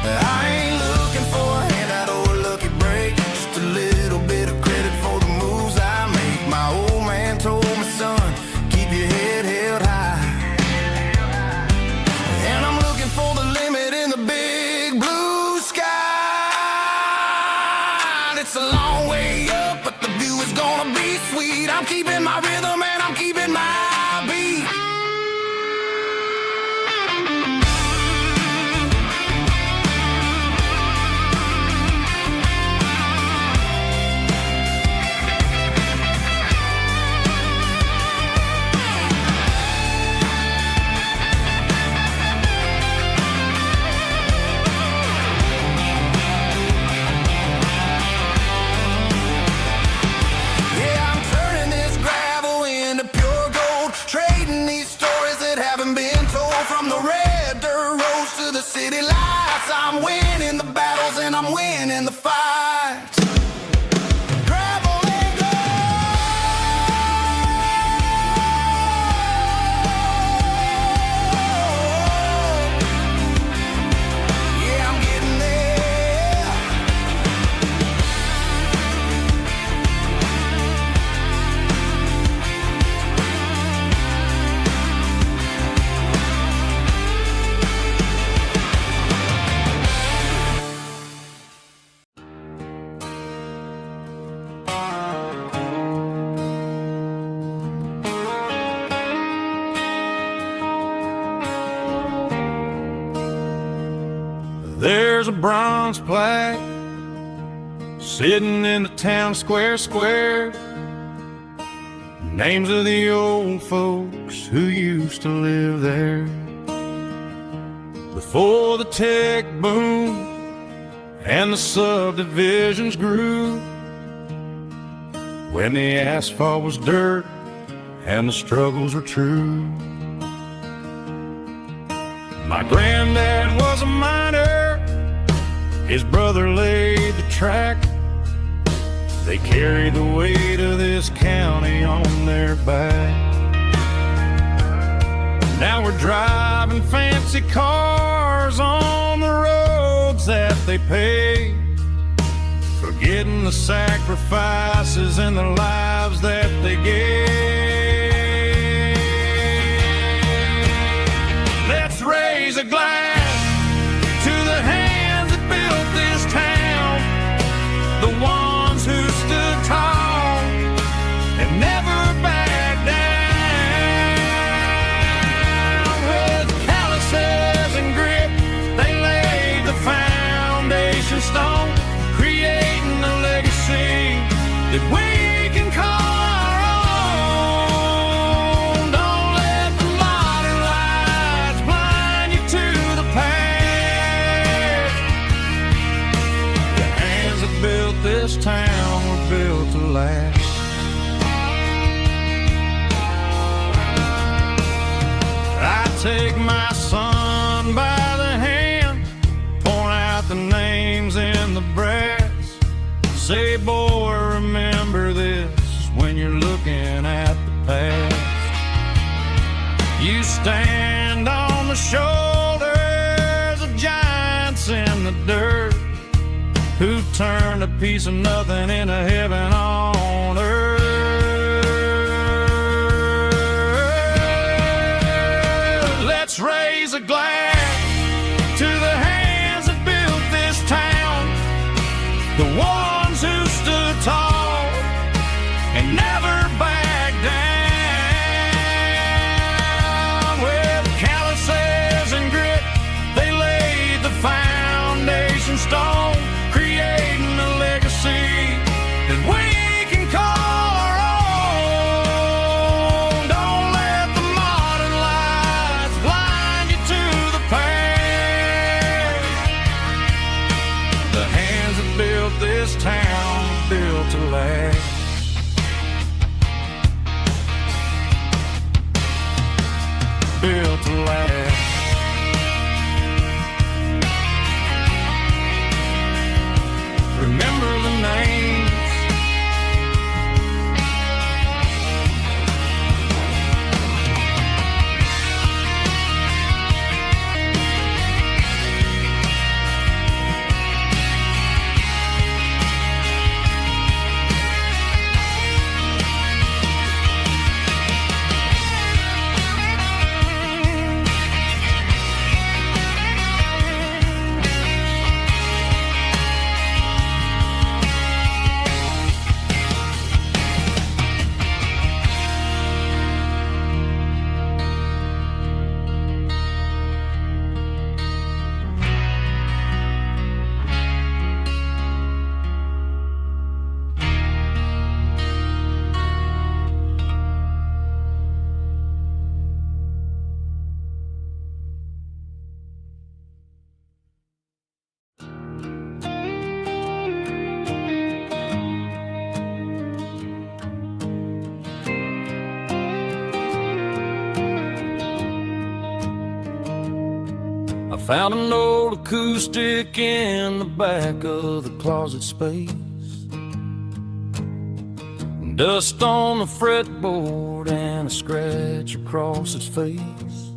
I ain't looking for a handout or a lucky break, just a little bit of credit for the moves I make. My old man told me, son, keep your head held high. And I'm looking for the limit in the big blue sky. It's a long way up, but the view is gonna be sweet. I'm keeping my rhythm and I'm keeping my beat. From the red dirt roads to the city lights, I'm winning the battles and I'm winning the fights. Gravel and gold. Yeah, I'm getting there. There's a bronze plaque sitting in the town square. Names of the old folks who used to live there before the tech boom and the subdivisions grew, when the asphalt was dirt and the struggles were true. My granddad was a miner, his brother laid the track. They carried the weight of this county on their back. Now we're driving fancy cars on the roads that they paved, forgetting the sacrifices and the lives that they gave. Let's raise a glass to the hands that built this town, the ones who stood tall and never backed down. With calluses and grit, they laid the foundation stone, creating a legacy that we can call our own. Don't let the modern lights blind you to the past. The hands that built this town were built to last. I take my son by the hand, point out the names in the brass. Say, boy, remember this when you're looking at the past. You stand on the shoulders of giants in the dirt, who turned a piece of nothing into heaven on earth. Let's raise a glass to the hands that built this town, the ones who stood tall and never backed down. With calluses and grit, they laid the foundation stone, creating a legacy that we can call our own. Don't let the modern lights blind you to the Found an old acoustic in the back of the closet space. Dust on the fretboard and a scratch across its face.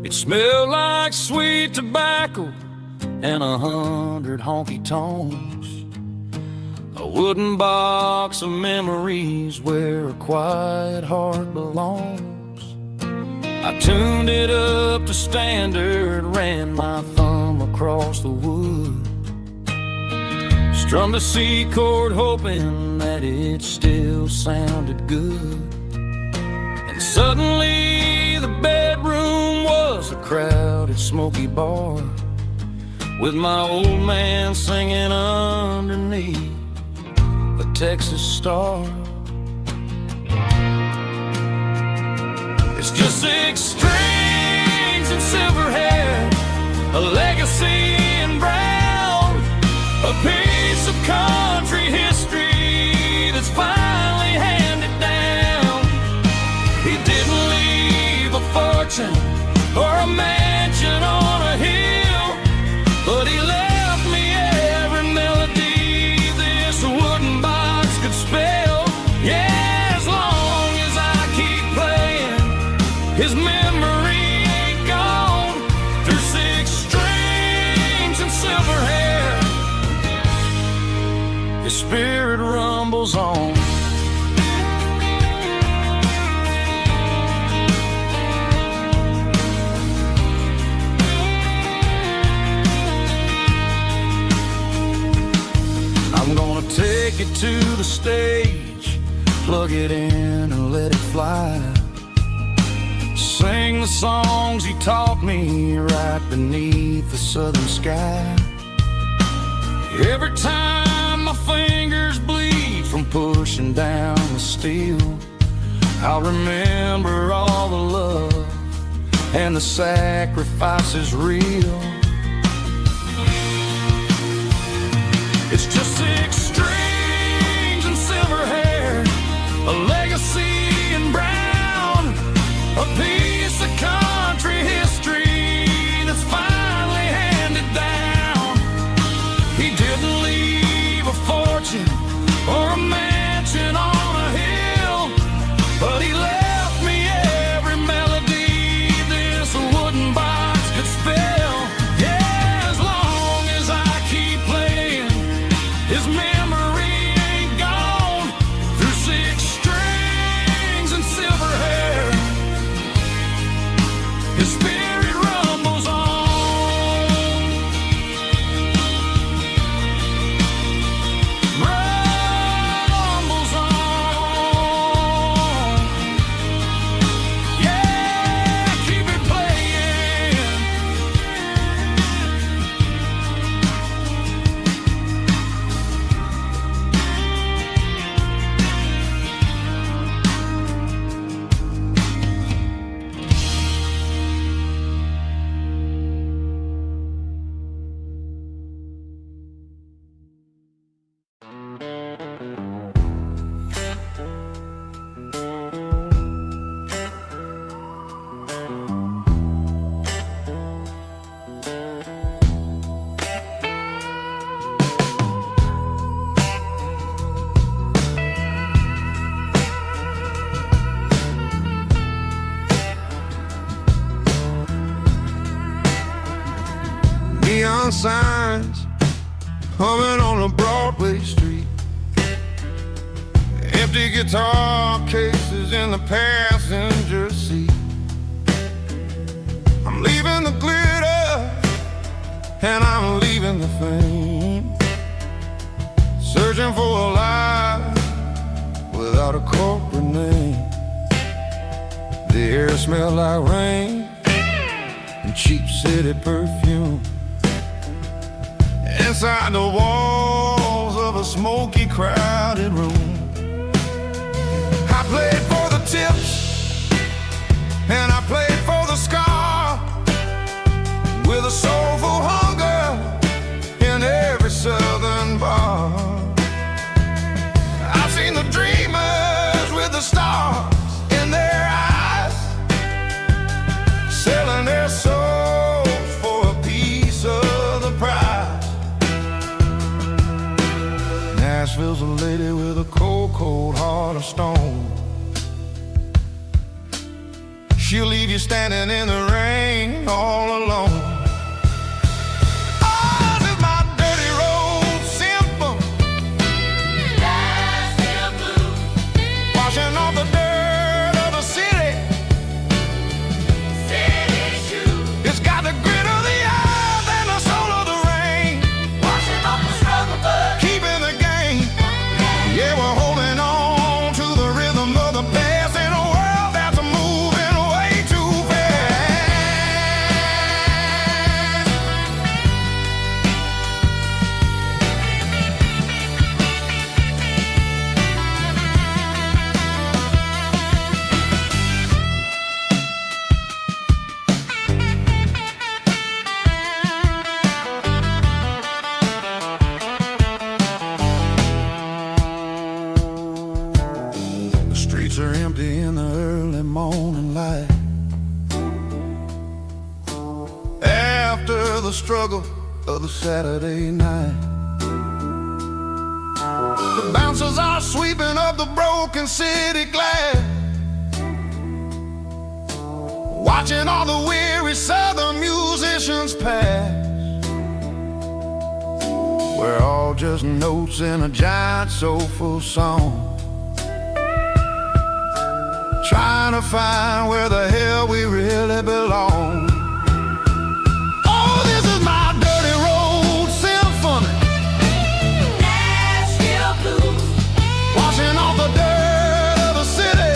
It smelled like sweet tobacco and 100 honky-tonks. A wooden box of memories where a quiet heart belongs. I tuned it up to standard, ran my thumb across the wood. Strummed a C chord hoping that it still sounded good. And suddenly the bedroom was a crowded smoky bar, with my old man singing underneath the Texas star. It's just 6 strings and silver hair, a legacy in brown, a piece of country history that's finally handed down. He didn't leave a fortune or a mansion on a hill, but he left me every melody this wooden box could spell. Yeah, as long as I keep playing, his memory ain't gone. Through 6 strings and silver hair, his spirit rumbles on. I'm gonna take it to the stage, plug it in and let it fly. Sing the songs he taught me right beneath the southern sky. Every time my fingers bleed from pushing down the steel, I'll remember all the love and the sacrifices real. It's just 6 strings and silver hair, a legacy in brown, a piece of country history that's finally handed down. He didn't leave a fortune or a mansion on a hill, but he left me every melody this wooden box could spell. Yeah, as long as I keep playing, his memory ain't gone. Through 6 strings and silver hair, his spirit rumbles on. Rumbles on. Yeah, keep it playing. Neon signs humming on a Broadway street, empty guitar cases in the passenger seat. I'm leaving the glitter and I'm leaving the fame, searching for a life without a corporate name. The air smelled like rain and cheap city perfume. Inside the walls of a smoky, crowded room, I played for the tips and I played for the scar, with a soulful hunger in every southern bar. I've seen the dreamers with the stars in their eyes, selling their souls for a piece Nashville's a lady with a cold, cold heart of stone. She'll leave you standing in the rain all alone. Oh, this is my dirty road symphony. Nashville blues. Washing off the dirt of the city. City shoes. It's got the grit of the earth and the soul of the rain. Washing off the struggle, but keeping the game. Yeah, we're holding on to the rhythm of the past in a world that's moving way too fast. The streets are empty in the early morning light. After the struggle of the Saturday night, the bouncers are sweeping up the broken city glass, watching all the weary southern musicians pass. We're all just notes in a giant soulful song, trying to find where the hell we really belong. Oh, this is my dirty road symphony. Nashville blues. Washing off the dirt of the city.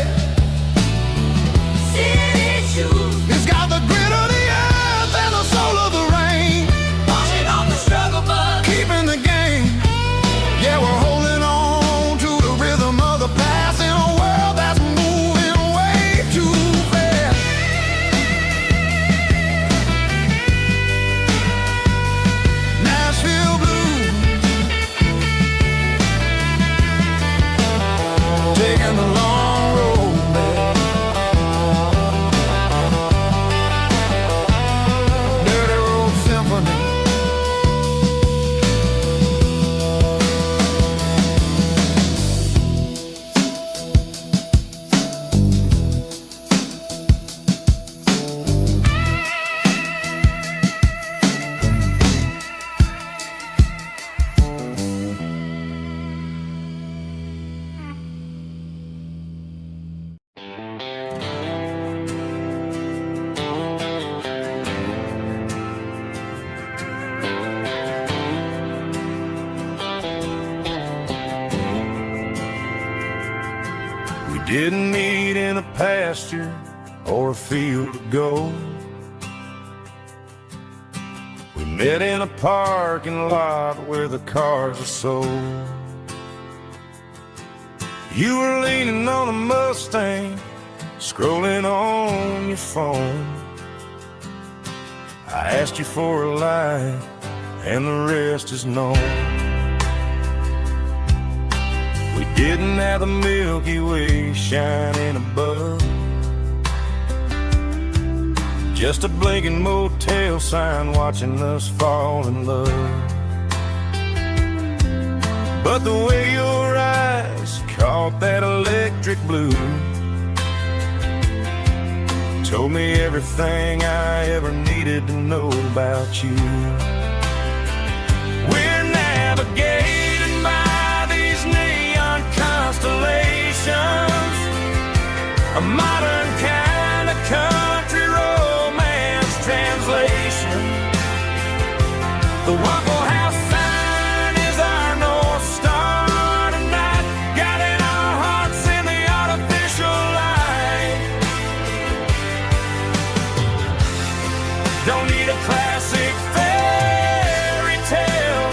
City shoes. It's got the grit of the earth and the soul of the rain. Washing off the struggle, but keeping the game. Yeah, we're holding on to the rhythm of the past in a world that's moving way too fast. Nashville blues, taking the long road back. Dirty road symphony. We didn't meet in a pasture or a field of gold. We met in a parking lot where the cars are sold. You were leaning on a Mustang, scrolling on your phone. I asked you for a light, and the rest is known. We didn't have the Milky Way shining above, just a blinking motel sign watching us fall in love. But the way your eyes caught that electric blue told me everything I ever needed to know about you. We're navigated by these neon constellations, a modern kind of country romance translation. The Waffle House sign is our North Star tonight, guiding our hearts in the artificial light. Don't need a classic fairy tale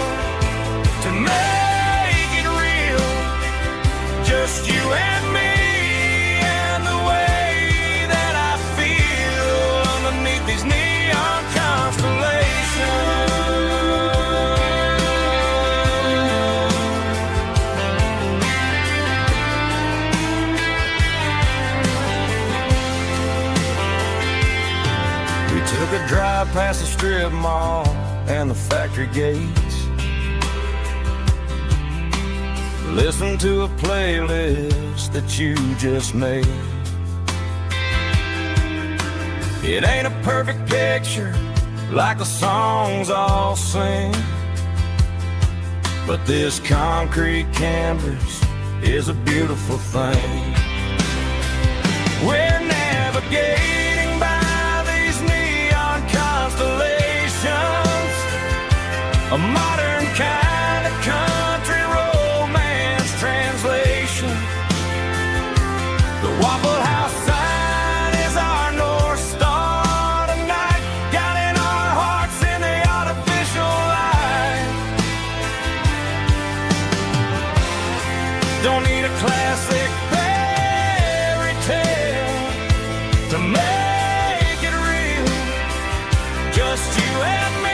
to make it real, just you and me and the way that I feel underneath these neon constellations. We took a drive past the strip mall and the factory gates, Listen to a playlist that you just made. It ain't a perfect picture like the songs all sing, but this concrete canvas is a beautiful thing. We're navigating by these neon constellations, a modern kind of country romance translation. The Waffle House sign is our North Star tonight, guiding our hearts in the artificial light. Don't need a classic fairy tale to make it real, just you and me.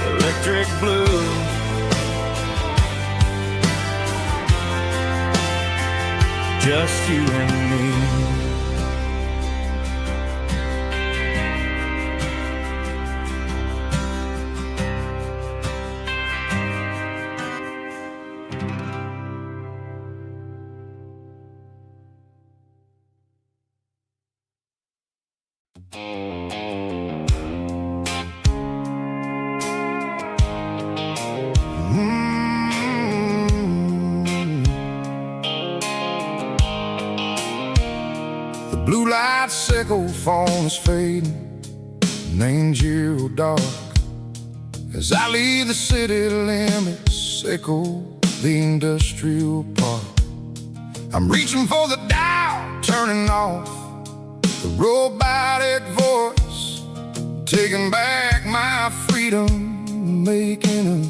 Electric blue, just you and me. Blue light sickle phone is fading, and ain't zero dark. As I leave the city limits, sickle the industrial park. I'm reaching for the dial, turning off the robotic voice, taking back my freedom, making a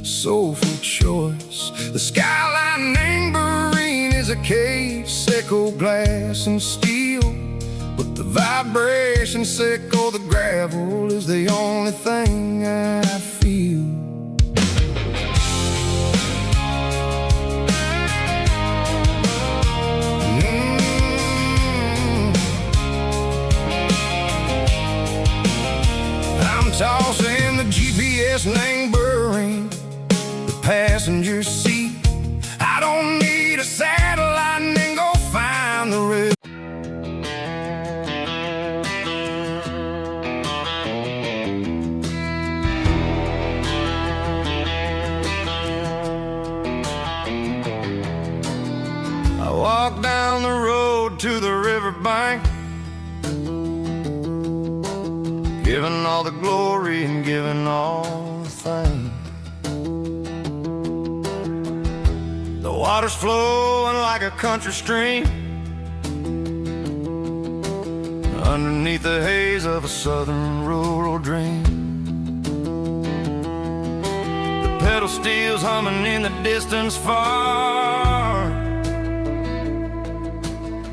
soulful choice. The skyline neighboring is a cave, sickle glass and steel, but the vibration sickle, the gravel is the only thing I feel. I'm tossing the GPS neighboring the passenger seat. I don't need a satellite and go find the river. I walk down the road to the riverbank, giving all the glory and giving all the thanks. The water's flowing like a country stream, underneath the haze of a southern rural dream. The pedal steel's humming in the distance far,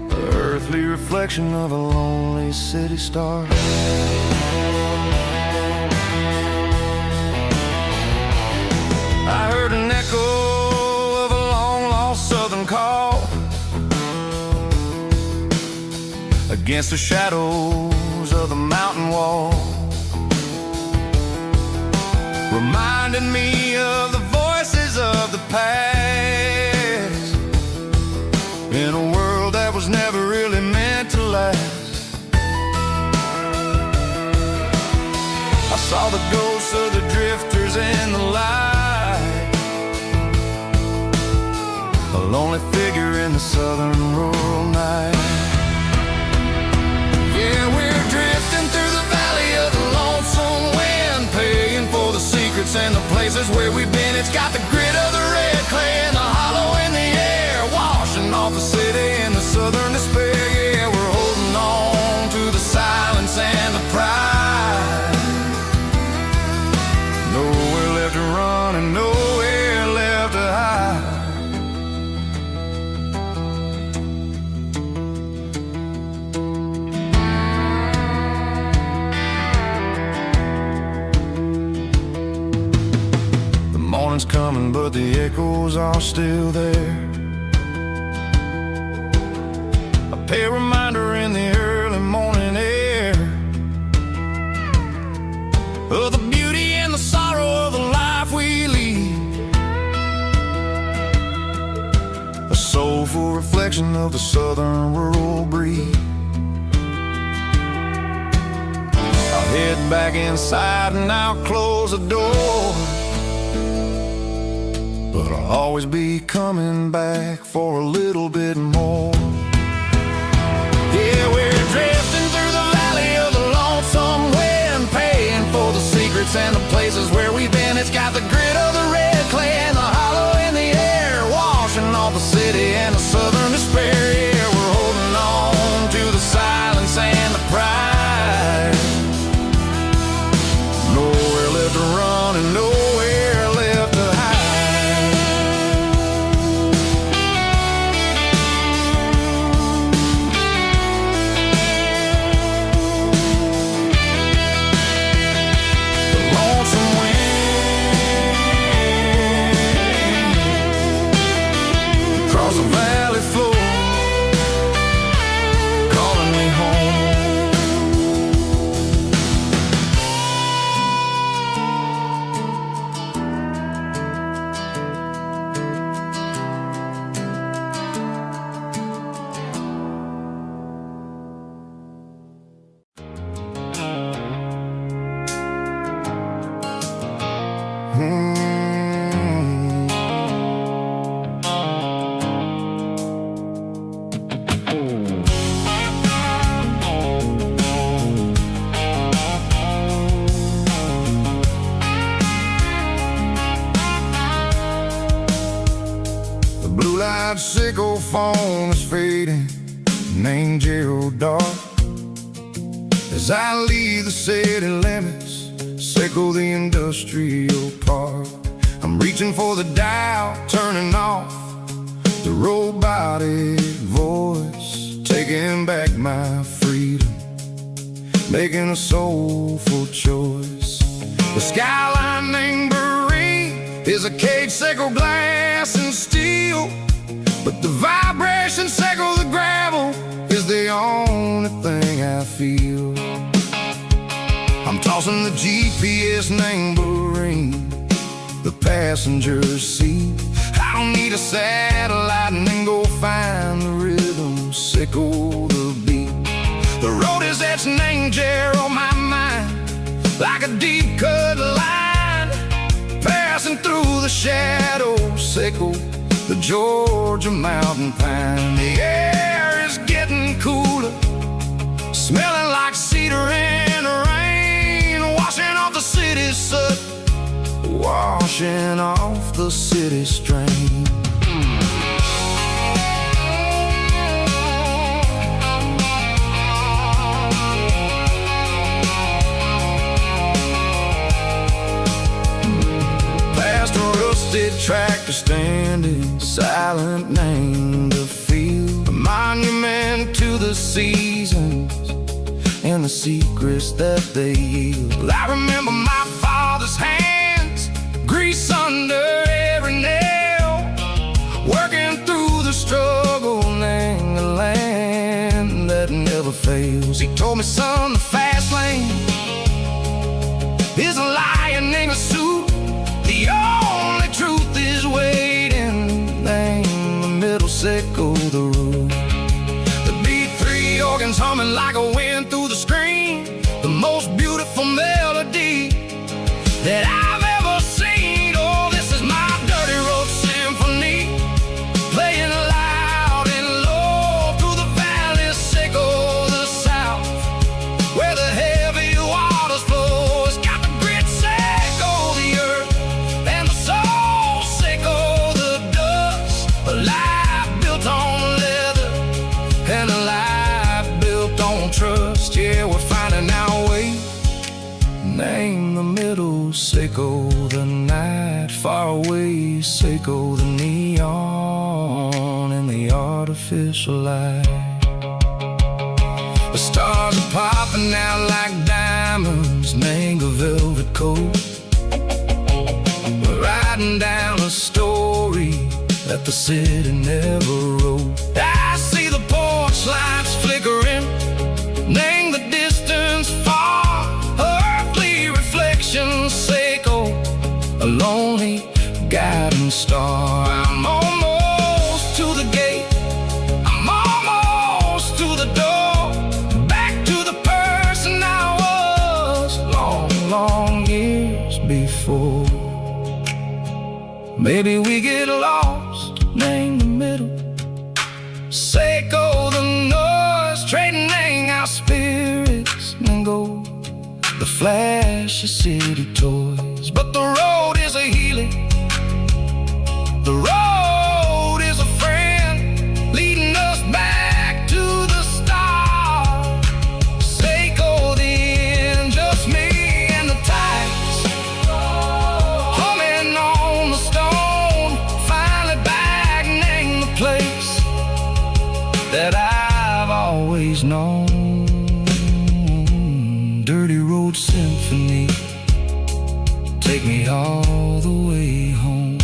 the earthly reflection of a lonely city star. I heard an echo of a long-lost southern call against the shadows of the mountain wall, reminded me of the voices of the past, in a world that was never really meant to last. I saw the ghosts of the drifters in the light, a lonely figure in the southern rural night. Yeah, we're drifting through the valley of the lonesome wind, paying for the secrets and the places where we've been. It's got the grit of the red clay and the hollow in the air, washing off the city in the southern despair. Yeah, we're holding on to the silence and the pride. Nowhere left to run and nowhere left to hide. The morning's coming, but the echoes are still there. a reminder in the early morning air of the beauty and the sorrow of the life we lead. A soulful reflection of the southern rural breed. I'll head back inside and I'll close the door, but I'll always be coming back for a little bit more. Yeah, we're drifting through the valley of the lonesome wind, paying for the secrets and the places where we've been. It's got the grit of the red clay and the hollow in the air, washing off the city and the southern despair. Yeah, we're holding on to the silence and the pride. Nowhere left to run and nowhere left to hide. Across the valley floor, calling me home. The blue-light sickle phone is fading, named Gerald dark. As I leave the city limits, sickle the industrial park. I'm reaching for the dial, turning off the robotic voice, taking back my freedom, making a soulful choice. The skyline named Marine is a cage, sickle glass and steel, but the vibration sickle the gravel is the only thing I feel. I'm tossing the GPS named Marine, the passenger seat. I don't need a satellite and then go find the rhythm, sickle the beat. The road is etched named Gerald on my mind, like a deep cut line, passing through the shadows, sickle the Georgia mountain pine. The air is getting cooler, smelling like cedar in the rain, washing off the city's soot, washing off the city strain. Past a rusted tractor standing silent, named the field, a monument to the seasons and the secrets that they yield. I remember my father's hands, grease under every nail, working through the struggle, named the land that never fails. He told me, son, the fast lane is a lion in a suit, the only truth is waiting, named the middle, sickle the root. The B3 organs humming like a wind through the screen, the most beautiful melody that I've ever seen. Oh, this is my dirty road symphony, playing loud and low through the valley, sickle the south, where the heavy waters flow. It's got the grit, sickle the earth, and the soul, sickle the dust. A life built on leather and a life built on trust. Yeah, we're finding our way, name the middle, sickle the night, far away, sickle the neon and the artificial light. The stars are popping out like diamonds, mango velvet coat. We're riding down a story that the city never wrote. I see the porch lights shooting star. I'm almost to the gate, I'm almost to the door, back to the person I was long years before. Maybe we get lost, name the middle, Seiko the noise, trading our spirits and gold, the flash of city toys. But the road is a healing, the road is a friend, leading us back to the start. Seiko the end, just me and the tides, humming on the stone, finally back, name the place that I've always known. Dirty Road Symphony, take me all the way home.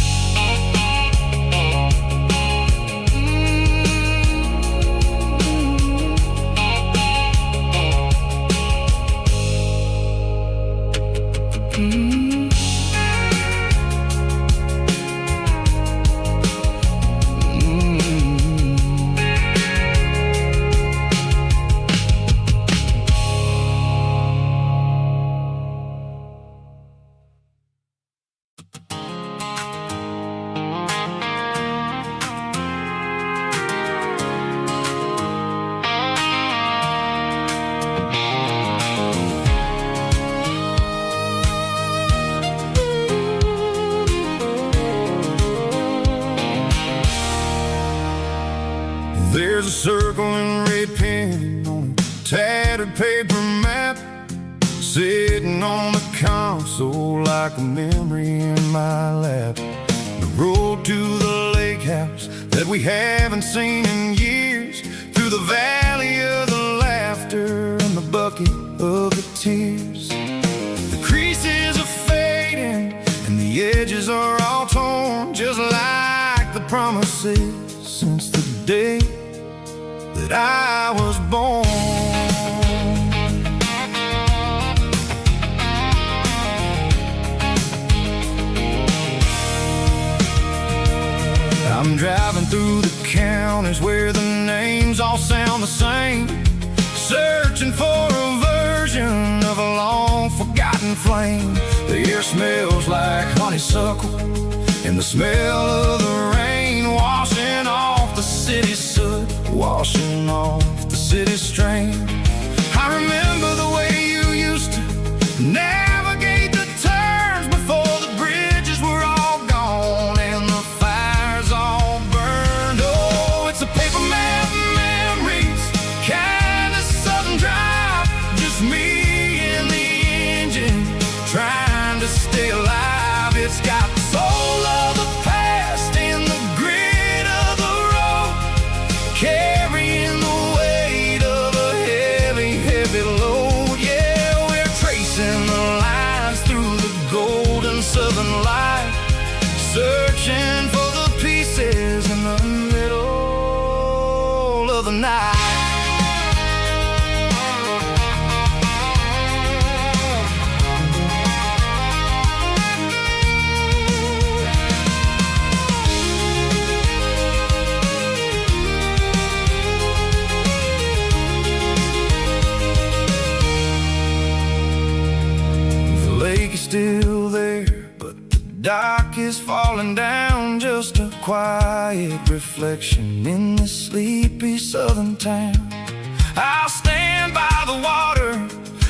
There's a circle and red pen on a tattered paper map, sitting on the console like a memory in my lap. The road to the lake house that we haven't seen in years, through the valley of the laughter and the bucket of the tears. The creases are fading and the edges are all torn, just like the promises since the day that I was born. I'm driving through the counties where the names all sound the same, searching for a version of a long forgotten flame. The air smells like honeysuckle and the smell of the rain, washing off the city's soot, washing off the city's strain. I remember the way you used to navigate the turns before the bridges were all gone and the fires all burned. Oh, it's a paper map memories, kind of southern drive, just me and the engine trying to stay alive. It's got the soul of the past and the grit of the road, carrying the weight of a heavy load. Yeah, we're tracing the lines through the golden southern light, searching for the pieces in the middle of the night. Still there, but the dock is falling down, just a quiet reflection in this sleepy southern town. I'll stand by the water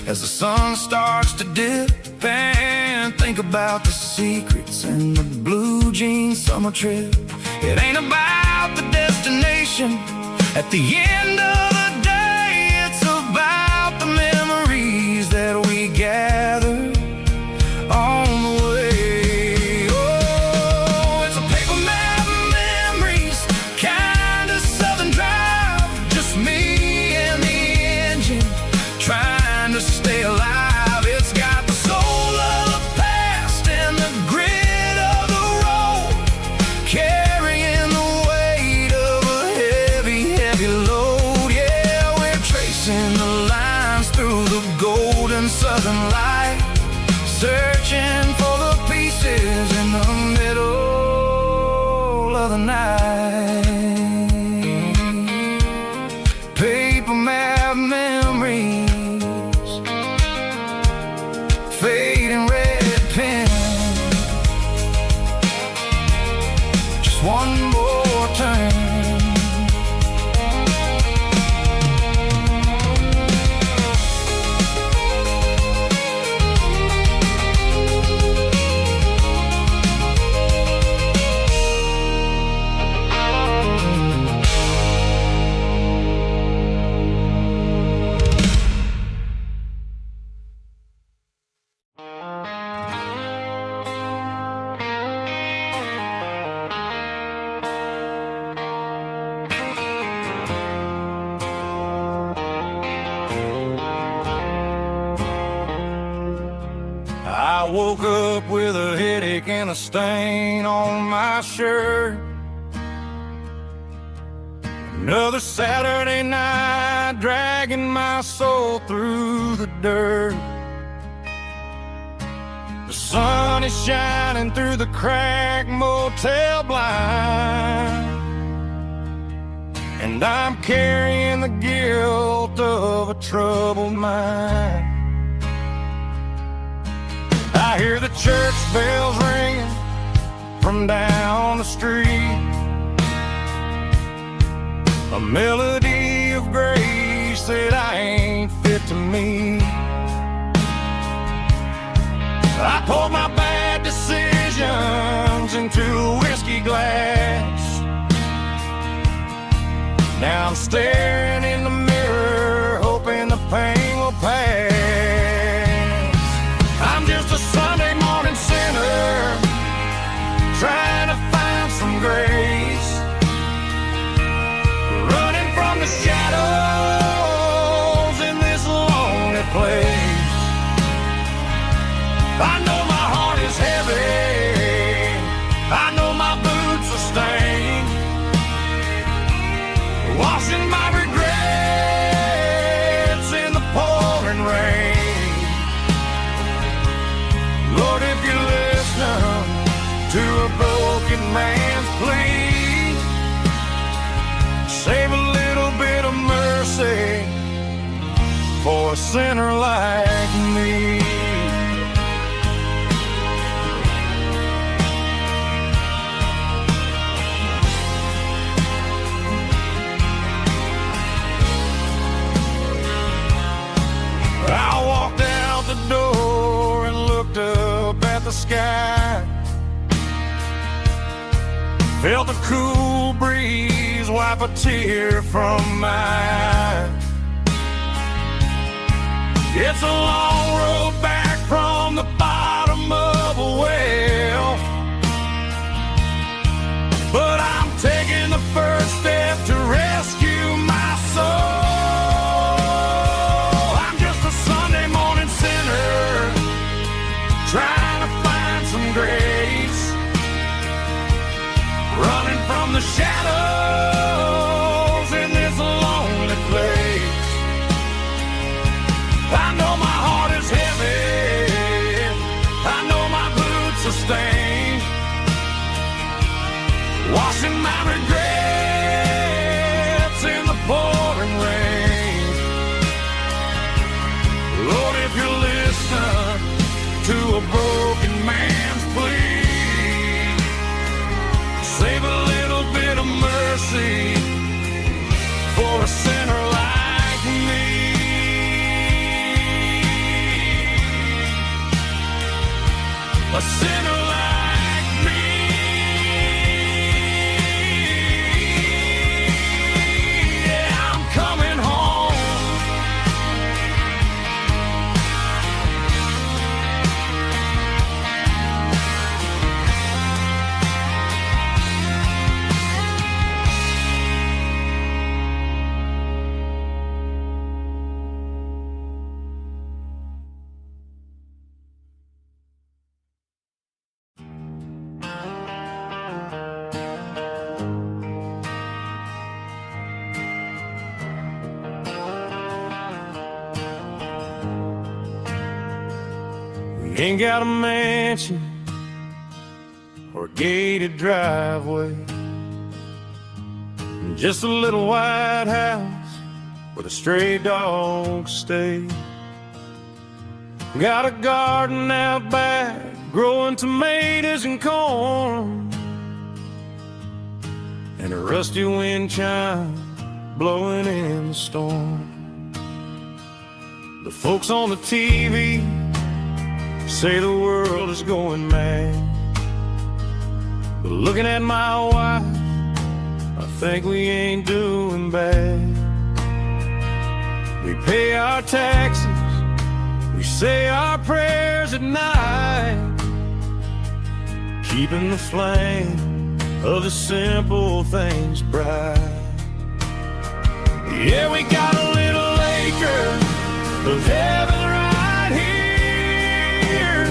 as the sun starts to dip and think about the secrets and the blue jean summer trip. It ain't about the destination at the end of the day, it's about the memories that we gather on the way. Oh, it's a paper map memories, kind of southern drive, just me and the engine trying to stay alive. It's got the soul of the past and the grit of the road, carrying the weight of a heavy load. Yeah, we're tracing the lines through the golden southern light, searching for the pieces in the middle of the night. Paper map memories, fading red pen. Just one more turn. I woke up with a headache and a stain on my shirt. Another Saturday night, dragging my soul through the dirt. The sun is shining through the cracked motel blind, and I'm carrying the guilt of a troubled mind. I hear the church bells ringing from down the street, a melody of grace that I ain't fit to meet. I poured my bad decisions into a whiskey glass. Now I'm staring in the mirror, hoping the pain will pass. I'm just a Sunday morning sinner, trying to find some grace, running from the shadows in this lonely place. I know my heart is heavy, I know my boots are stained, washing my regrets in the pouring rain. Lord, if you listen to a broken man's plea, save a little bit of mercy for a sinner like me. I walked out the door and looked up at the sky, felt a cool breeze wipe a tear from my eye. It's a long road back from the bottom of a well, but I'm taking the first step to rescue my soul. Trying to find some grace, running from the shadows in this lonely place. I know my heart is heavy, I know my boots are stained, washing my regrets in the pouring rain. Lord, if you listen to a broken man's plea, save a little bit of mercy for a sinner like me. A sinner like me. Yeah, I'm coming home. Ain't got a mansion or a gated driveway, Just a little white house where the stray dogs stay. Got a garden out back, growing tomatoes and corn, and a rusty wind chime blowing in the storm. The folks on the TV say the world is going mad, but looking at my wife, I think we ain't doing bad. We pay our taxes, we say our prayers at night, keeping the flame of the simple things bright. Yeah, we got a little acre of heaven right here,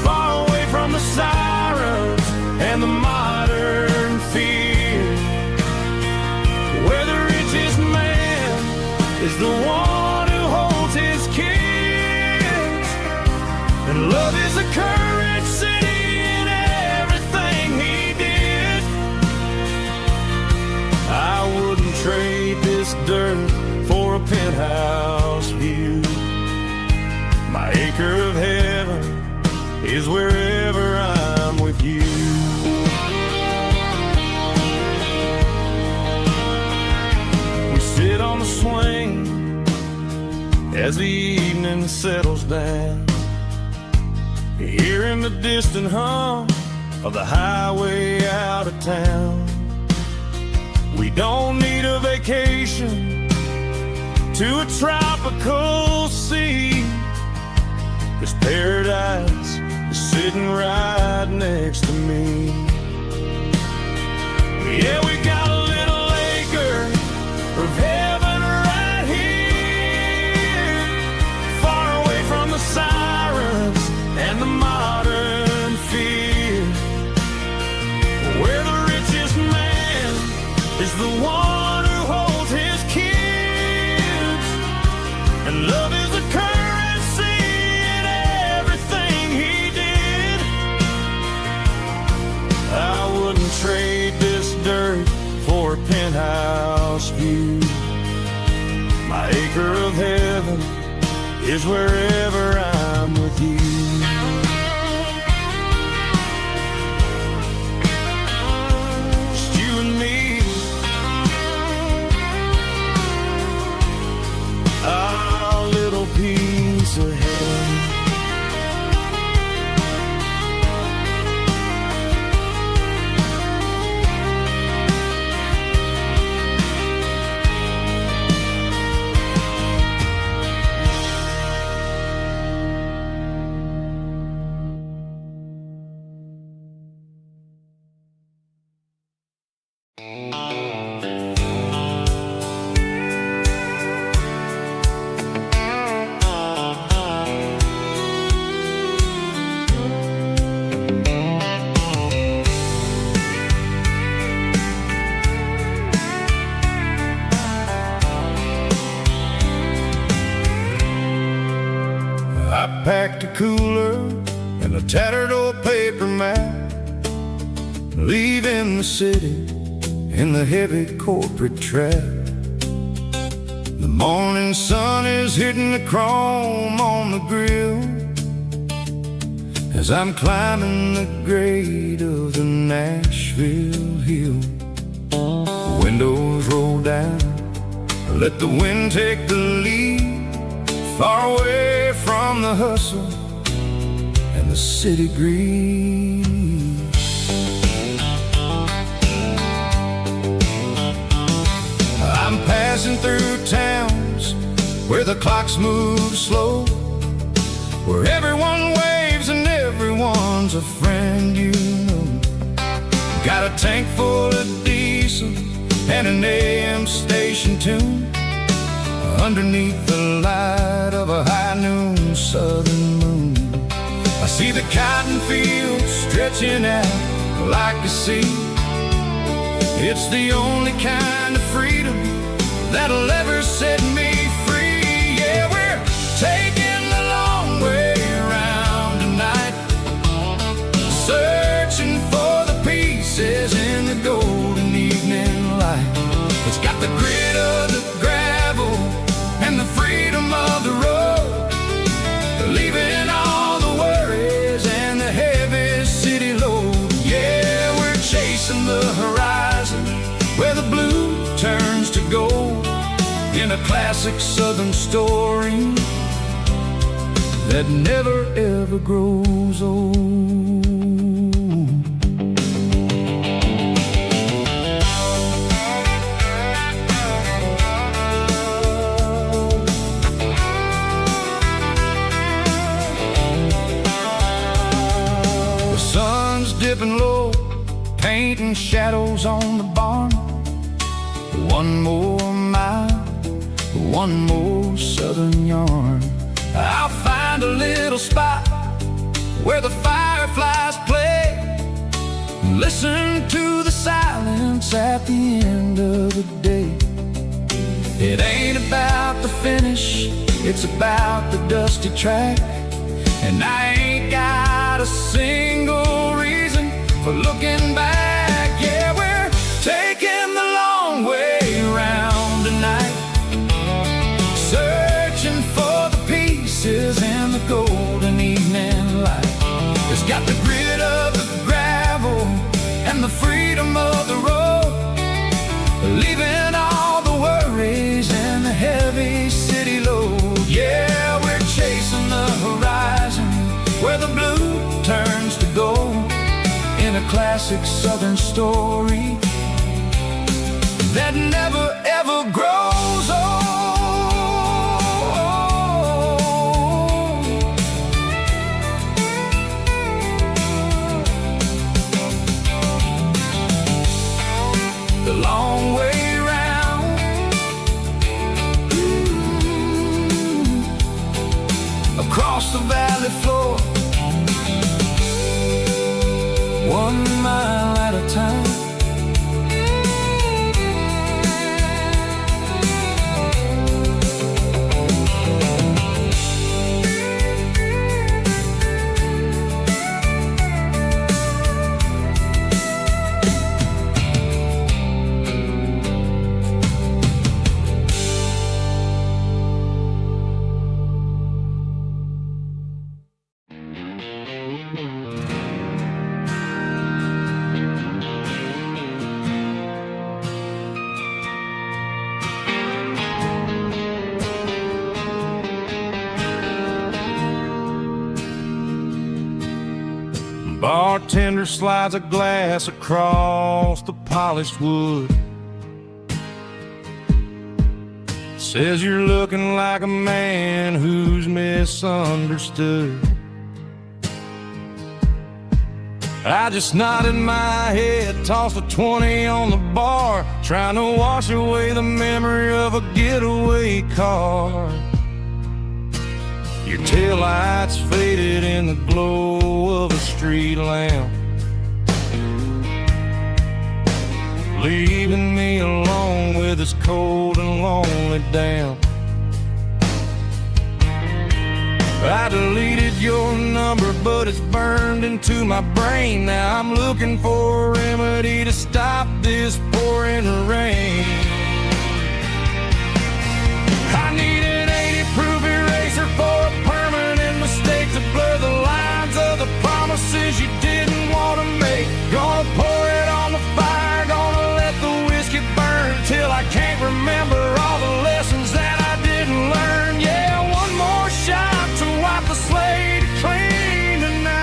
far away from the sirens and the modern fear, where the richest man is the one who holds his kids, and love is a currency in everything he did. I wouldn't trade this dirt for a penthouse view. My acre of heaven is wherever I'm with you. We sit on the swing as the evening settles down, hearing the distant hum of the highway out of town. We don't need a vacation to a tropical sea, 'cause paradise is sitting right next to me. Yeah, we got a little acre of heaven right here, far away from the sirens and the modern fear, where the richest man is the one who holds his kids, and love is a currency in everything he did. I wouldn't trade this dirt for a penthouse view. My acre of heaven is wherever I'm with you. Just you and me, our little piece of heaven. I packed a cooler and a tattered old paper map, leaving the city in the heavy corporate trap. The morning sun is hitting the chrome on the grill as I'm climbing the grade of the Nashville hill. Windows roll down, let the wind take the lead, far away from the hustle and the city greed. I'm passing through towns where the clocks move slow, where everyone waves and everyone's a friend you know. Got a tank full of diesel and an AM station tune, underneath the light of a high noon southern moon. I see the cotton fields stretching out like a sea. It's the only kind of freedom that'll ever set me free. Yeah, we're taking the long way around tonight, searching for the pieces in the golden evening light. horizon where the blue turns to gold, in a classic southern story that never ever grows old. The sun's dipping low, painting shadows on the barn. One more mile, one more southern yarn. I'll find a little spot where the fireflies play, listen to the silence at the end of the day. It ain't about the finish, it's about the dusty track. And I ain't got a single reason for looking back. Yeah, we're taking the long way around tonight, searching for the pieces in the golden evening light. It's got the grit of the gravel and the freedom of the road, leaving all the worries and the heavy city load. Yeah, we're chasing the horizon where the blue turns to gold, in a classic southern story that never ever grows old. The long way round, across the valley floor, 1 mile at a time. Bartender slides a glass across the polished wood, says you're looking like a man who's misunderstood. I just nodded my head, tossed a 20 on the bar, trying to wash away the memory of a getaway car. Your taillights faded in the glow of a street lamp, leaving me alone with this cold and lonely damp. I deleted your number, but it's burned into my brain. Now I'm looking for a remedy to stop this pouring rain. I need an 80-proof eraser for a permanent mistake to blur the lines of the promises you didn't want to make. Gonna pour it on the fire, gonna let the whiskey burn till I can't remember all the lessons that I didn't learn. Yeah, one more shot to wipe the slate clean tonight.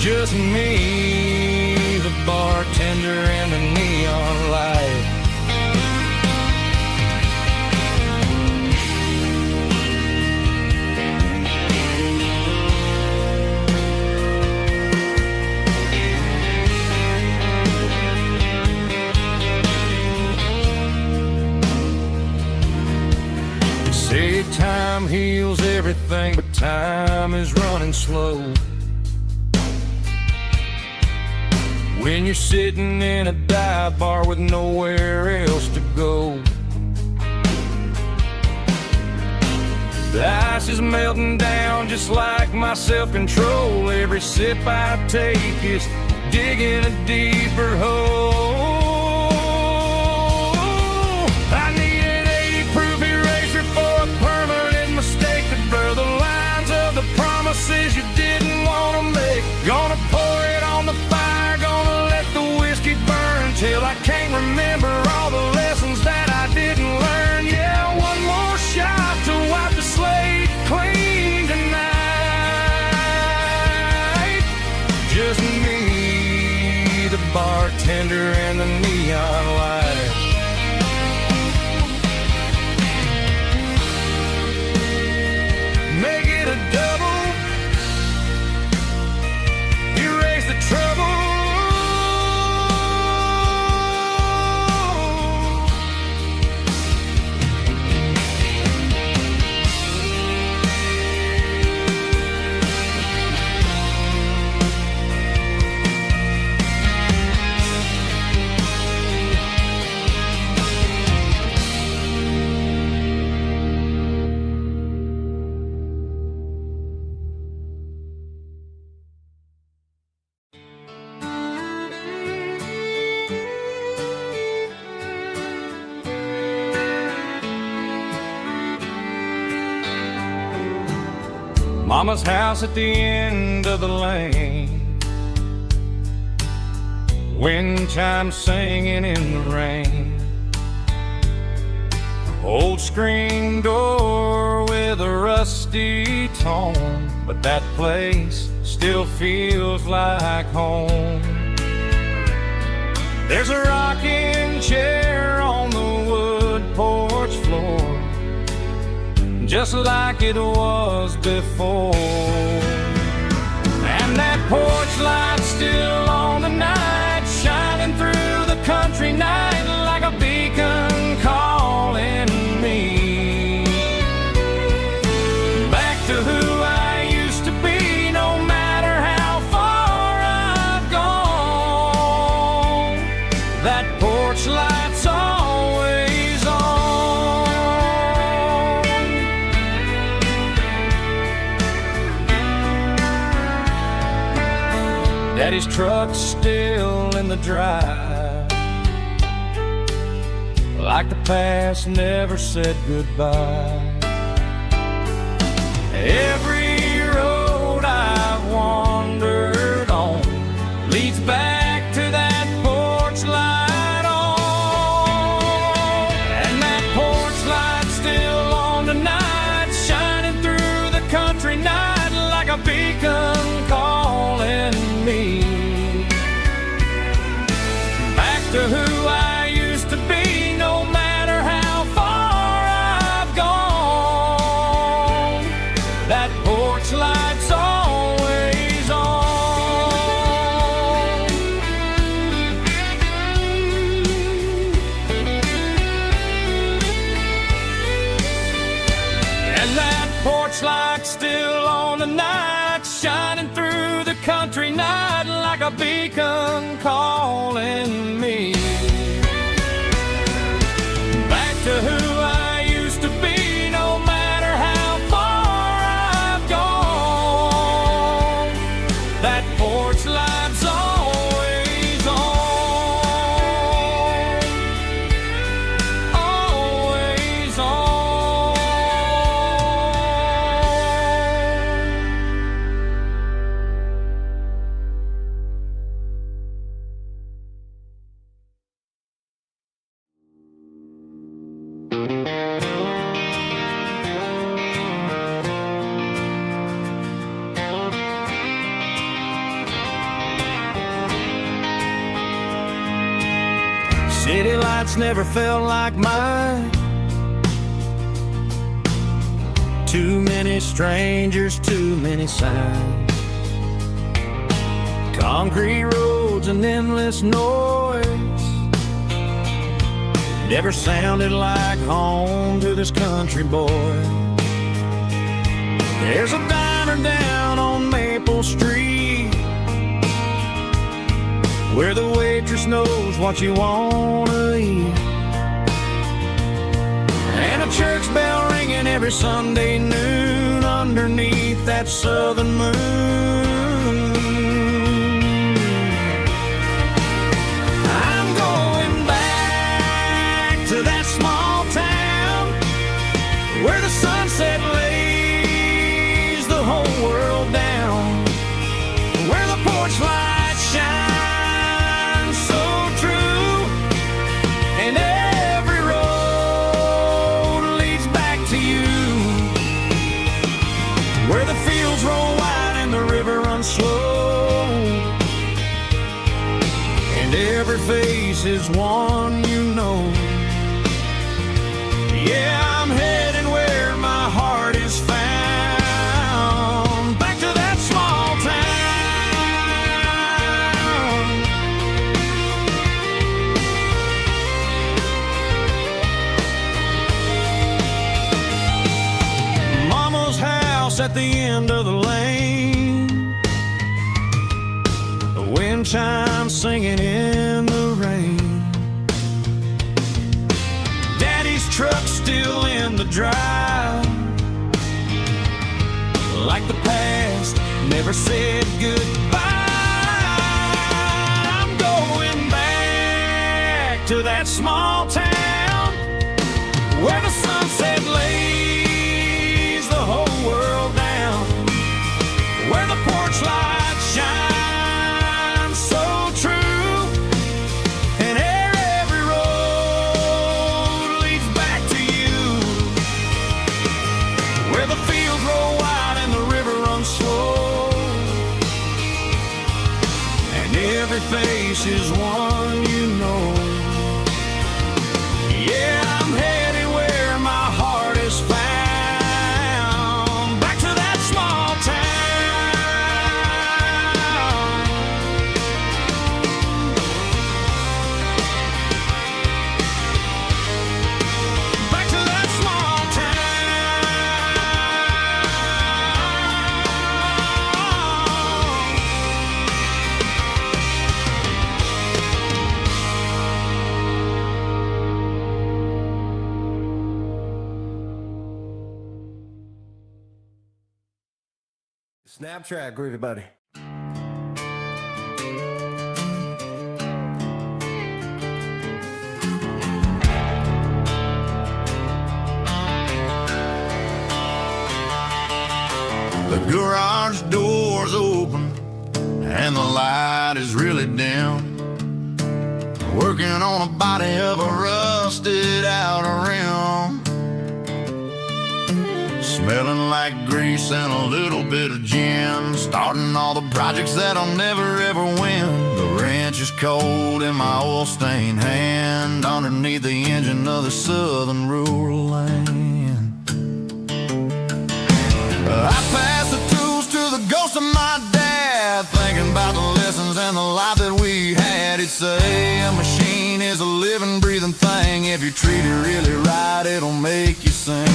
Just me, the bartender, and the neon light. Say time heals everything, but time is running slow. When you're sitting in a dive bar with nowhere else to go, the ice is melting down just like my self-control. Every sip I take is digging a deeper hole. I need an 80-proof eraser for a permanent mistake to blur the lines of the promises you didn't want to make. Gonna pour it on the fire, bartender and the neon light. Make it a double, erase the trouble. Mama's house at the end of the lane, wind chimes singing in the rain. Old screen door with a rusty tone, but that place still feels like home. There's a rocking chair on the wood porch floor, just like it was before. And that porch light's still on tonight, shining through the country night like a beacon calling me back to who I used to be. No matter how far I've gone, that porch light's always on. Daddy's truck's still in the drive, like the past never said goodbye. Every road I've wandered on leads back to that porch light on. And that porch light's still on tonight, shining through the country night like a beacon calling me back to who I used to be. No matter how far I've gone, that porch light's always on. And that porch light's still on tonight, shining through the country night like a beacon calling me back to who I used to be. No matter how far I've gone, that porch light's always on, always on. City lights never felt like mine. Too many strangers, too many signs. Concrete roads and endless noise never sounded like home to this country boy. There's a diner down on Maple Street where the waitress knows what you wanna eat, and a church bell ringing every Sunday noon underneath that southern moon. I'm going back to that small town where the sunset lays the whole world down, where the porch lights shine and every road leads back to you, where the fields roll wide and the river runs and every face is one you know. Yeah, I'm heading where my heart is found, back to that small town. Mama's house at the end of the lane, the wind chimes singing in the rain. Daddy's truck still in the drive, like the past never said goodbye. I'm going back to that small town where the sunset lays the whole world down, where the porch lights shine so true, and every road leads back to you, where the fields roll wide and the river runs slow, and every face is one you know. Yeah, I'm heading where my heart is found, back to that small town. Back to that small Snap track, groovy buddy. The garage door's open and the light is really dim. Working on a body of a rusted out rim, smelling like grease and a little bit of gin. Starting all the projects that I'll never ever win. The wrench is cold in my oil-stained hand, underneath the engine of the southern rural land. I pass the tools to the ghost of my dad, thinking about the lessons and the life that we had. He'd say a machine is a living, breathing thing. If you treat it really right, it'll make you sing.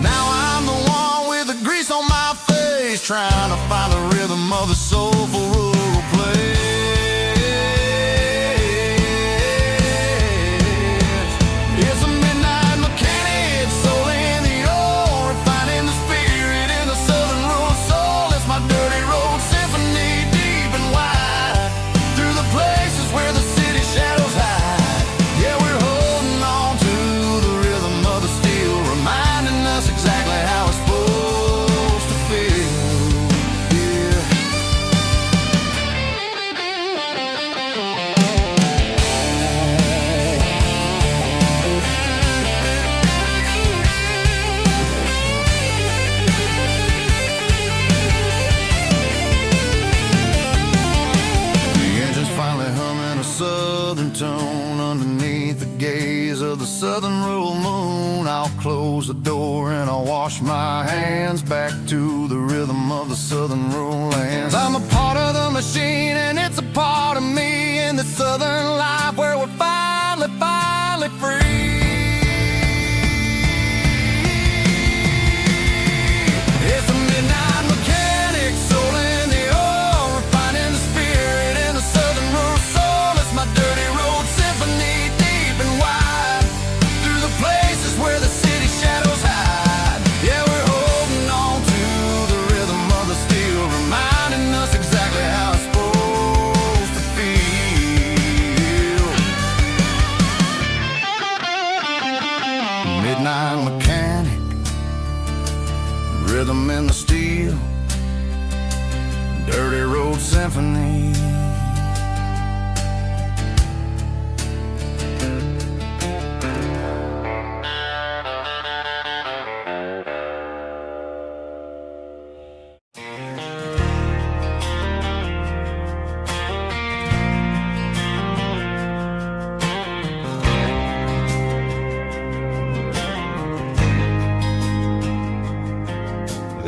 Now I'm the one with the grease on my face, trying to find the rhythm of the soulful rural place. It's a midnight mechanic, soul in the ore, refining the spirit in the southern rural soul. It's my dirty road symphony, deep and wide, through the places where the city shadows hide. Yeah, we're holding on to the rhythm of the steel, reminding us exactly how it's supposed to feel. Yeah. The engine's finally humming a southern tone underneath the gaze of the southern rural moon. I'll close the door and I'll wash my hands, back to the rhythm of the southern rural lands. I'm a part of the machine and it's a part of me, in the southern life where we're finally free. It's a midnight mechanic, soul in the ore, refining the spirit in the southern rural soul. It's my dirty road symphony, deep and wide, through the places where the city shadows hide. Yeah, we're holding on to the rhythm of the steel, reminding us exactly how it's supposed to feel.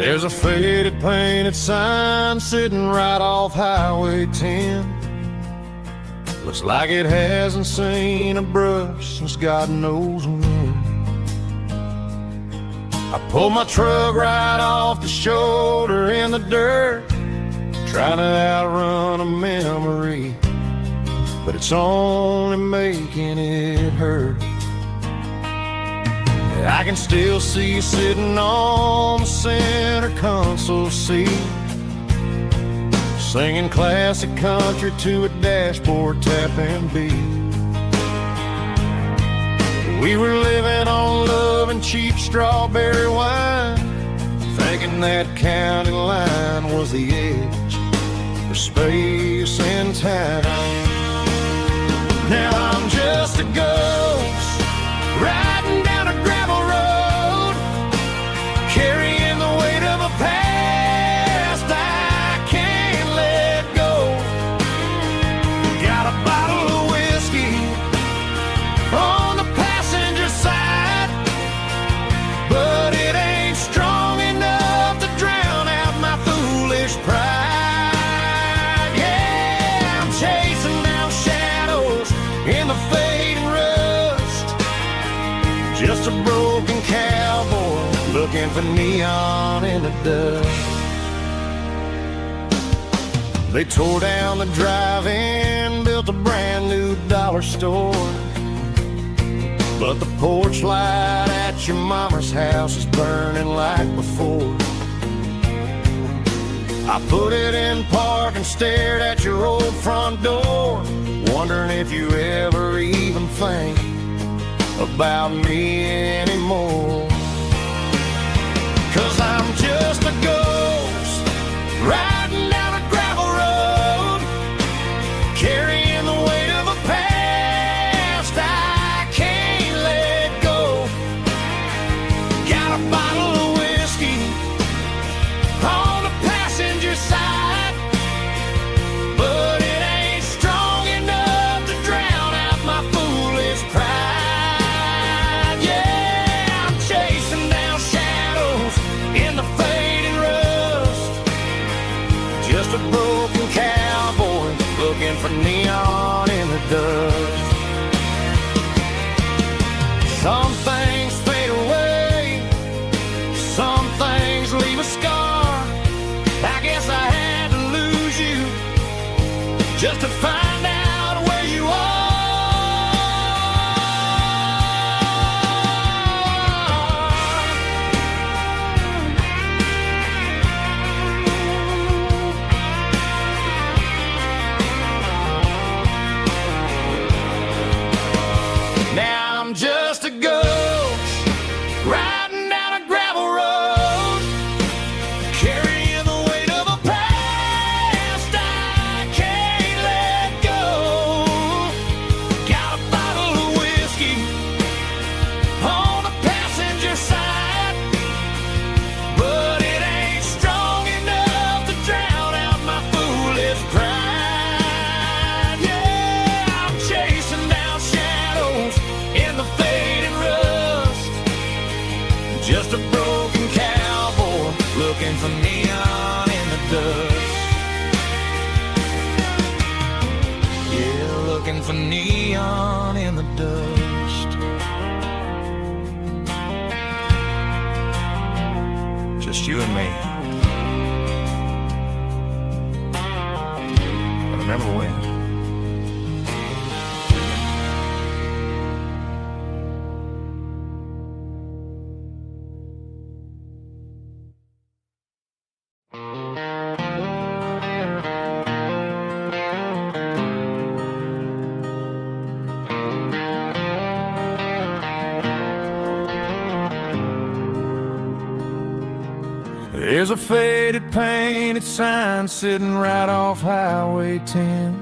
There's a faded painted sign sitting right off Highway 10. Looks like it hasn't seen a brush since God knows when. I pulled my truck right off the shoulder in the dirt, trying to outrun a memory, but it's only making it hurt. I can still see you sitting on the center console seat, singing classic country to a dashboard tapping beat. We were living on love and cheap strawberry wine, thinking that county line was the edge for space and time. Now I'm just a ghost riding down a gravel road, carrying the weight of a past I can't let go. Got a bottle of whiskey on the passenger side, but it ain't strong enough to drown out my foolish pride. Yeah, I'm chasing down shadows in the fading rust, just a broken cowboy looking for neon in the dust. They tore down the drive-in, built a brand new dollar store, but the porch light at your mama's house is burning like before. I put it in park and stared at your old front door, wondering if you ever even think about me anymore. 'Cause I'm just a ghost riding down a gravel road, carrying the weight of a past I can't let go. Got a bottle of whiskey on the passenger side, but it ain't strong enough to drown out my foolish pride. Yeah, I'm chasing down shadows in the fading rust, just a broken cowboy looking for neon in the dust. Some things fade away, some things leave a scar. I guess I had to lose you just to find out where you are. Now I'm just a ghost riding down a gravel road, carrying the weight of a past I can't let go. Got a bottle of whiskey on the passenger side, but it ain't strong enough to drown out my foolish pride. Yeah, I'm chasing down shadows in the fading rust, just a broken cowboy looking for neon in the dust. Yeah, looking for neon in the dust. Just you and me. I remember when. There's a faded painted sign sitting right off Highway 10.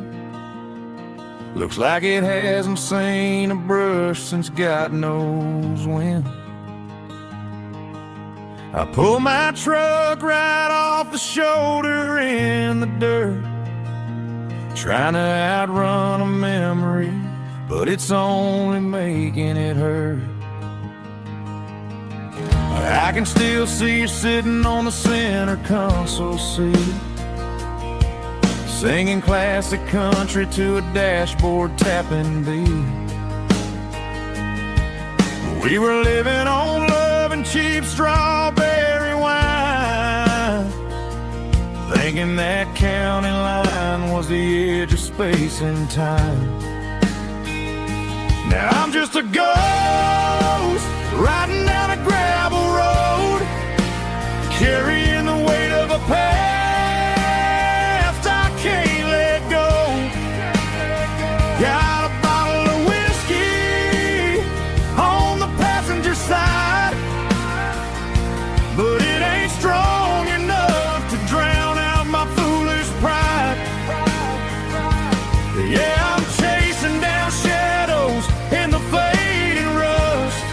Looks like it hasn't seen a brush since God knows when. I pull my truck right off the shoulder in the dirt, trying to outrun a memory, but it's only making it hurt. I I can still see you sitting on the center console seat, singing classic country to a dashboard tapping beat. We were living on love and cheap strawberry wine, thinking that county line was the edge of space and time. Now I'm just a ghost riding down a gravel road, carrying the weight of a past I can't let go. Got a bottle of whiskey on the passenger side, but it ain't strong enough to drown out my foolish pride. Yeah, I'm chasing down shadows in the fading rust,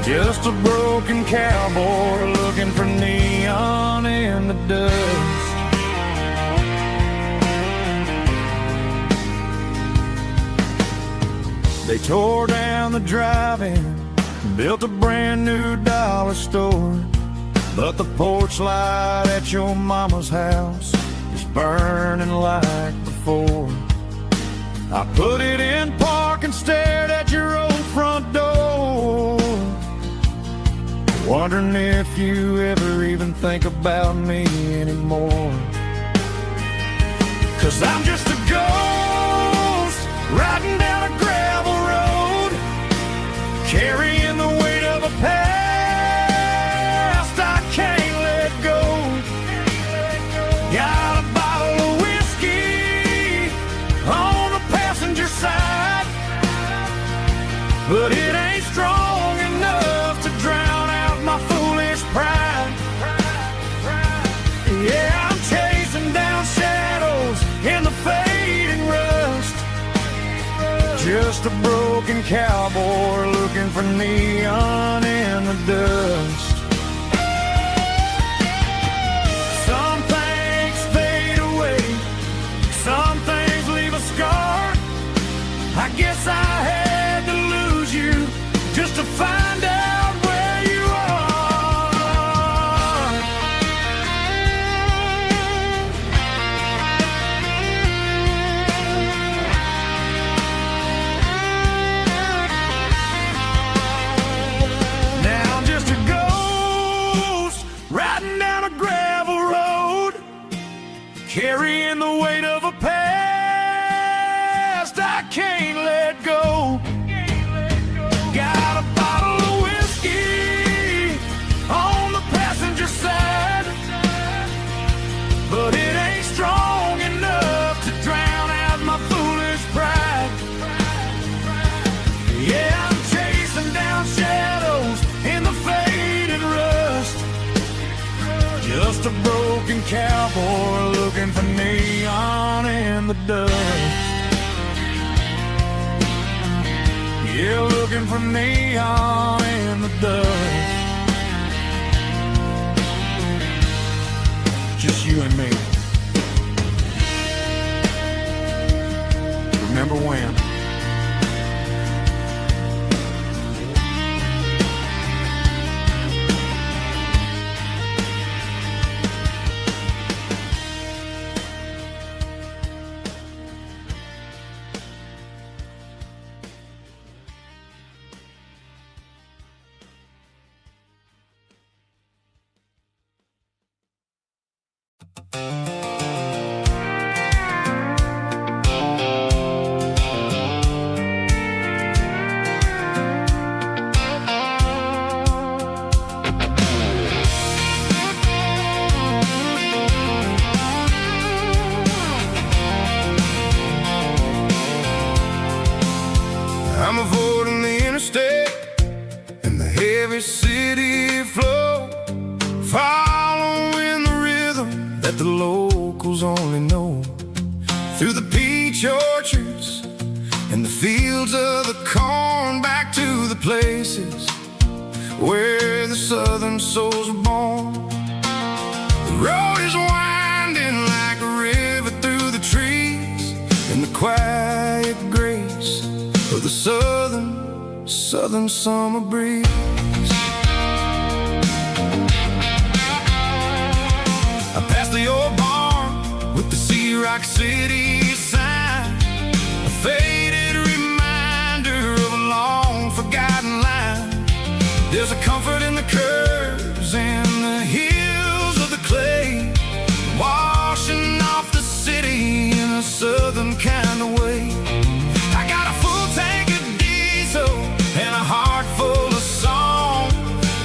just a broken cowboy looking for neon in the dust. They tore down the drive-in, built a brand new dollar store, but the porch light at your mama's house is burning like before. I put it in park and stared at your old front door, wondering if you ever even think about me anymore. 'Cause I'm just a ghost riding down a gravel road, carrying the weight of a past I can't let go. Got a bottle of whiskey on the passenger side, but it ain't strong enough to drown out my foolish pride. Yeah, I'm chasing down shadows in the fading rust, just a broken cowboy looking for neon in the dust. Some things fade away, some things leave a scar. I guess I had to lose you just to find out where you are. Now I'm just a ghost riding down a gravel road, carrying the weight of a past I can't let go. Got a bottle of whiskey on the passenger side, but it ain't strong enough to drown out my foolish pride. Yeah, I'm chasing down shadows in the faded rust, just a broken cowboy looking for neon in the dust. Yeah, looking for neon in the dust. Just you and me. Remember when? I'm avoiding the interstate and the heavy city flow, following the rhythm that the locals only know, through the peach orchards and the fields of the corn, back to the places where the southern souls were born. The road is winding like a river through the trees, in the quiet grace of the southern summer breeze. I passed the old barn with the Sea Rock City sign, a faded reminder of a long forgotten line. There's a comfort in the curves and the hills of the clay, washing off the city in a southern kind of way. I got a full tank of diesel and a heart full of song,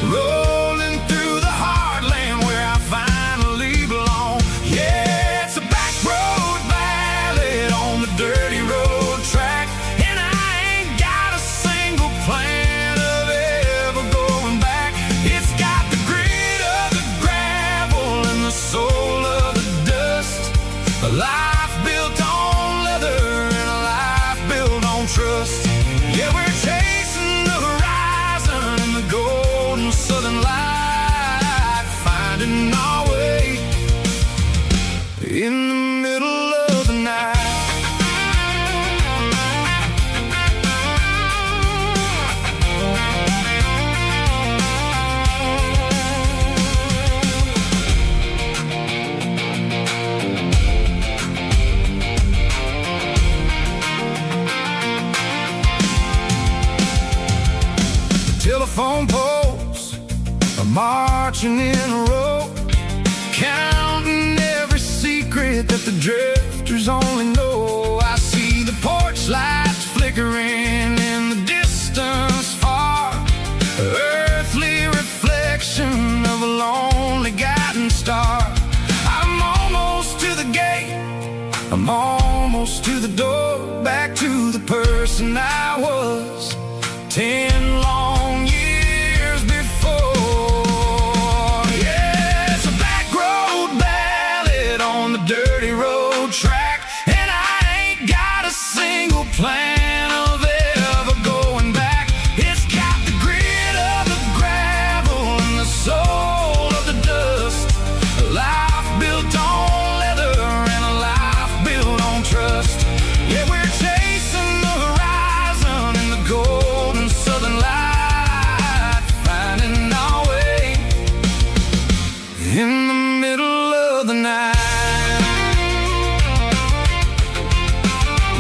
rolling through the heartland where I finally belong. Yeah, it's a back road ballad on the dirty road track, and I ain't got a single plan of ever going back. It's got the grit of the gravel and the soul of the dust, a life built on leather and a life built on trust. Yeah, we're chasing the horizon and the golden southern light, finding our way in the middle of the night. Telephone poles are marching in a row, counting every secret that the drifters only know. I see the porch lights flickering in the distance far, earthly reflection of a lonely guiding star. I'm almost to the gate, I'm almost to the door, back to the person I was 10 long years before. Yeah, it's a back road ballad on the dirty road track, and I ain't got a single plan of ever going back. It's got the grit of the gravel and the soul of the dust, a life built on leather and a life built on trust. Yeah, we're chasing the horizon and the golden southern light, finding our way in the middle of the night.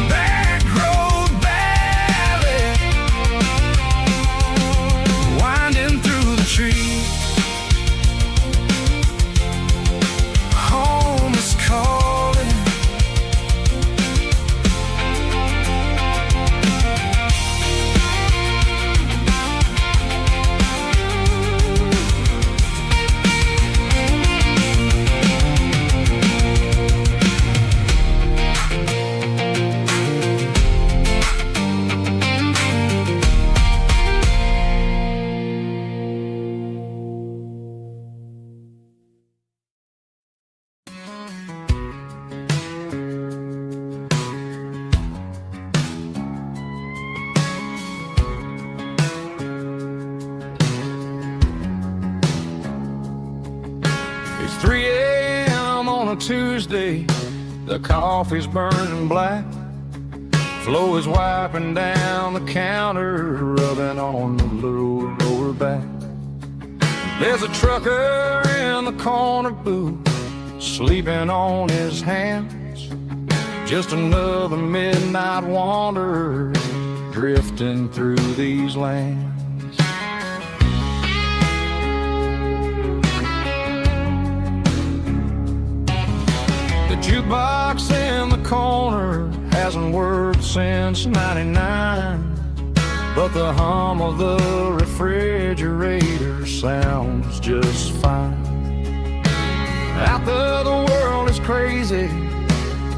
Back road ballad, winding through the trees. Home is calling. It's 3 a.m. on a Tuesday, the coffee's burning black, Flo is wiping down the counter, rubbing on the little lower back. There's a trucker in the corner booth, sleeping on his hands, just another midnight wanderer drifting through these lands. The jukebox in the corner hasn't worked since '99, but the hum of the refrigerator sounds just fine. Out there the world is crazy,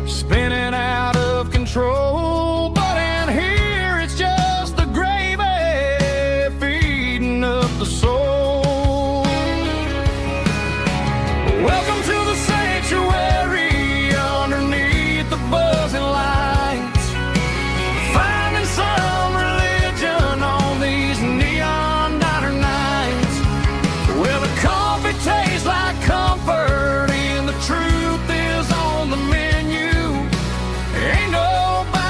spinning out of control, but in here it's just the gravy feeding up the soul. Welcome to the sanctuary underneath the buzzing lights, finding some religion on these neon diner nights. Well, the coffee tastes like comfort and the truth is on the menu. Ain't nobody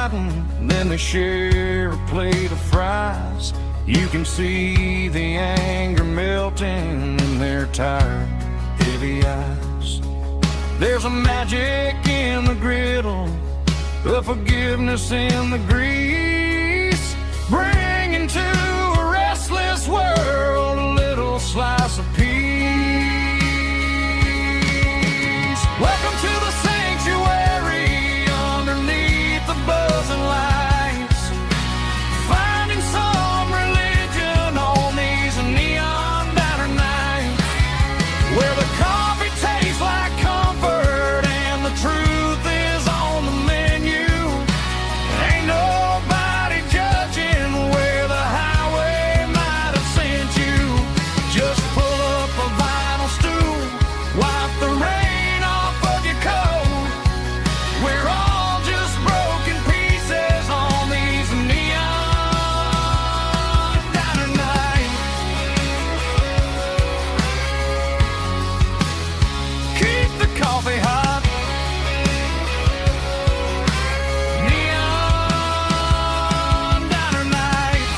biting, then they share a plate of fries. You can see the anger melting in their tired, heavy eyes. There's a magic in the griddle, a forgiveness in the grease, bringing to a restless world a little slice of peace. Welcome to the sanctuary underneath the buzzing lights, finding some religion on these neon diner nights, where the coffee tastes like comfort and the truth is on the menu. Ain't nobody judging where the highway might have sent you. Just pull up a vinyl stool, wipe the rain off of your coat. We're all just broken pieces on these neon diner nights. Keep the coffee hot. Neon diner nights.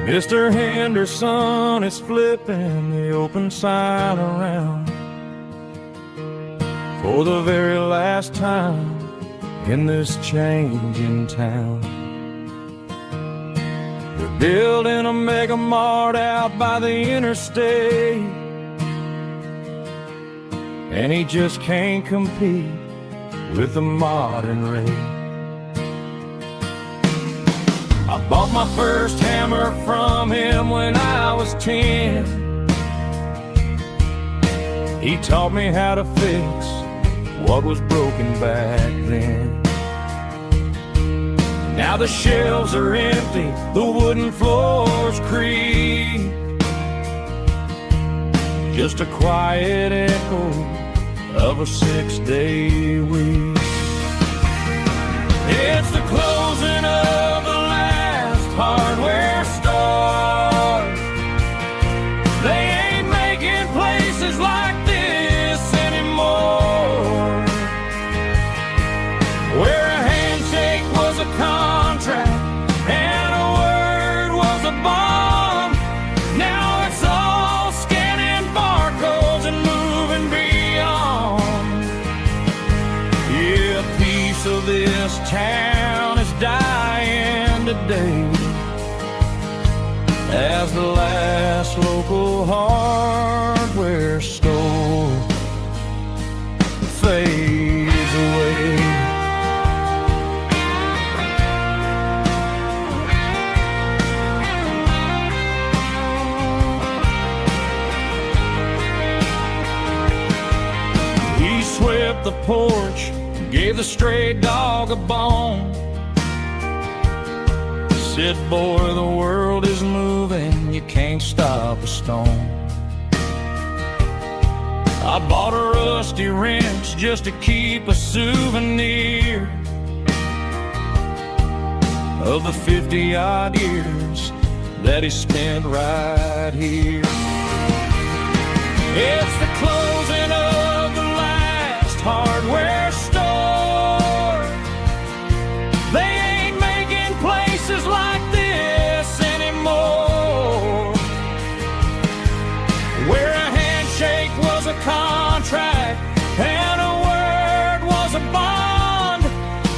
Mr. Henderson is flipping the open sign around for the very last time in this changing town. They're building a mega mart out by the interstate, and he just can't compete with the modern rate. I bought my first hammer from him when I was 10. He taught me how to fix what was broken back then. Now the shelves are empty, the wooden floors creak, just a quiet echo of a 6-day week. It's the closing of the last hardware store. They ain't making places like this anymore, where a handshake was a contract and a word was a bond. Now it's all scanning barcodes and moving beyond. Yeah, a piece of this town is dying today as the last local hardware store fades away. He swept the porch, gave the stray dog a bone, said, boy, the world is moving, you can't stop a stone. I bought a rusty wrench just to keep a souvenir of the 50-odd years that he spent right here. It's the closing of the last hardware store. They ain't making places like this anymore, where a handshake was a contract and a word was a bond.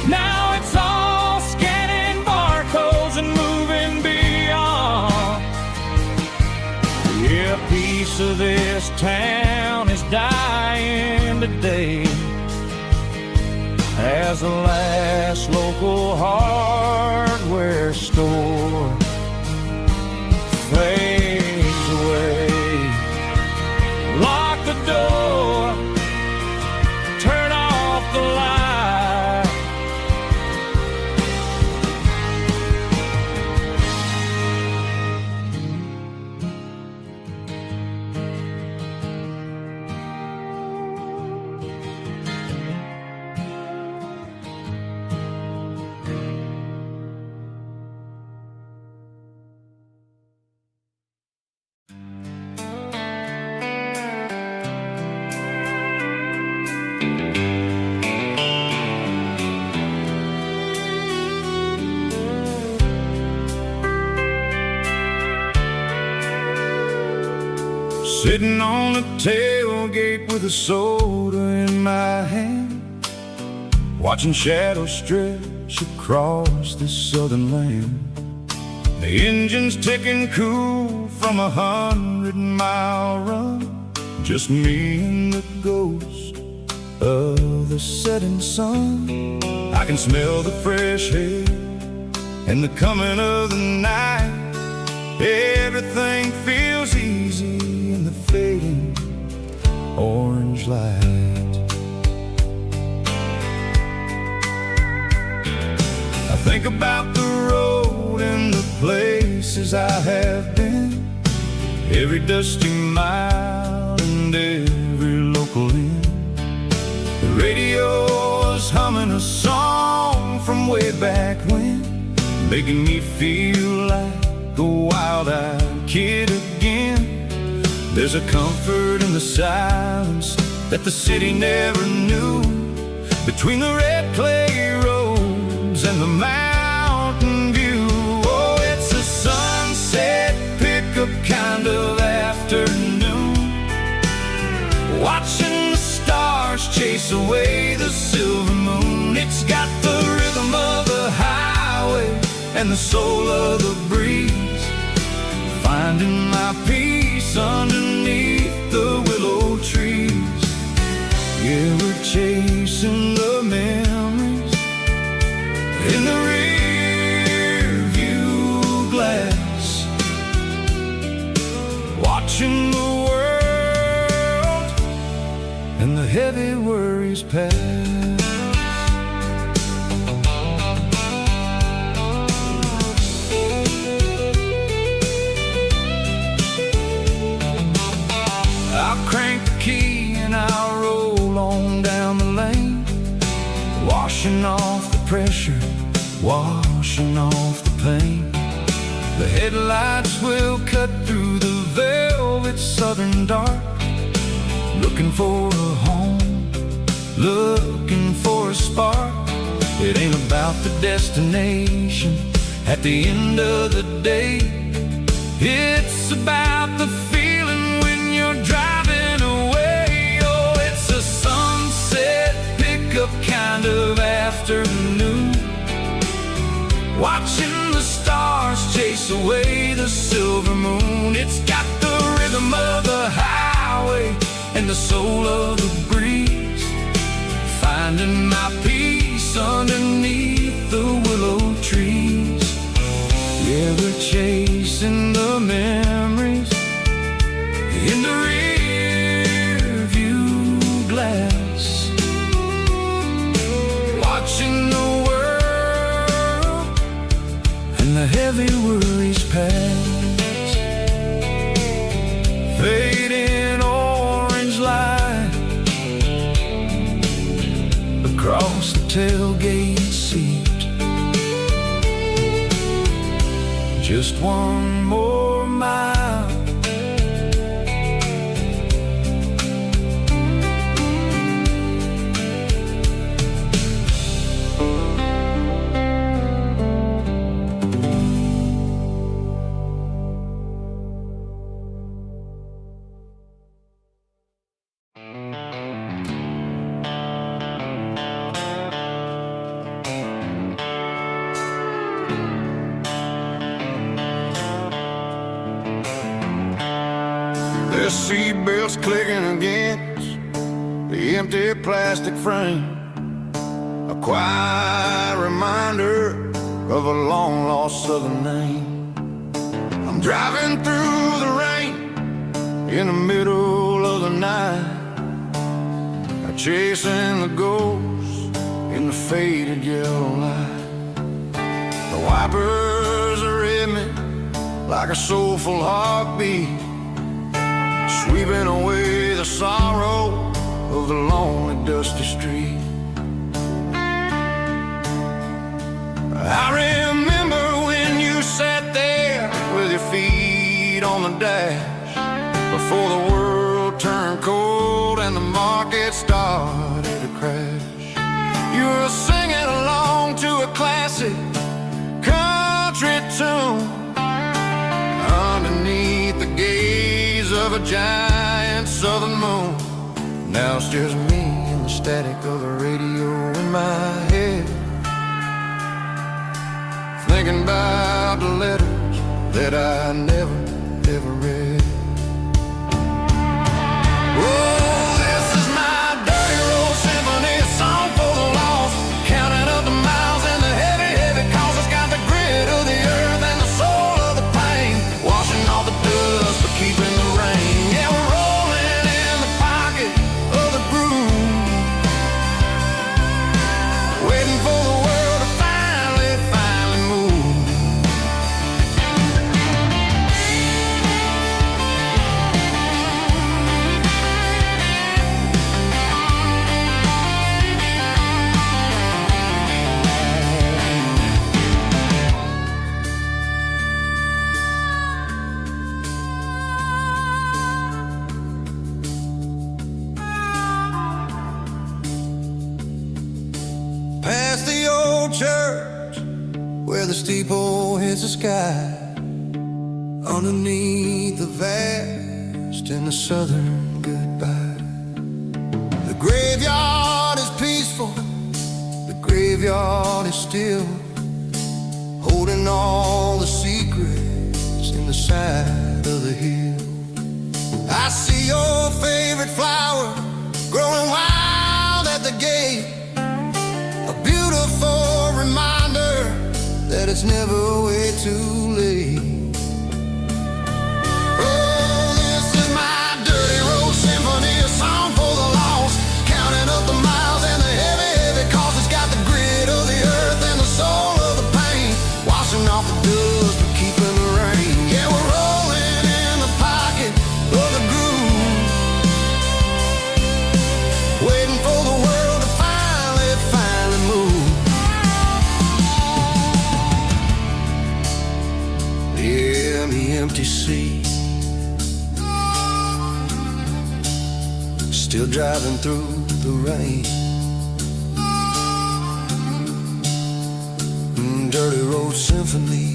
Now it's all scanning barcodes and moving beyond. Yeah, a piece of this town is dying today as the last local hardware store fades away. Lock the door, turn off the light, Sitting on the tailgate with a soda in my hand, watching shadows stretch across this southern land. The engine's ticking cool from 100-mile run, just me and the ghost of the setting sun. I can smell the fresh air and the coming of the night. Everything feels easy in the fading orange light. I think about the road and the places I have been, every dusty mile and every local inn. The radio is humming a song from way back when, making me feel like a wild-eyed kid again. There's a comfort in the silence that the city never knew, between the red clay roads and the mountain view. Oh, it's a sunset pickup kind of afternoon, watching the stars chase away the silver moon. It's got the rhythm of the highway and the soul of the breeze, finding my peace underneath the willow trees. Yeah, we're chasing the memories in the rear view glass, watching the world and the heavy worries pass. Crank the key and I'll roll on down the lane, washing off the pressure, washing off the pain. The headlights will cut through the velvet southern dark, looking for a home, looking for a spark. It ain't about the destination at the end of the day, it's about the feeling when you're driving away. Oh, it's a sunset pickup kind of afternoon, watching the stars chase away the silver moon. It's got the rhythm of the highway and the soul of the breeze, finding my peace underneath the willow trees. Yeah, we're chasing the memories in the rear view glass, watching the world and the heavy worries pass. Fading orange light across the tailgate seat, just one more mile. The seatbelts clicking against the empty plastic frame, a quiet reminder of a long-lost southern name. I'm driving through the rain in the middle of the night, chasing the ghosts in the faded yellow light. The wipers are in me like a soulful heartbeat, sweeping away the sorrow of the lonely dusty street. I remember when you sat there with your feet on the dash, before the world turned cold and the market started giant southern moon. Now it's just me and the static of the radio in my head, thinking about the letters that I never, ever read. Oh, this is my dirty road symphony, a song for the lost, counting up the miles and the heavy, heavy calls. It's got the grit of the earth and the soul of the pain, washing off the dust but keeping the rain. Yeah, we're rolling in the pocket of the groove, waiting for the world to finally move. Past the old church where the steeple hits the sky, underneath the vast and the southern goodbye. The graveyard is peaceful, the graveyard is still, holding all the secrets in the side of the hill. I see your favorite flower growing wild at the gate, a beautiful reminder that it's never way too late. Oh, this is my dirty road symphony, a song for the lost, counting up the miles and the heavy, heavy calls. It's got the grit of the earth and the soul of the pain, washing off the dust but keeping the rain. Yeah, we're rolling in the pocket of the groove, waiting for the world to finally move. Yeah, the empty sea, still driving through the rain. Dirty road symphony.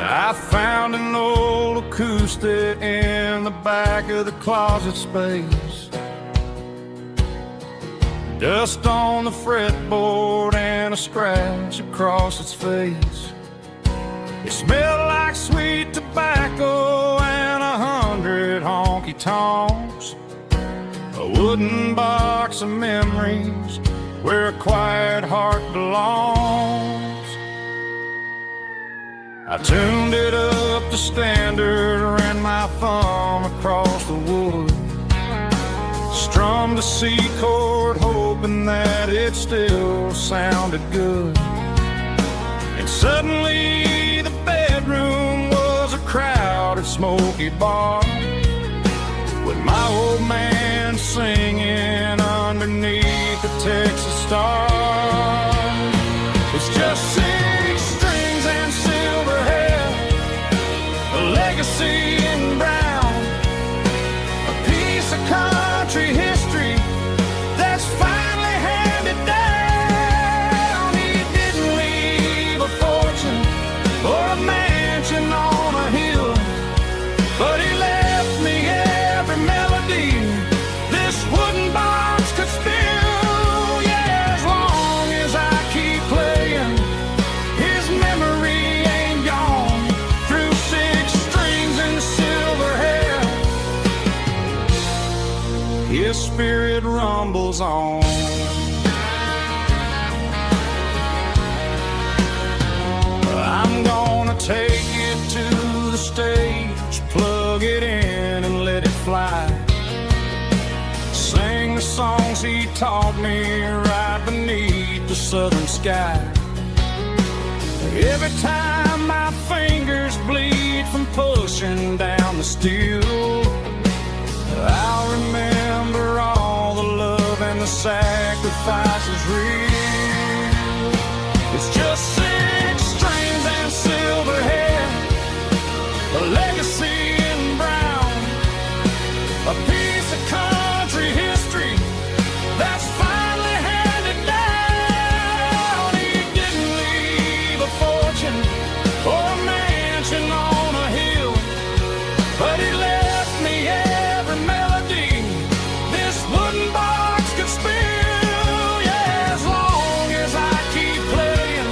I found an old acoustic in the back of the closet space, dust on the fretboard and a scratch across its face. It smelled like sweet tobacco and 100 honky-tonks, a wooden box of memories where a quiet heart belongs. I tuned it up to standard, ran my thumb across the wood, strummed a C chord hoping that it still sounded good. And suddenly the bedroom was a crowded smoky bar, with my old man singing underneath the Texas star. It's just 6 strings and silver hair, a legacy in brown, a piece of country history that's finally handed down. He didn't leave a fortune or a mansion on a hill, but he left me every melody this wooden box could spill. Yeah, as long His spirit rumbles on. I'm gonna take it to the stage, plug it in and let it fly. Sing the songs he taught me right beneath the southern sky. Every time my fingers bleed from pushing down the steel, I'll remember all the love and the sacrifices real. It's just 6 strings and silver hair, a legacy in brown, a piece of country history that's finally handed down. He didn't leave a fortune or a mansion on a hill, but he left me every melody this wooden box could spill. Yeah, as long as I keep playing,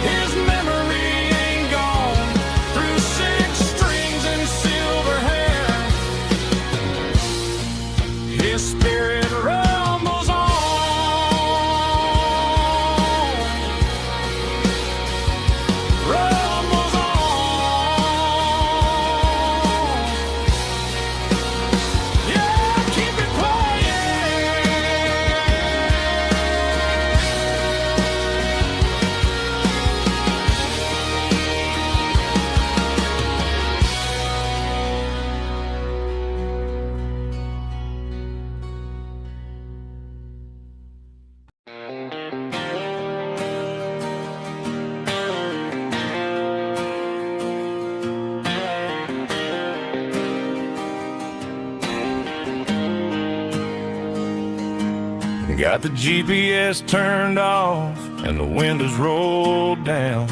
his memory ain't gone. Through 6 strings and silver hair, his spirit rumbles on. Rumbles on. Yeah, keep it playing. Got the GPS turned off and the windows rolled down,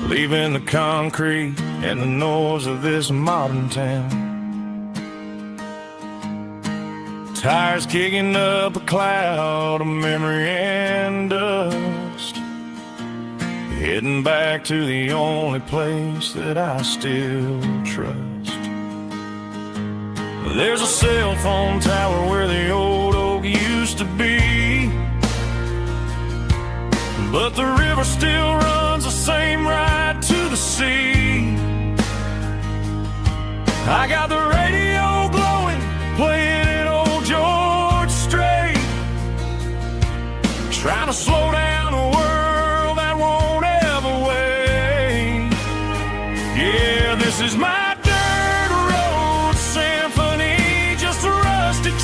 leaving the concrete and the noise of this modern town. Tires kicking up a cloud of memory and dust, heading back to the only place that I still trust. There's a cell phone tower where the old oak used to be, but the river still runs the same right to the sea. I got the radio glowing, playing an old George Strait, trying to slow down a world that won't ever wait. Yeah, this is my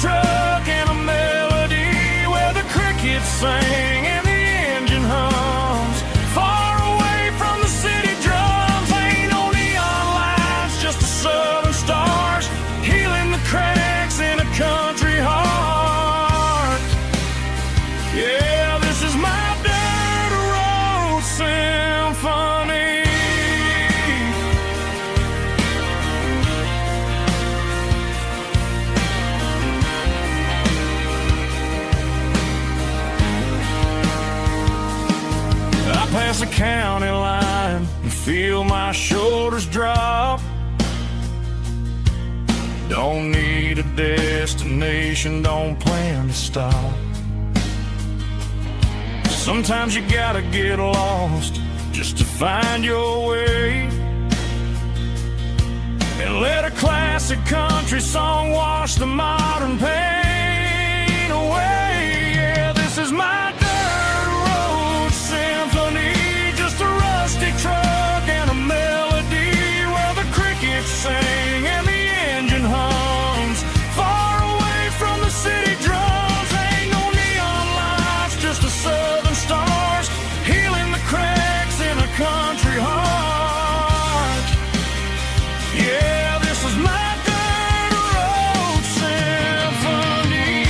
truck and a melody where the crickets sing and the engine hums, far away from the city drums. Ain't no neon lights, just the southern stars healing the cracks in a country heart. Yeah, this is my dirt road symphony. Past the county line and feel my shoulders drop. Don't need a destination, don't plan to stop. Sometimes you gotta get lost just to find your way, and let a classic country song wash the modern pain away. Yeah, this is my truck and a melody where the crickets sing and the engine hums, far away from the city drums. Ain't no neon lights, just the southern stars healing the cracks in a country heart. Yeah, this is my dirt road symphony.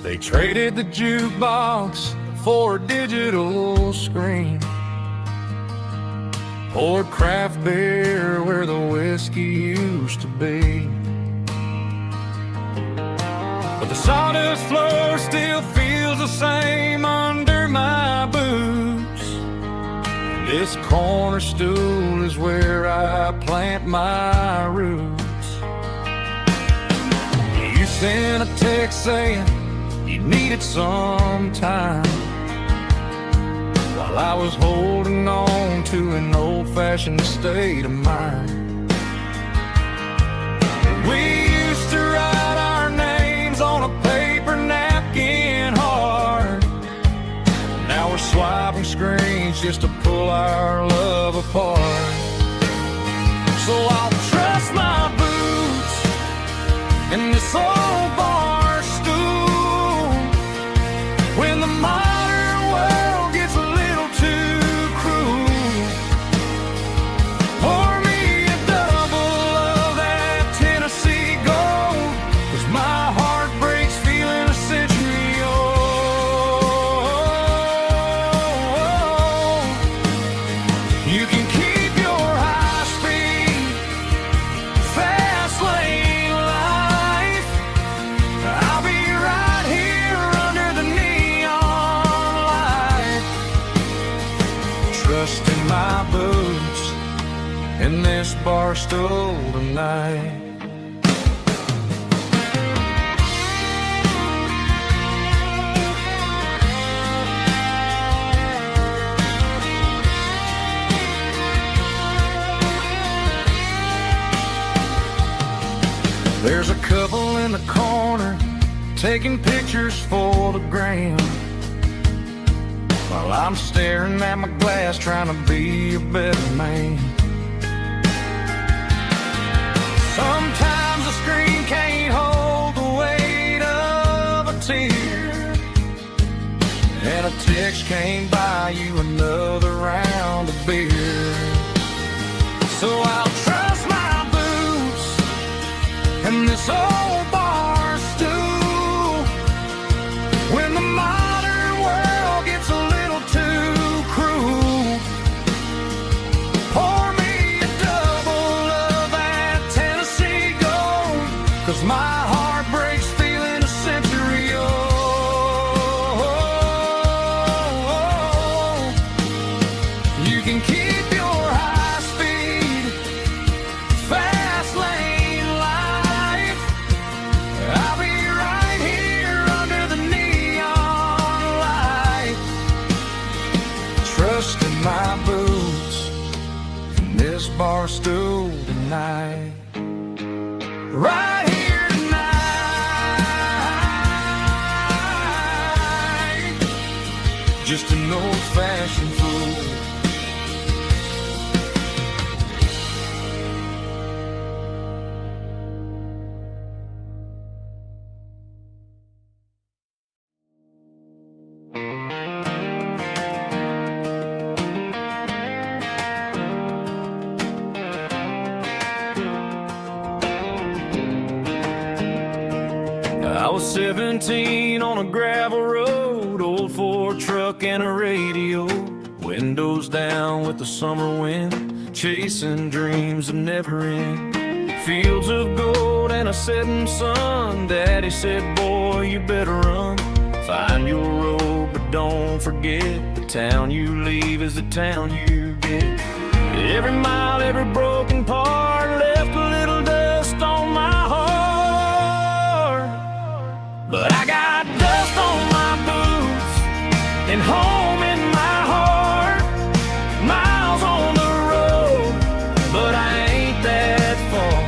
They traded the jukebox for a digital screen, poured craft beer where the whiskey used to be. But the sawdust floor still feels the same under my boots. This corner stool is where I plant my roots. You sent a text saying you needed some time, while I was holding on to an old-fashioned state of mind. We used to write our names on a paper napkin hard. Now we're swiping screens just to pull our love apart. So I'll trust my boots in this old bar stool when the modern world gets a little too cruel. Pour me a double of that Tennessee Gold, 'cause my heart breaks feeling a century old. You can keep your high-speed, fast-lane life. I'll be right here under the neon light, trusting my boots in this bar stool tonight. There's a couple in the corner taking pictures for the gram, while I'm staring at my glass trying to be a better man. Sometimes the screen can't hold the weight of a tear, and a text can't buy you another round of beer. So I'll trust my boots and this old bar stool when the modern world gets a little too cruel. Pour me a double of that Tennessee Gold, 'cause my heart breaks feeling a century old. You can keep your high-speed, fast-lane life. I'll be right here under the neon light, trusting my boots in this bar stool tonight. Right here tonight, just an old-fashioned fool. I was 17 on a gravel road, old Ford truck and a radio, windows down with the summer wind, chasing dreams that never end. Fields of gold and a setting sun. Daddy said, boy, you better run. Find your road, but don't forget, the town you leave is the town you get. Every mile, every broken part left a little dust on my heart. But I got dust on my boots and home in my heart. Miles on the road, but I ain't that far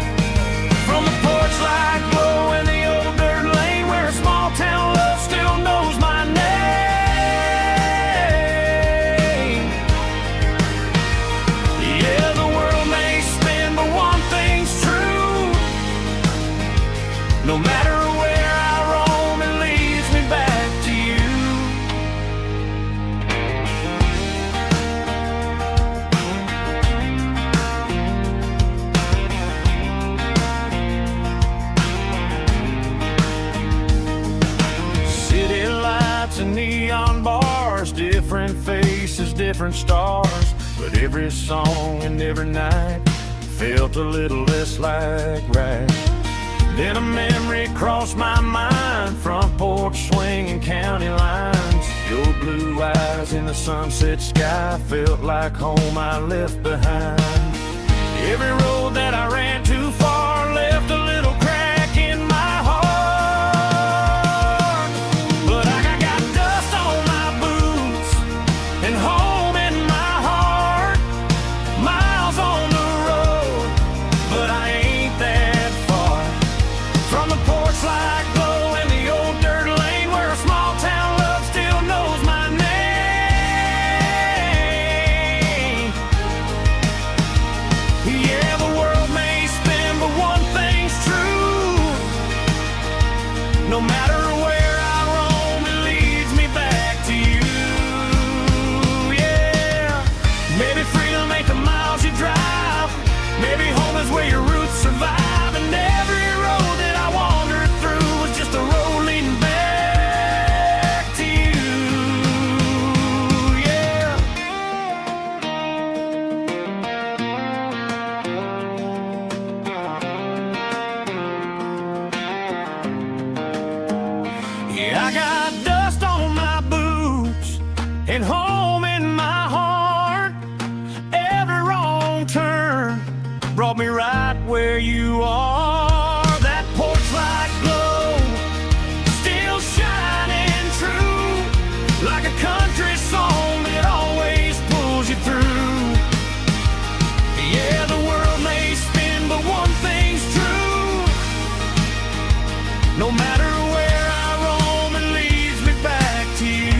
from the porch light glow in the old dirt lane where a small town love still knows my name. Yeah, the world may spin, but one different stars, but every song and every night felt a little less like right. Then a memory crossed my mind, front porch swinging county lines. Your blue eyes in the sunset sky felt like home I left behind. Every road that I ran too far left a little crack in my heart. But I got dust on my boots and home in my heart. Miles on the road, but I ain't that far from the porch light glow and the old dirt lane where a small town love still knows my name. Yeah, the world may spin, but one thing's true. No matter where I roam, it leads me back to you. Yeah, maybe freedom ain't the miles you drive. Maybe home is where your roots survive. And every road that I wandered through was just a road leading back to you. Yeah. Yeah, I got dust on my boots and home in my heart. Every wrong turn brought me right where you are. That porch light glow still shining true, like a country song that always pulls you through. Yeah, the world may spin, but one thing's true. No matter where I roam, it leads me back to you.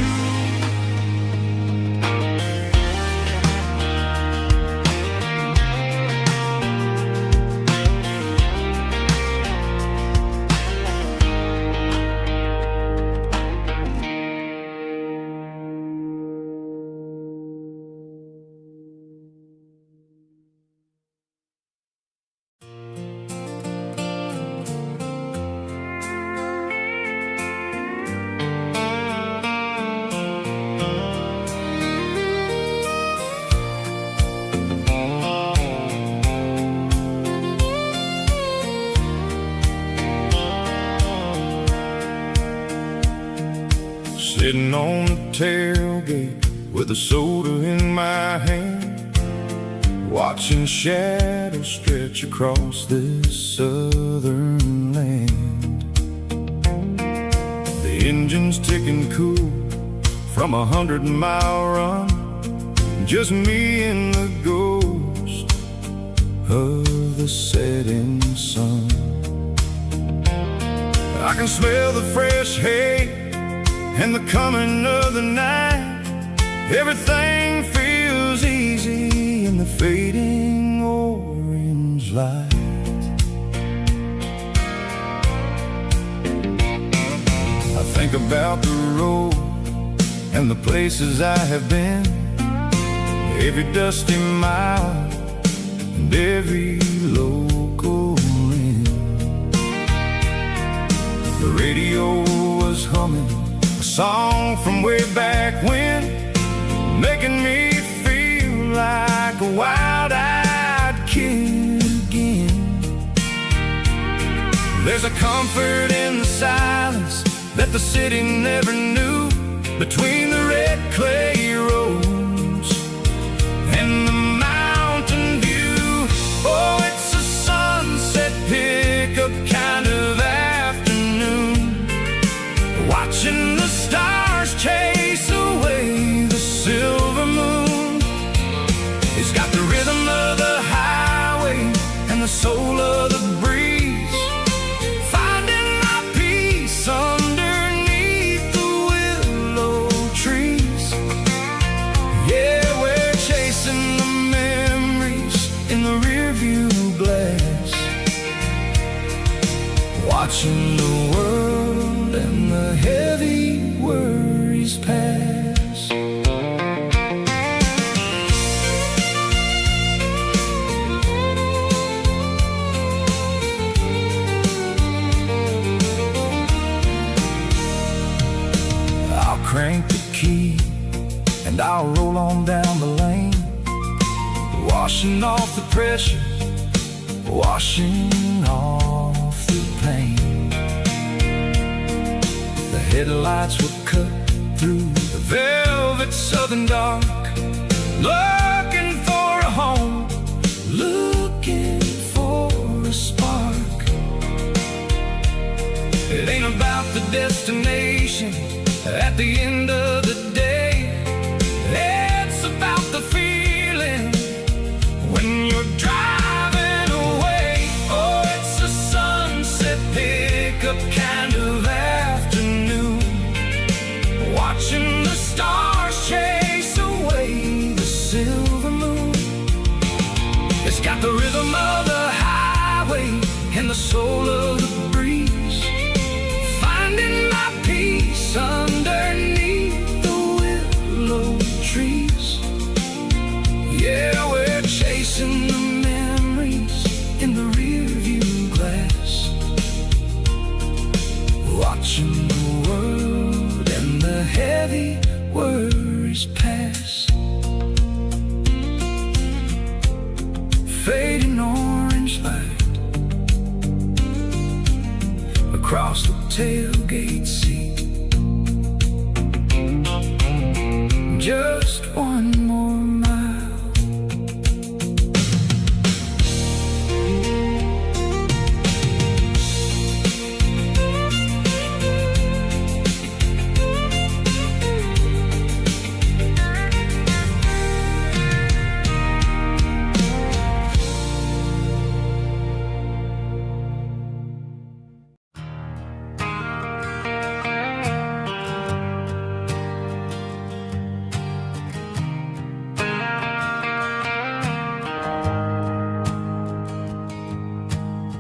Sitting on the tailgate with a soda in my hand, watching shadows stretch across this southern land. The engine's ticking cool from 100-mile run, just me and the ghost of the setting sun. I can smell the fresh hay and the coming of the night. Everything feels easy in the fading orange light. I think about the road and the places I have been, every dusty mile and every local inn. The radio was humming a song from way back when, making me feel like a wild-eyed kid again. There's a comfort in the silence that the city never knew, between the red clay roads and the mountain view. Oh, it's a sunset pickup kind of afternoon, watching the stars chase away the silver moon. It's got the rhythm of the highway and the soul of the breeze, finding my peace underneath the willow trees. Yeah, we're chasing the memories in the rearview glass, watching the world and the heavy worries pass. I'll crank the key and I'll roll on down washing off the pressure, washing off the pain. The headlights were cut through the velvet southern dark, looking for a home, looking for a spark. It ain't about the destination at the end of the day. It's about the feeling when you're driving away. Oh, it's a sunset pickup kind of afternoon, watching the stars chase away the silver moon. It's got the rhythm of the highway and the soul of the breeze, finding my peace underneath the willow trees. Yeah, we're chasing the memories in the rearview glass, watching the world and the heavy worries pass. Fading orange light across the tailgate seat. Just one more mile.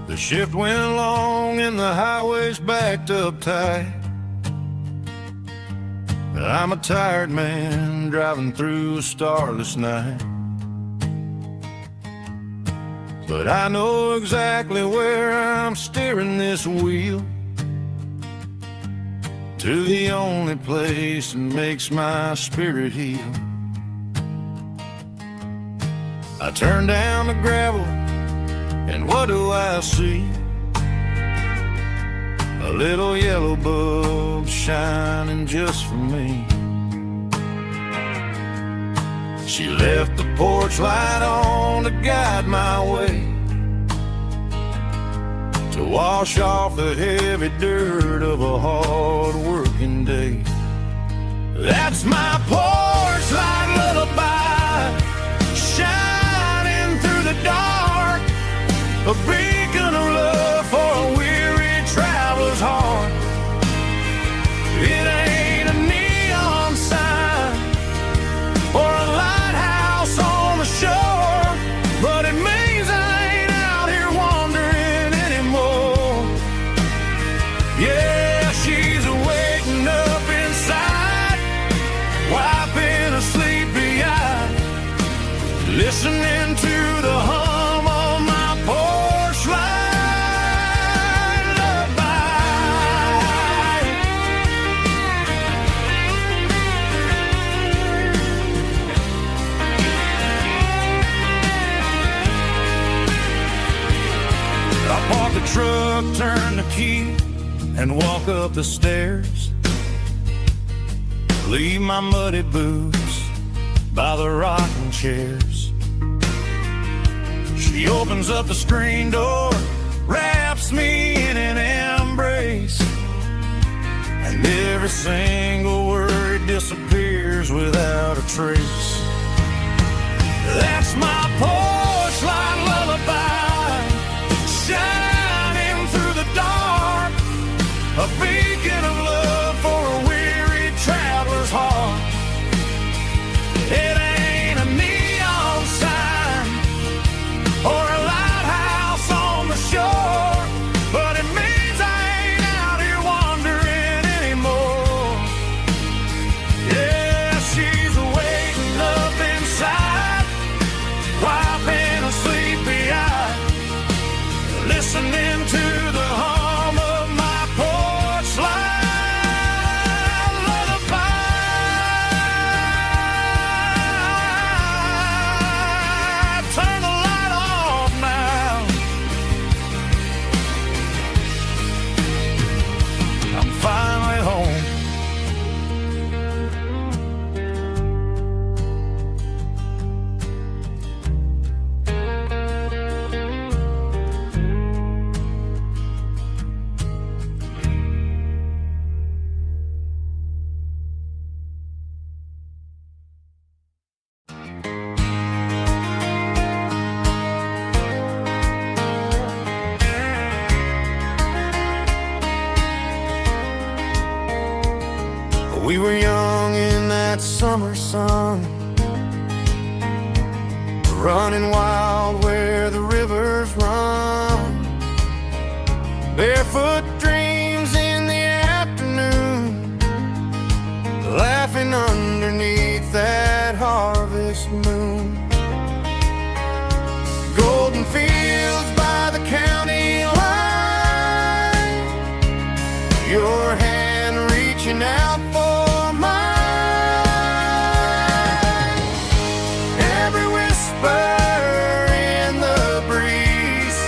The shift went long and the highway's backed up tight. I'm a tired man driving through a starless night, but I know exactly where I'm steering this wheel, to the only place that makes my spirit heal. I turn down the gravel, and what do I see? A little yellow bulb shining just for me. She left the porch light on to guide my way, to wash off the heavy dirt of a hard-working day. That's my porch light lullaby, shining through the dark, a beacon of love for a weary traveler's heart. It ain't a neon sign or a lighthouse on the shore, but it means I ain't out here wandering anymore. Yeah, she's waking up inside, wiping a sleepy eye, listening to the hum of my porch light lullaby. I park the truck, turn the key, and walk up the stairs. Leave my muddy boots by the rocking chairs. She opens up the screen door, wraps me in an embrace, and every single word disappears without a trace. That's my porch light lullaby, shining through the dark, a beacon of love for a weary traveler's heart. It ain't a neon sign or a lighthouse on the shore, but it means I ain't out here wandering anymore. Yeah, she's waking up inside, We were young in that summer sun, running wild where the rivers run, barefoot dreams in the afternoon, laughing underneath that harvest moon. Golden fields by the county line, your hand reaching out for mine. Every whisper in the breeze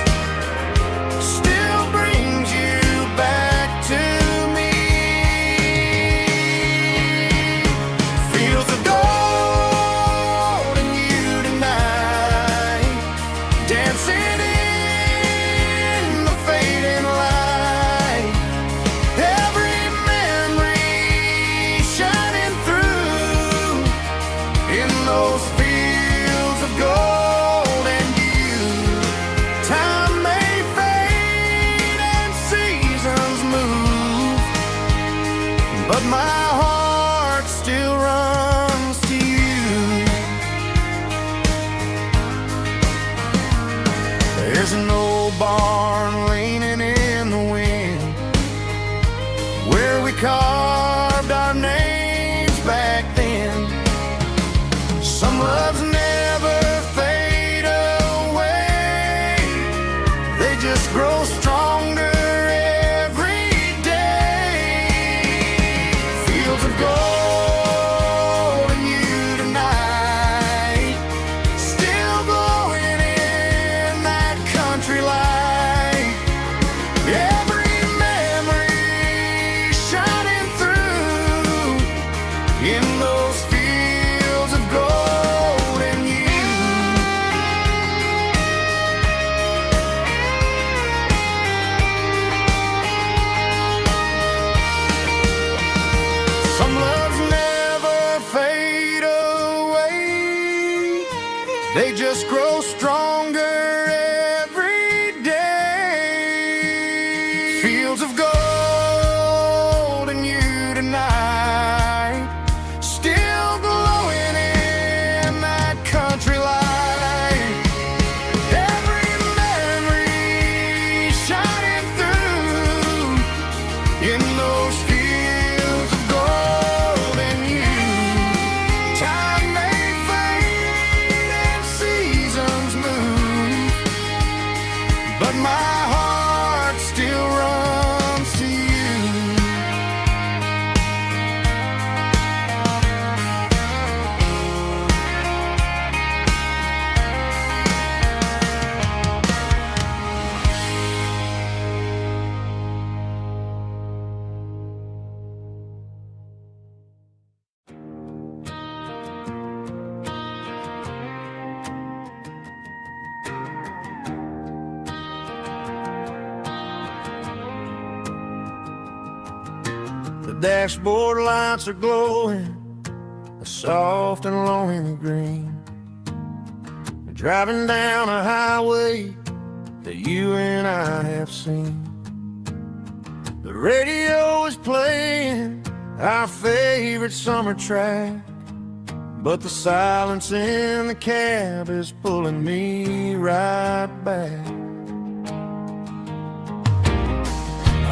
still brings you back to me. Fields of gold and you tonight, dancing in the fading light. Every memory shining through in those fields of gold and you. Time may fade and seasons move, but my heart still runs to you. There's an old barn leaning in the wind where we carved our names back then. Some loves never fade away, they just grow stronger every day. Fields of gold and you tonight, still glowing in that country light. Every memory shining through in those fields of gold and you. Some loves never fade away, they just grow stronger every day. Fields of gold and you tonight, still glowing in that country light. Every memory shining through in those fields of gold and you. Time may fade and seasons move, but my heart still runs to you. The dashboard lights are glowing a soft and lonely green. We're driving down a highway that you and I have seen. The radio is playing our favorite summer track, but the silence in the cab is pulling me right back.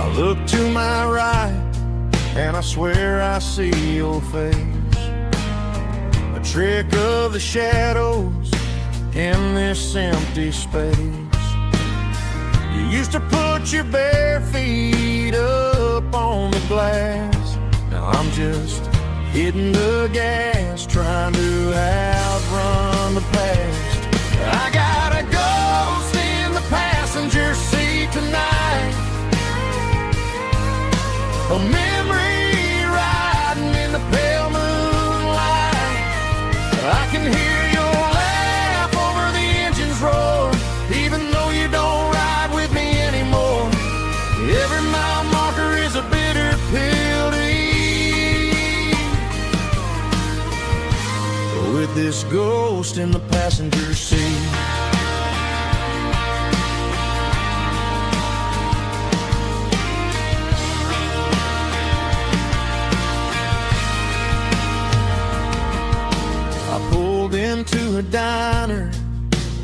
I look to my right and I swear I see your face, a trick of the shadows in this empty space. You used to put your bare feet up on the glass, now I'm just hitting the gas, trying to outrun the past. I got a ghost in the passenger seat tonight, a memory riding in the pale moonlight. I can hear your laugh over the engine's roar, even though you don't ride with me anymore. Every mile marker is a bitter pill to eat, with this ghost in the passenger seat.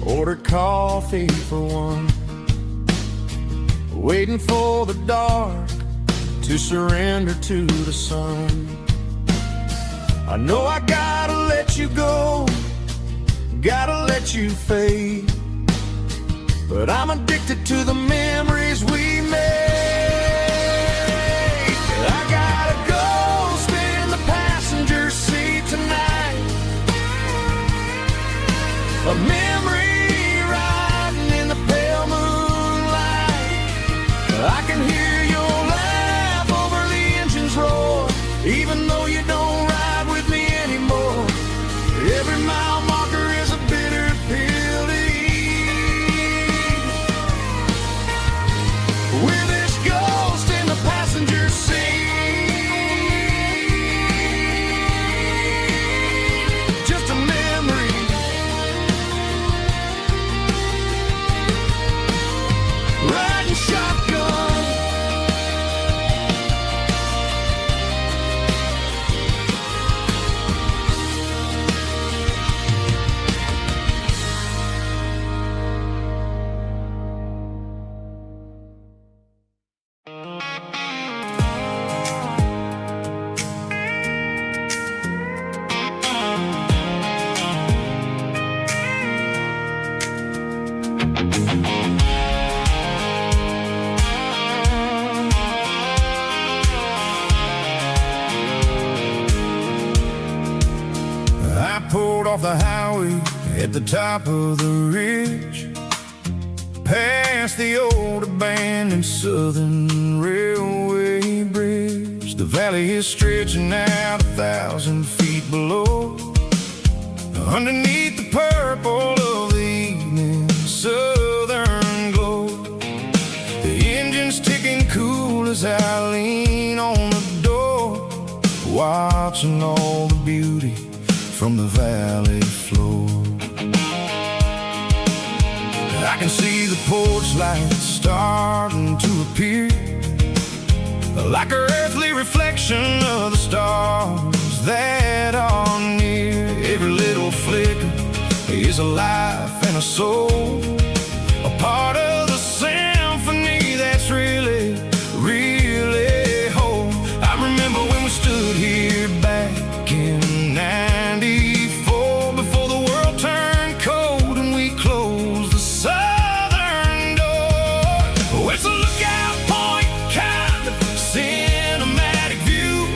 Ordered coffee for one, waiting for the dark to surrender to the sun. I know I gotta let you go, gotta let you fade, but I'm addicted to the memories we made. I gotta go spin in the passenger seat tonight, a memory riding in the pale moonlight. I can hear your laugh over the engine's roar, even though you don't ride with me anymore. Every mile marker is a bitter pill to eat. With this ghost in the passenger seat, just a memory. Riding shotgun, I pulled off the highway at the top of the ridge, past the old abandoned Southern Railway bridge. The valley is stretching out 1,000 feet below, underneath the purple of the evening southern glow. The engine's ticking cool as I lean on the door, watching all the beauty from the valley floor. I can see the porch lights starting to appear, like an earthly reflection of the stars that are near. Every little flicker is a life and a soul, a part of the symphony that's really, really whole. I remember when we stood here back in '94, before the world turned cold and we closed the southern door. Oh, it's a lookout point, kind of cinematic view,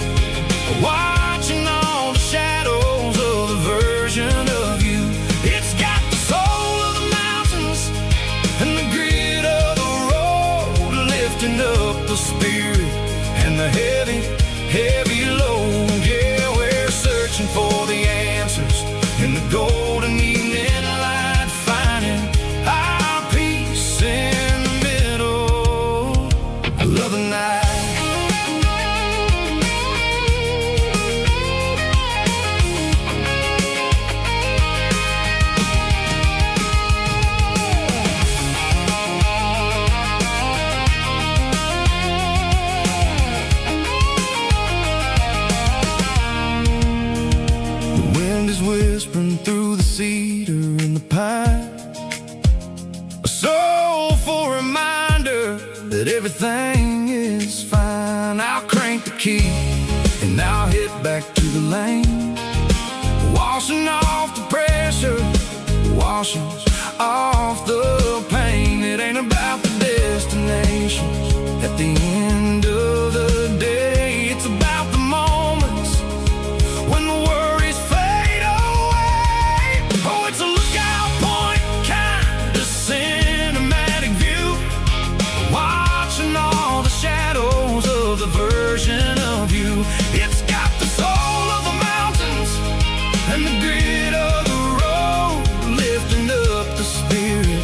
watching all the shadows of the version of you. It's got the soul of the mountains and the grit of the road, lifting up the spirit and the heavy, heavy load. Yeah, we're searching for the answers in the golden evening light, finding our peace in the middle of the night. The wind is whispering through the cedar and the pine, a soulful reminder that everything is fine. I'll crank the key and I'll hit back to the lane, washing off the pressure, washing off the pain. It ain't about the destinations at the end of the day, it's about the moments when the worries fade away. Oh, it's a lookout point, kind of cinematic view, watching all the shadows of the version of you. It's got the soul of the mountains and the grit of the road, lifting up the spirit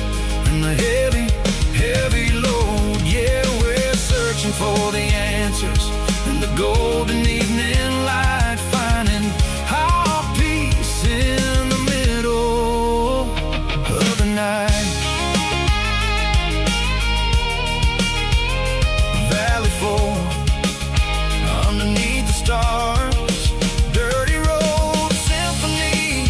and the heavy, heavy load. Yeah, we're searching for the answers in the golden evening light, finding our peace in the middle of the night. Valley floor, underneath the stars, dirty road symphony.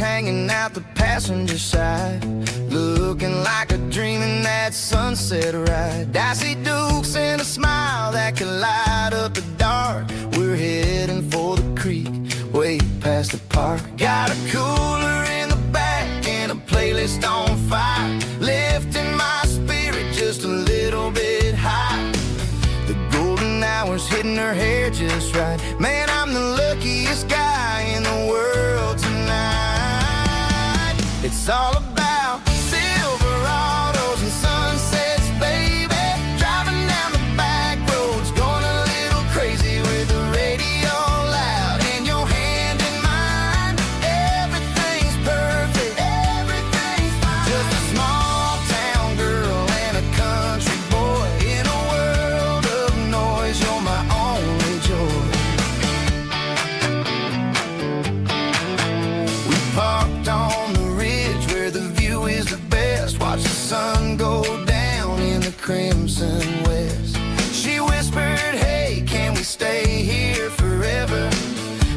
hanging out the passenger side, looking like a dream in that sunset ride. I see Dukes and a smile that can light up the dark. We're heading for the creek, way past the park. Got a cooler in the back and a playlist on fire, lifting my spirit just a little bit high. The golden hour's hitting her hair just right. Man, I'm the luckiest guy in the world tonight. It's all about Silverados and sunsets, baby. Driving down the back roads, going a little crazy with the radio loud and your hand in mine. Everything's perfect, everything's fine. Just a small town girl and a country boy in a world of noise. You're my only joy. We parked on the ridge where the view is the best. Watch the sun go down in the crimson west. She whispered, hey, can we stay here forever?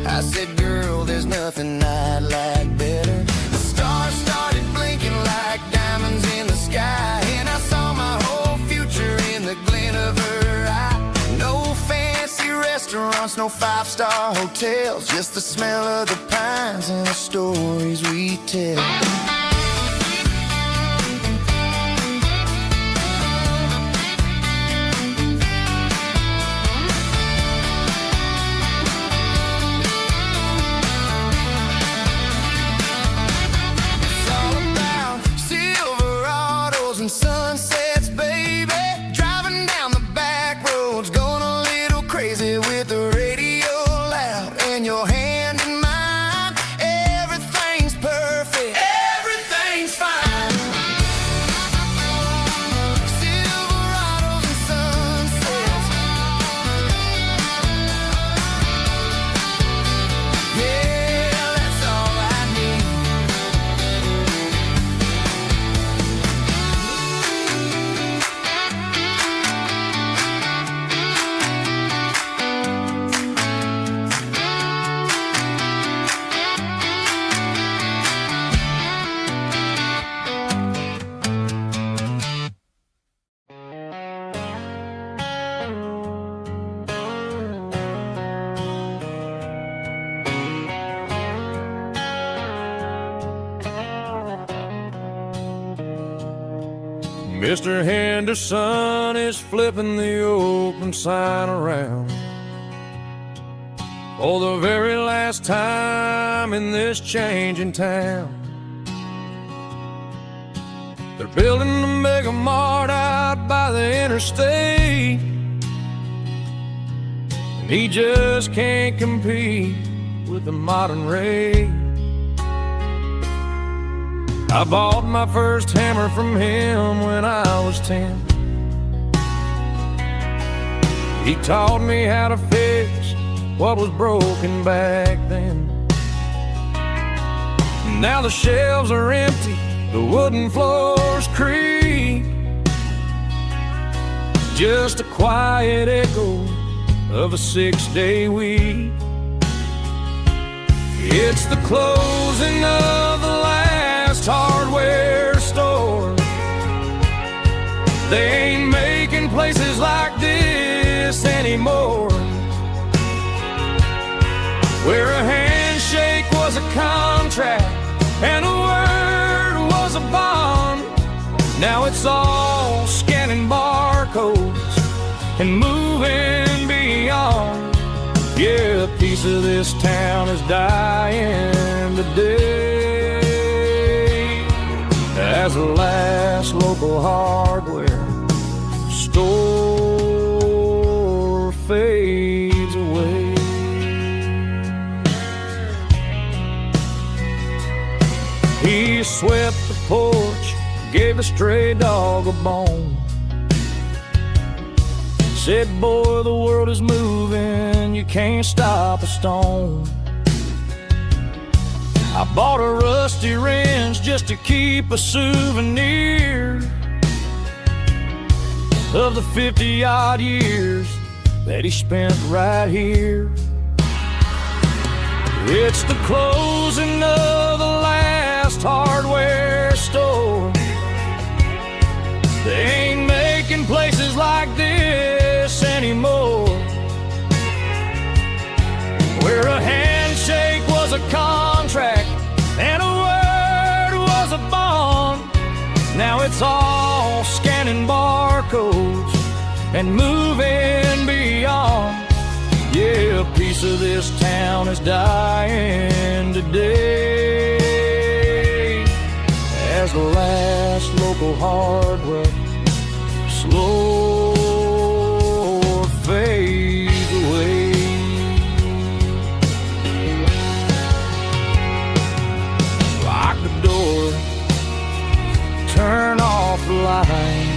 I said, girl, there's nothing I'd like better. The stars started blinking like diamonds in the sky, and I saw my whole future in the glint of her eye. No fancy restaurants, no five-star hotels, just the smell of the pines and the stories we tell. It's all about Silverados and sunsets, baby. Driving down the back roads, going a little crazy with the radio loud and your hand in mine. Everything's perfect, everything's fine. Silverados and sunsets. Yeah, that's all I need. Mr. Henderson is flipping the open sign around for the very last time in this changing town. They're building a mega mart out by the interstate, and he just can't compete with the modern rate. I bought my first hammer from him when I was 10. He taught me how to fix what was broken back then. Now the shelves are empty, the wooden floors creak, just a quiet echo of a 6-day week. It's the closing of the last hardware store. They ain't making places like this anymore, where a handshake was a contract and a word was a bond. Now it's all scanning barcodes and moving beyond. Yeah, a piece of this town is dying today as the last local hardware store fades away. He swept the porch, gave a stray dog a bone, said, boy, the world is moving, you can't stop a stone. I bought a rusty wrench just to keep a souvenir of the 50-odd years that he spent right here. It's the closing of the last hardware store. They ain't making places like this anymore, where a handshake was a contract and a word was a bond. Now it's all scanning barcodes and moving beyond. Yeah, a piece of this town is dying today as the last local hardware slow fades away. Lock the door, turn off the light.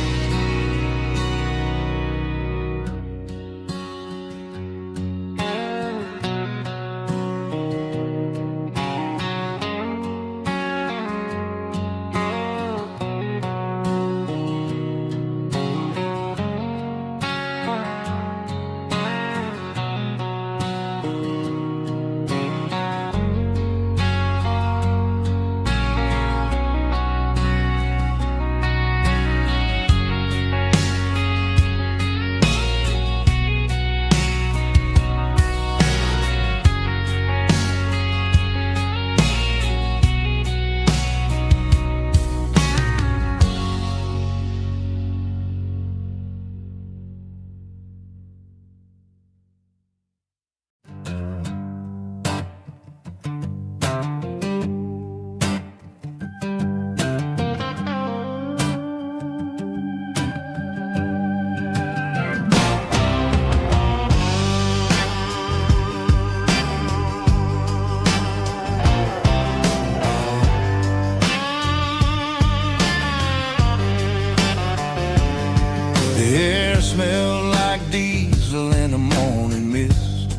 The air smelled like diesel in the morning mist,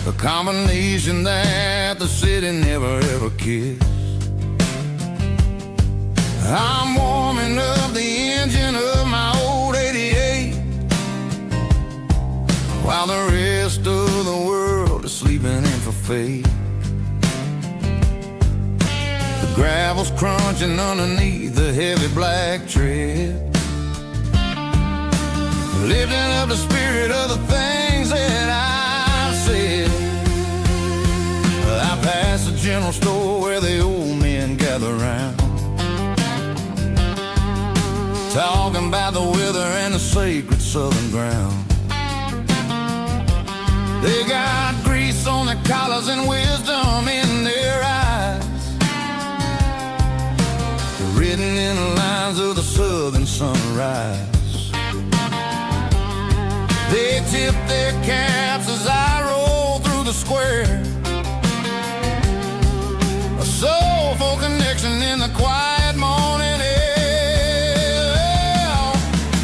a combination that the city never ever kissed. I'm warming up the engine of my old 88, while the rest of the world is sleeping in for fate. The gravel's crunching underneath the heavy black tread, lifting up the spirit of the things that I've said. I pass the general store where the old men gather round, talking about the weather and the sacred southern ground. They got grease on their collars and wisdom in their eyes, written in the lines of the southern sunrise. They tip their caps as I roll through the square, a soulful connection in the quiet morning air.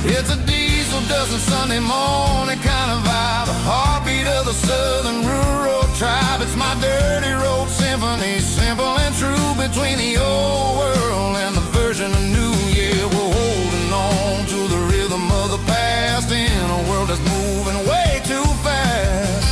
It's a diesel dusting Sunday morning kind of vibe, a heartbeat of the southern rural tribe. It's my dirty road symphony, simple and true, between the old world and the version of new. Yeah, we're holding on to the rhythm of the past in a world that's moving way too fast.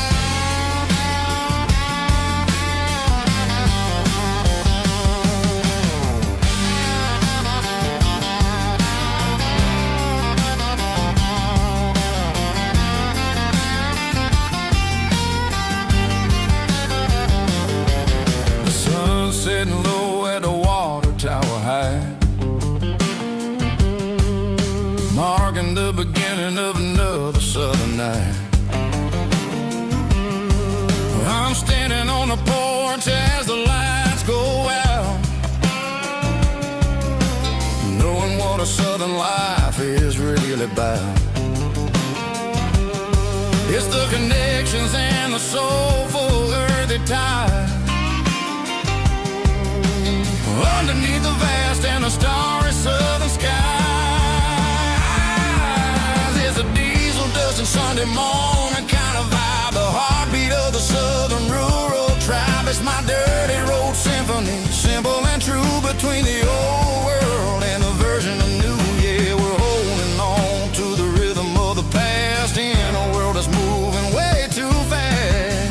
The sun's setting low at the water tower high, marking the beginning of another southern night. I'm standing on the porch as the lights go out, knowing what a southern life is really about. It's the connections and the soulful earthy tide, underneath the vast and the starry southern skies. It's a diesel dusting Sunday morning kind of vibe, the heartbeat of the southern rural tribe. It's my dirty road symphony, simple and true, between the old world and the version of new. Yeah, we're holding on to the rhythm of the past in a world that's moving way too fast.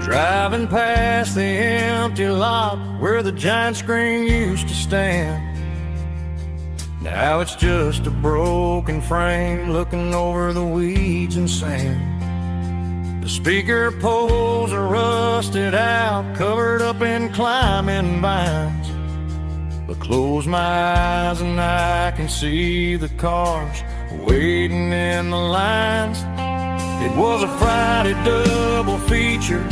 Driving past the empty lot where the giant screen used to stand. Now it's just a broken frame looking over the weeds and sand. The speaker poles are rusted out, covered up in climbing vines. But close my eyes and I can see the cars waiting in the lines. It was a Friday double feature,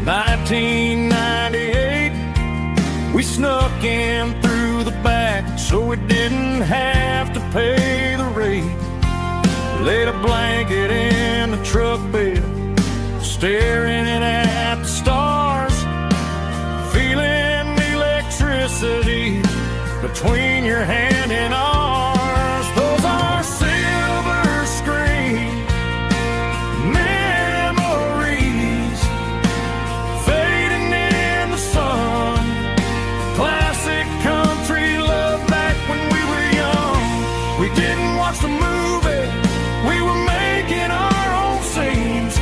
1998. We snuck in through the back so we didn't have to pay the rate. Laid a blanket in the truck bed, staring at the stars, feeling the electricity between your hand and ours. Those are silver screen memories fading in the sun. Classic country love back when we were young. We didn't watch the movie, we were making our own scenes,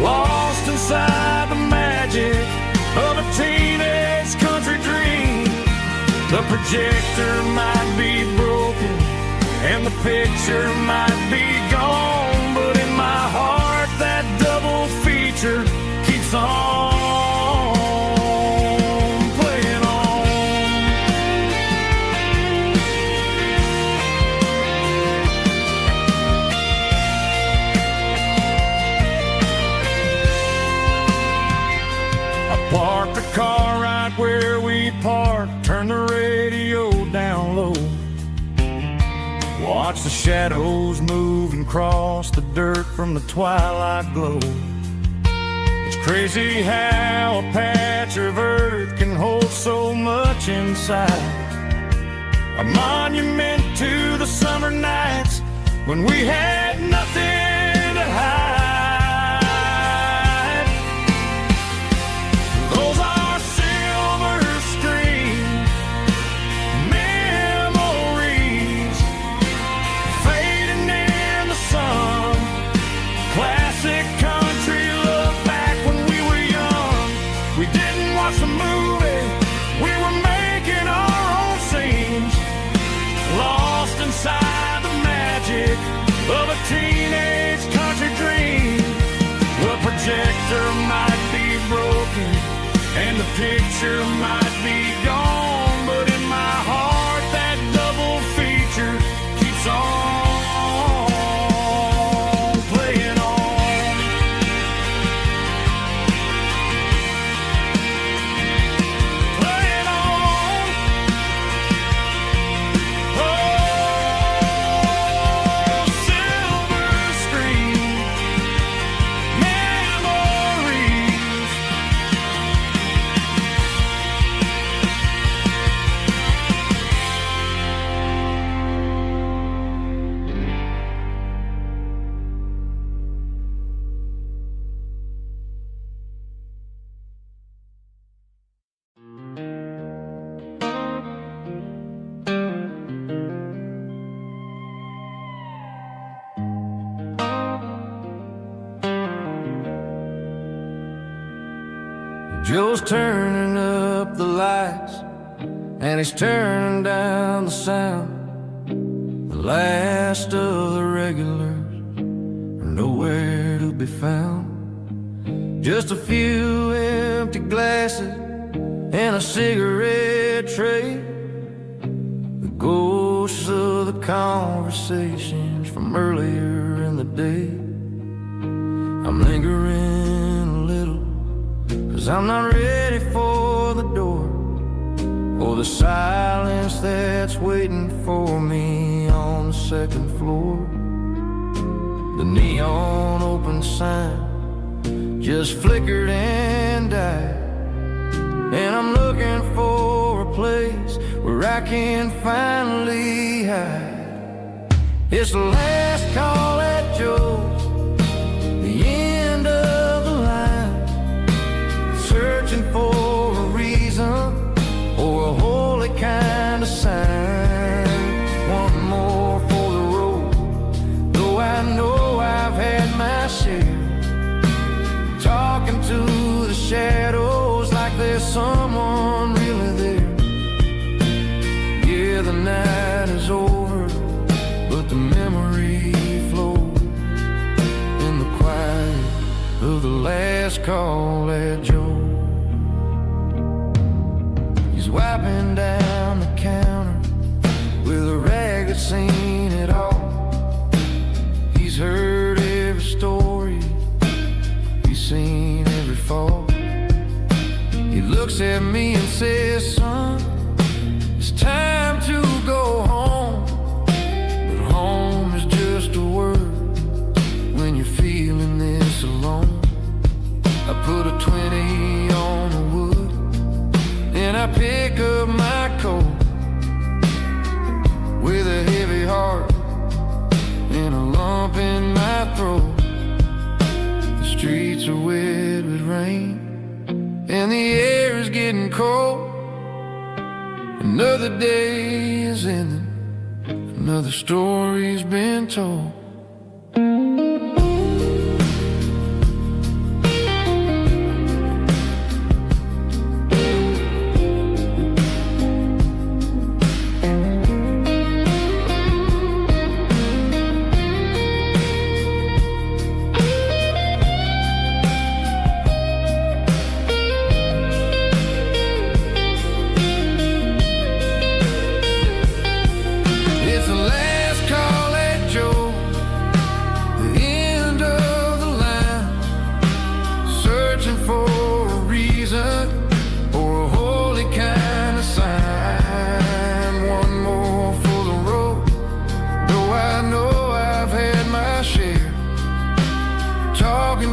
lost inside the magic of a teenage country dream. The projector might be broken and the picture might be gone, but in my heart that double feature keeps on playing on. I parked the car right where we parked, turned the radio down low, watch the shadows move and cross the dirt from the twilight glow. It's crazy how a patch of earth can hold so much inside. A monument to the summer nights when we had nothing to hide. Those are silver screen memories fading in the sun. Classic country love back when we were young. We didn't watch the movie, we were making our own scenes, lost inside the magic of a teenage country dream. The projector might be broken and the picture might be gone, but in my heart that double feature keeps on playing on. Playing on. Oh, silver screen memories. Joe's turning up the lights and he's turning down the sound. The last of the regulars are nowhere to be found. Just a few empty glasses and a cigarette tray, the ghosts of the conversations from earlier in the day. I'm lingering a little, 'cause I'm not ready for the door, or the silence that's waiting for me on the second floor. The neon open sign just flickered and died, and I'm looking for a place where I can finally hide. It's the last call at Joe's, the end of the line, searching for a reason or a holy kind of sign. One more for the road, though I know I've had my share, talking talking to the shadows like there's someone really there. Yeah, the night is over, but the memory flows in the quiet of the last call at Joe. He's wiping down the counter with a rag that's seen it all. He's heard every story, he's seen every fall. He looks at me and says, son, it's time to go home. But home is just a word when you're feeling this alone. I put a 20 on the wood, and I pick up my coat with a heavy heart and a lump in my throat. The streets are wet with rain, and the air is getting cold. Another day is ending, another story's been told.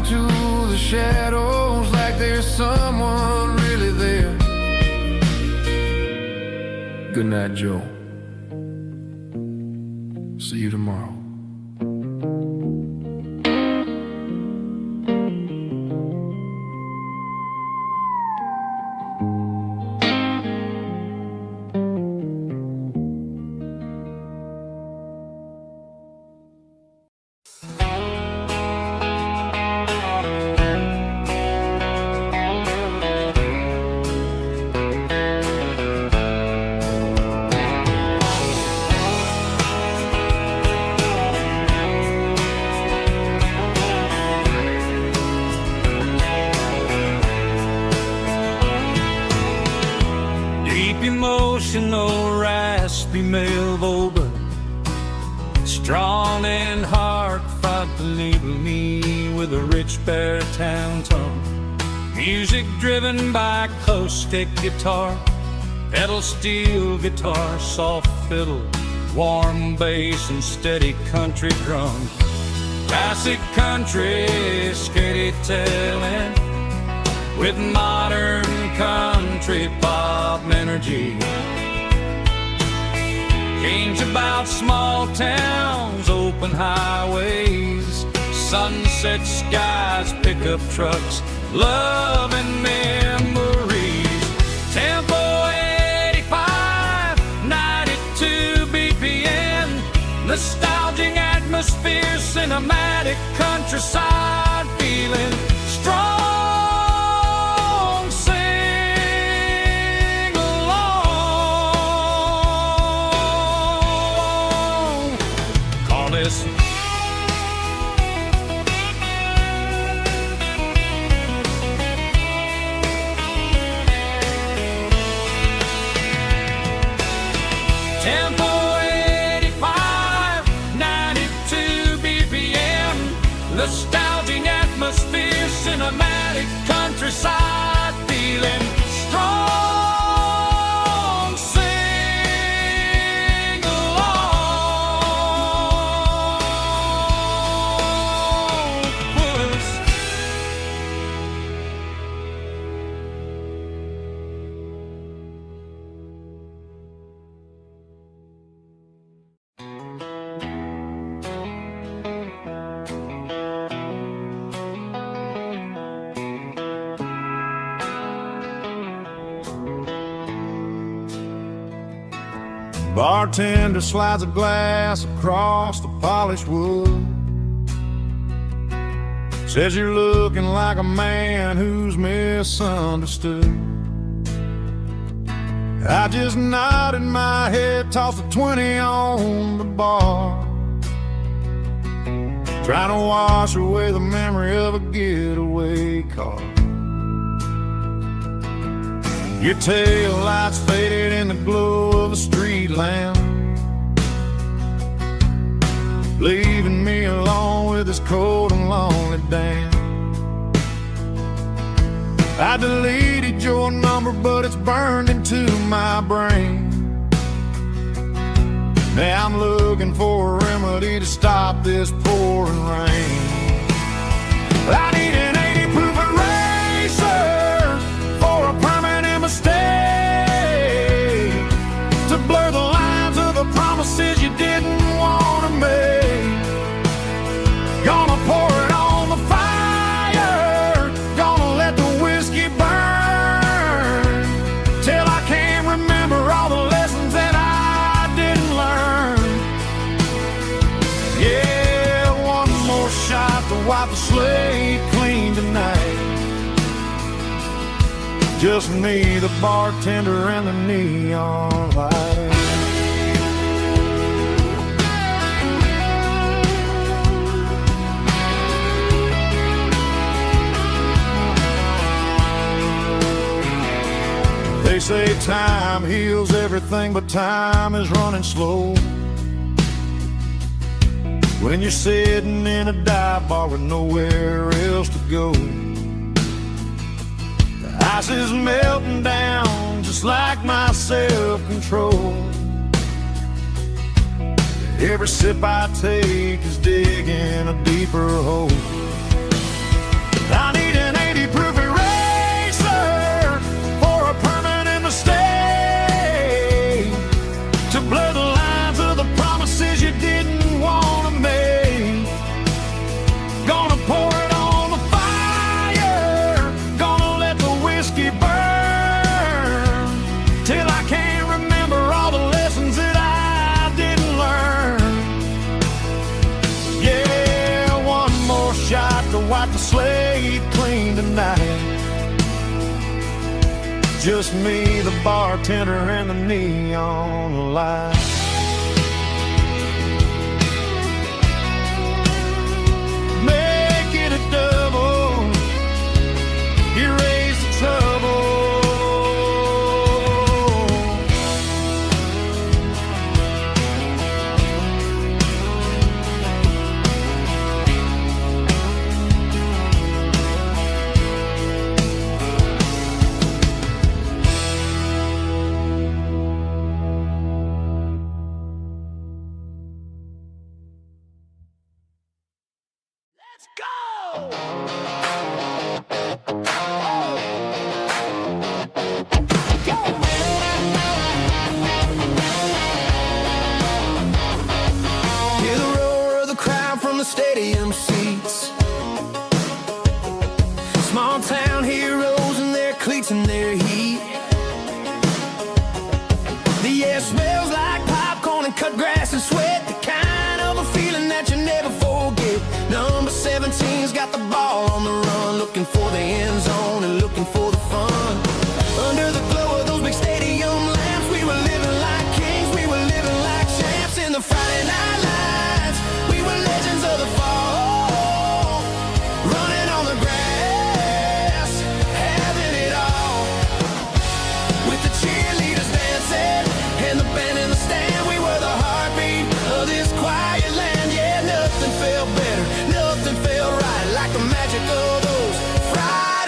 To the shadows like there's someone really there. Good night, Joe. See you tomorrow. Emotional, raspy male vocal, strong and heartfelt, believe me, with a rich baritone tone. Music driven by close stick guitar, pedal steel guitar, soft fiddle, warm bass and steady country drum. Classic country storytelling with modern country pop energy. Games about small towns, open highways, sunset skies, pickup trucks, love and memories. Tempo 85, 92 BPM, nostalgic atmosphere, cinematic countryside feeling strong. Tempo 85, 92 BPM, nostalgic atmosphere, cinematic countryside feeling strong. Sing along with us. Bartender slides a glass across the polished wood. Says you're looking like a man who's misunderstood. I just nodded my head, tossed a 20 on the bar, trying to wash away the memory of a getaway car. Your tail lights faded in the glow of a street lamp, leaving me alone with this cold and lonely damn. I deleted your number, but it's burned into my brain. Now I'm looking for a remedy to stop this pouring rain. I need an 80 proof eraser for a permanent mistake, to blur the lines of the promises you didn't want to make. Gonna pour it on the fire, gonna let the whiskey burn, till I can't remember all the lessons that I didn't learn. Yeah, one more shot to wipe the slate clean tonight. Just me, the bartender, and the neon light. They say time heals everything, but time is running slow when you're sitting in a dive bar with nowhere else to go. The ice is melting down just like my self-control. Every sip I take is digging a deeper hole. I need an 80 proof eraser for a permanent mistake, to blur the lines of the promises you didn't want to make. Gonna pour it on the fire, gonna let the whiskey burn, till I can't remember all the lessons that I didn't learn. Yeah, one more shot to wipe the slate clean tonight. Just me, the bartender, and the neon light. Make it a double, erase the trouble. Let's go! Hear the roar of the crowd from the stadium seats. Small town heroes in their cleats and their heat. The air smells like popcorn and cut grass and sweat, the kind of a feeling that you never forget. Number 17's got the ball on the run, looking for the end zone and looking for the fun. Under the glow of those big stadium lamps, we were living like kings, we were living like champs. In the Friday night lights, we were legends of the fall, running on the grass, having it all, with the cheerleaders dancing and the band in the stand. We were the heartbeat of this quiet land. Yeah, nothing felt better, nothing felt right like the magic of those Friday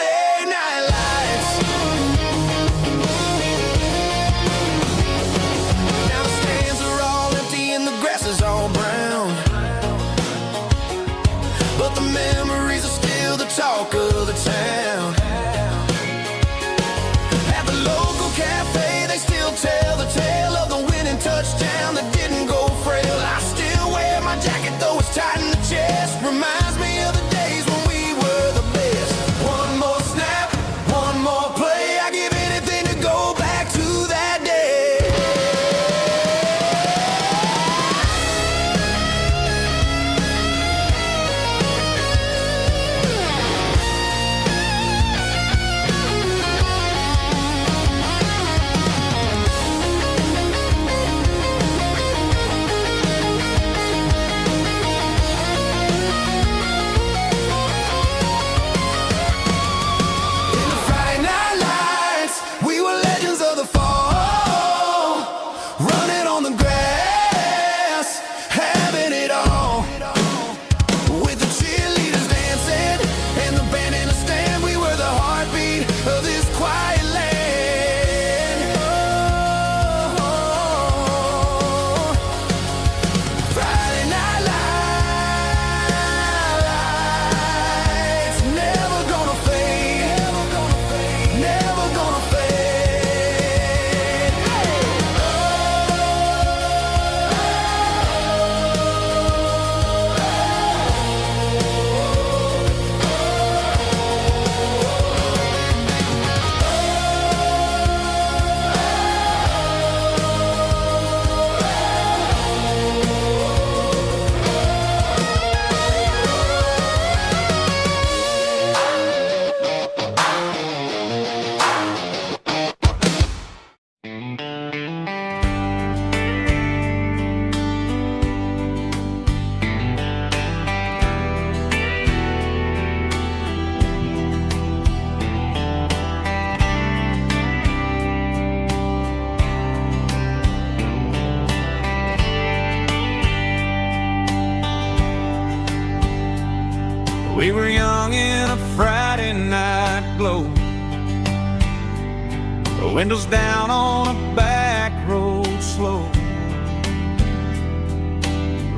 windows down on a back road slow,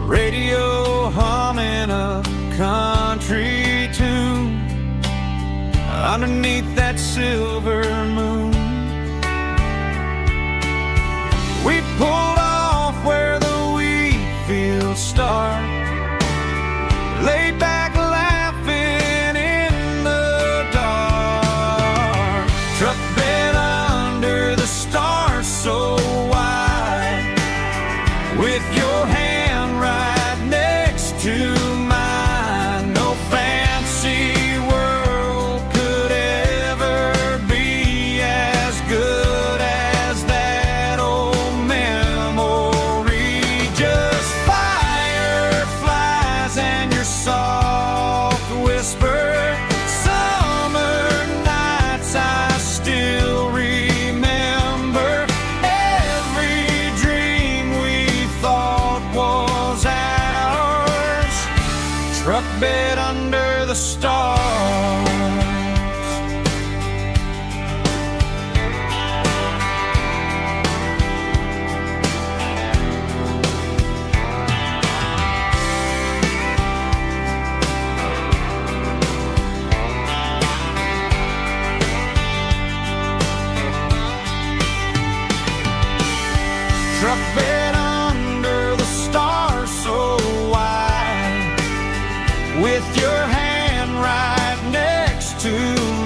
radio humming a country tune underneath that silver moon. We pulled off where the wheat fields start, laid back laughing in the dark. Truck bed under the stars so wide, with your hand right next to mine. No fancy world could ever be as good as that old memory. Just fireflies and your soft whisper. Summer nights I still remember. Every dream we thought was ours. Truck bed under the stars. Truck bed under the stars so wide, with your hand right next to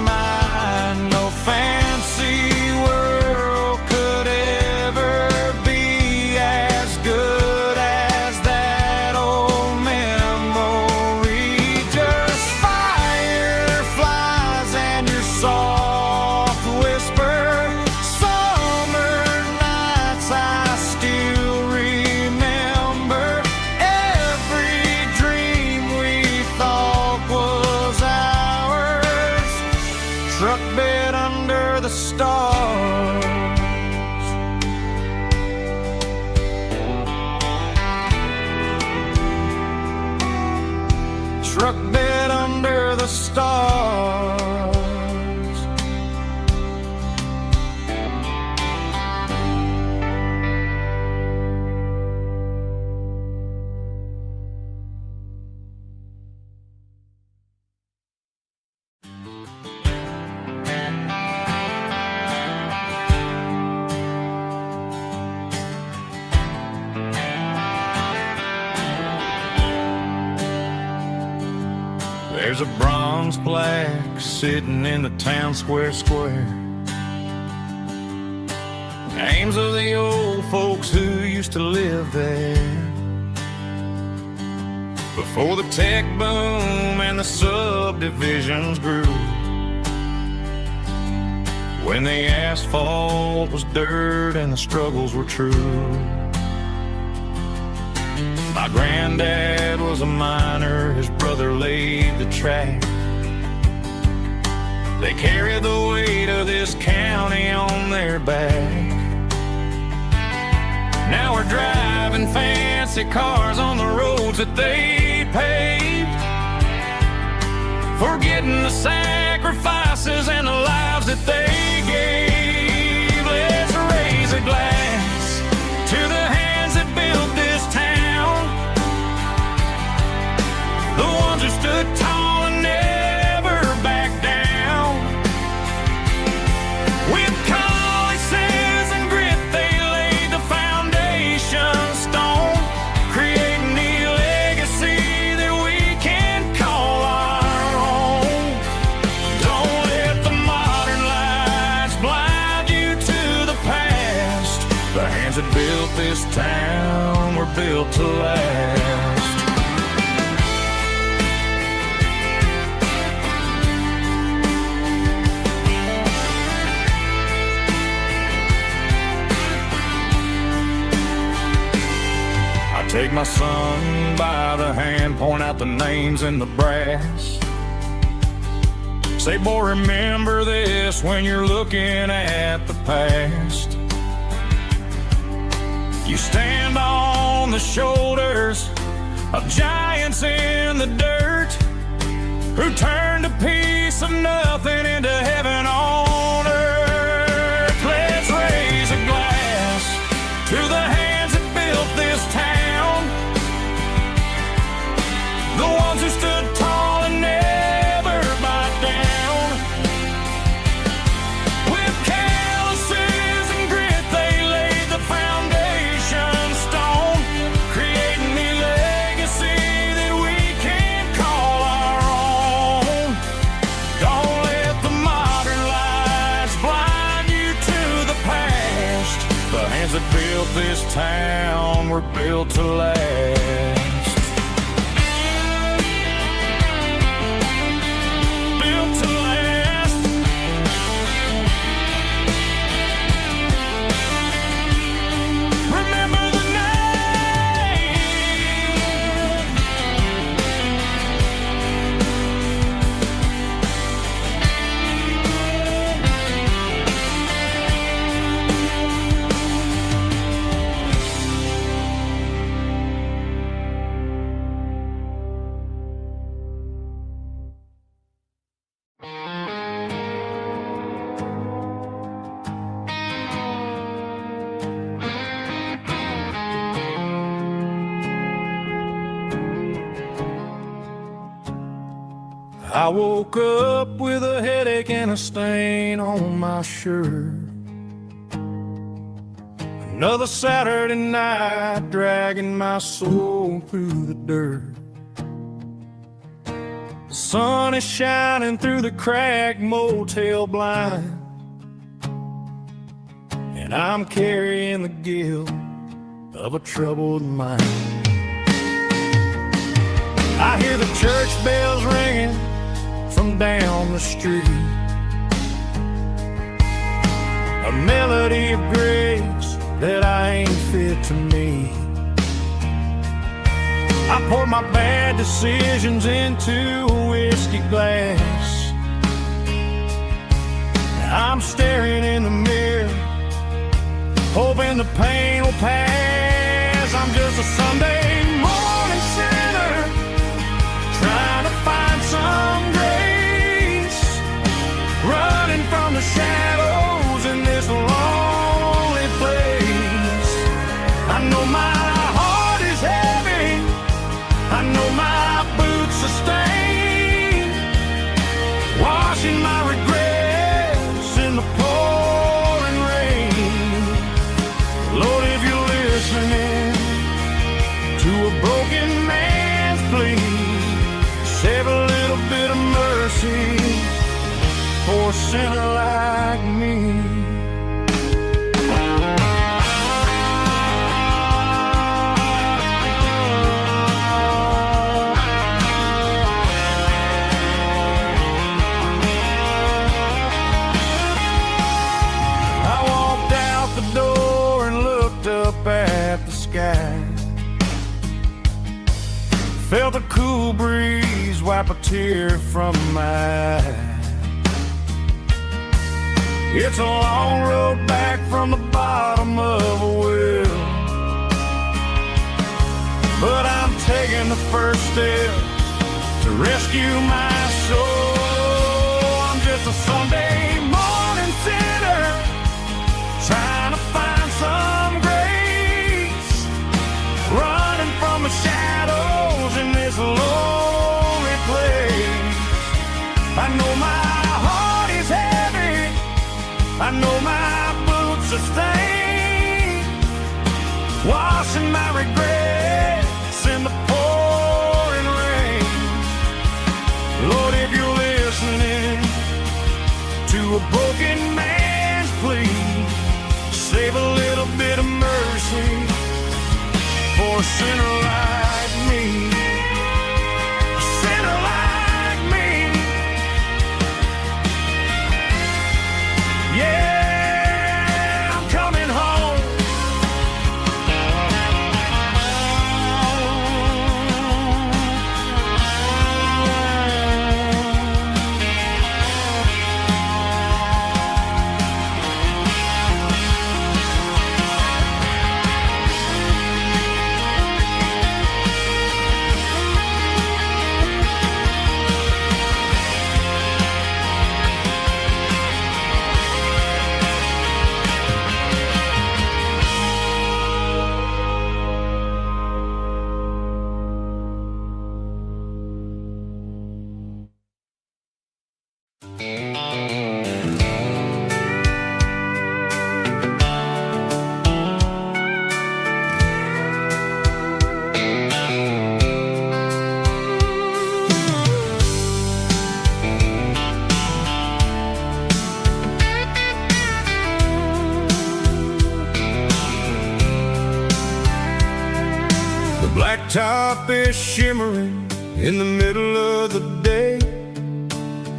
mine. No fancy world could ever be as good as that old memory. Just fireflies and your soft whisper. Summer nights I still remember. Every dream we thought was ours. Truck bed under the stars. Truck bed under the stars. There's a bronze plaque sitting in the town square. Names of the old folks who used to live there before the tech boom and the subdivisions grew, when the asphalt was dirt and the struggles were true. My granddad was a miner, his brother laid the track. They carried the weight of this county on their back. Now we're driving fancy cars on the roads that they paved, forgetting the sacrifices and the lives that they gave. Let's raise a glass to the hands that built this town, the ones who stood tall and never backed down. With calluses and grit they laid the foundation stone, creating a legacy that we can call our own. Don't let the modern lights blind you to the past. The hands that built this town were built to last. Take my son by the hand, point out the names in the brass. Say, boy, remember this when you're looking at the past. You stand on the shoulders of giants in the dirt, who turned a piece of nothing into heaven on earth. of this town were built to last. Built to last. Remember the name. I woke up with a headache and a stain on my shirt. Another Saturday night dragging my soul through the dirt. The sun is shining through the cracked motel blind, and I'm carrying the guilt of a troubled mind. I hear the church bells ringing from down the street, a melody of grace that I ain't fit to meet. I pour my bad decisions into a whiskey glass. I'm staring in the mirror, hoping the pain will pass. I'm just a Sunday morning sinner, trying to find some grace, running from the shadows in this lonely place. I know my heart is heavy, I know my boots are stained, washing my regrets in the pouring rain. Lord, if you're listening to a broken man's plea, save a little bit of mercy for a sinner like me. I walked out the door and looked up at the sky, felt a cool breeze wipe a tear from my eye. It's a long road back from the bottom of a well, but I'm taking the first step to rescue my soul. I'm just a Sunday morning sinner, trying to find some grace, running from the shadows in this lonely place. I know my heart is heavy, I know my boots are stained, washing my regrets in the pouring rain. Lord, if you're listening to a broken man's plea, save a little bit of mercy for a sinner like me. A sinner like me. Yeah, I'm coming home. blacktop is shimmering in the middle of the day.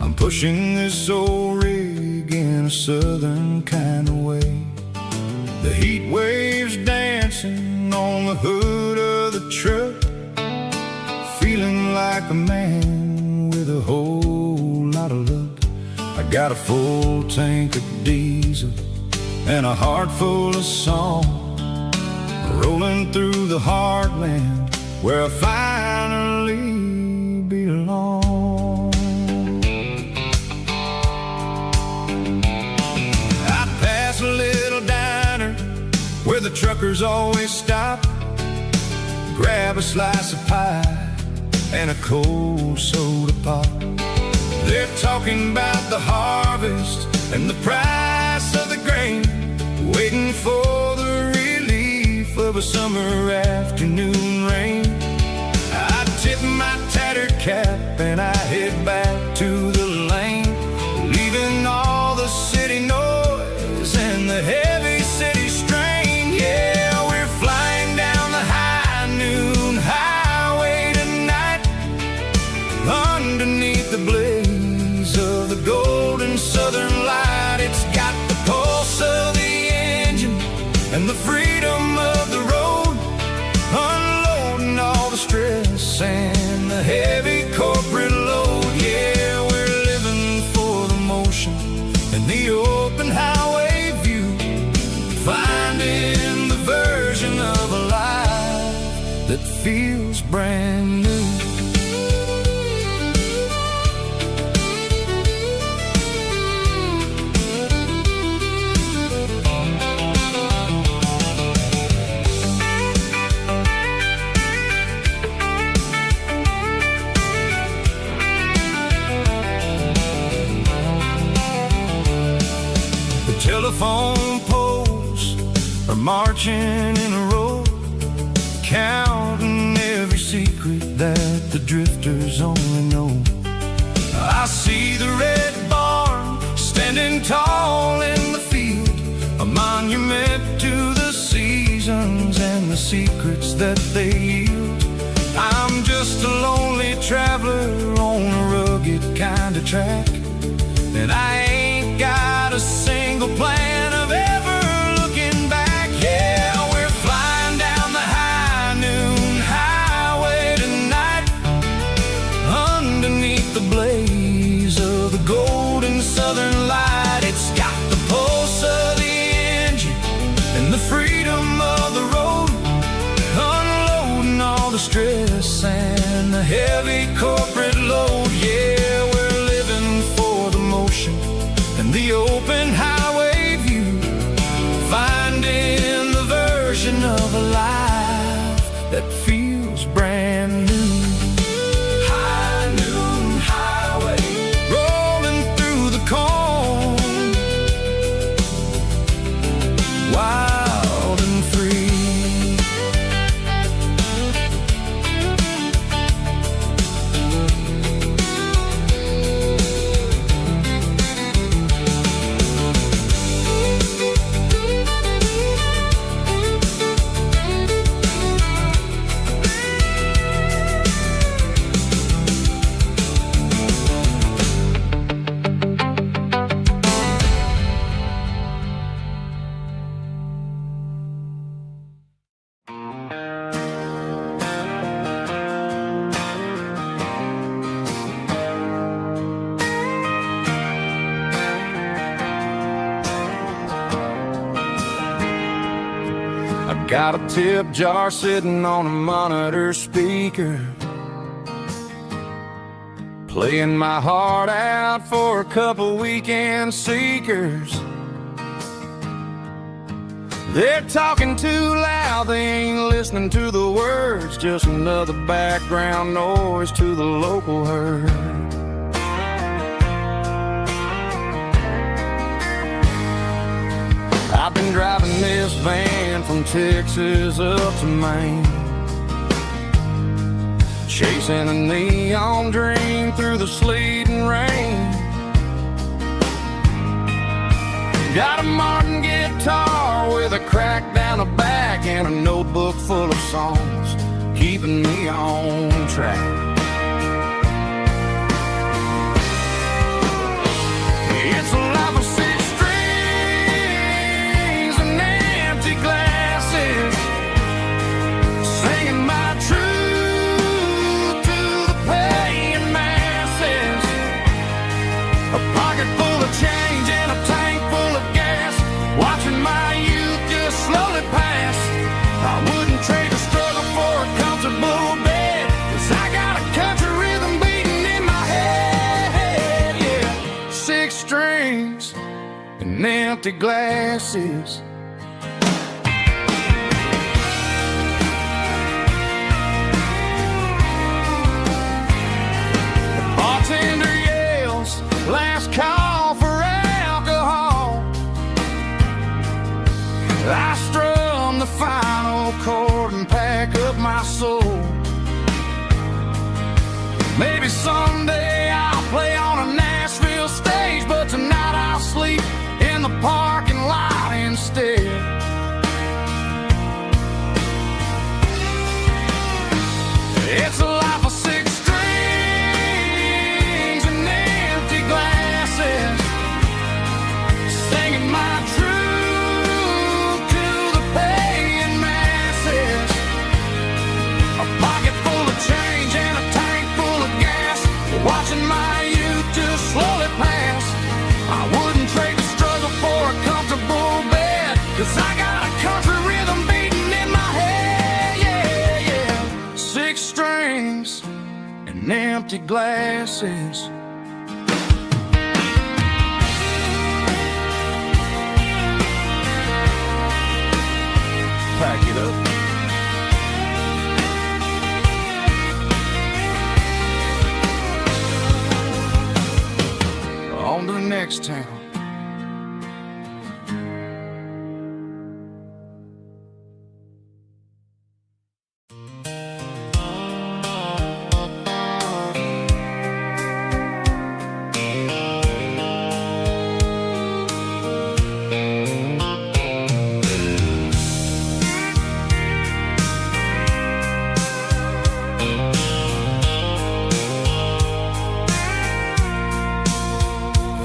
I'm pushing this old rig in a southern kind of way. The heat waves dancing on the hood of the truck, feeling like a man with a whole lot of luck. I got a full tank of diesel and a heart full of song, rolling through the heartland where I finally belong. I pass a little diner where the truckers always stop, grab a slice of pie and a cold soda pop. They're talking about the harvest and the price of the grain, waiting for the relief of a summer afternoon rain. I tip my tattered cap and I head back to the lane, leaving all the city noise and the heavy city strain. Yeah, we're flying down the high noon highway tonight, underneath the blaze of the golden southern light. It's got the pulse of the engine and the freedom of the road, unloading all the stress and the heavy corporate load. Yeah, we're living for the motion and the open highway view, finding the version of a life that feels brand new. Telephone poles are marching in a row, counting every secret that the drifters only know. I see the red barn standing tall in the field, a monument to the seasons and the secrets that they yield. I'm just a lonely traveler on a rugged kind of track, and I ain't got a single plan of ever looking back. Yeah, we're flying down the high noon highway tonight, underneath the blaze of the golden southern light. It's got the pulse of the engine and the freedom of the road, unloading all the stress and the heavy corporate load. Yeah, we're living for the motion and the open highway view, finding the version of a life that feels brand new. High noon highway, rolling through the corn, wild and free. Got a tip jar sitting on a monitor speaker, playing my heart out for a couple weekend seekers. They're talking too loud, they ain't listening to the words, just another background noise to the local herd. I've been driving this van from Texas up to Maine, chasing a neon dream through the sleet and rain. Got a Martin guitar with a crack down the back and a notebook full of songs, keeping me on track. It's a life of six strings and empty glasses, singing my truth to the paying masses. A pocket full of change and a tank full of gas, watching my youth just slowly pass. I wouldn't trade the struggle for a comfortable bed, 'cause I got a country rhythm beating in my head. Yeah, six strings and empty glasses. The bartender yells, last call for alcohol. I strum the final chord and pack up my soul. Maybe someday I'll play on a Nashville stage, but tonight I'll sleep in the parking lot instead. It's a life of six strings and empty glasses, singing my truth to the paying masses. A pocket full of change and a tank full of gas, watching my youth just slowly pass. I wouldn't trade the struggle for a comfortable bed, 'cause I got a country rhythm beating in my head. Yeah, yeah. Six strings and empty glasses. Pack it up. On to the next town.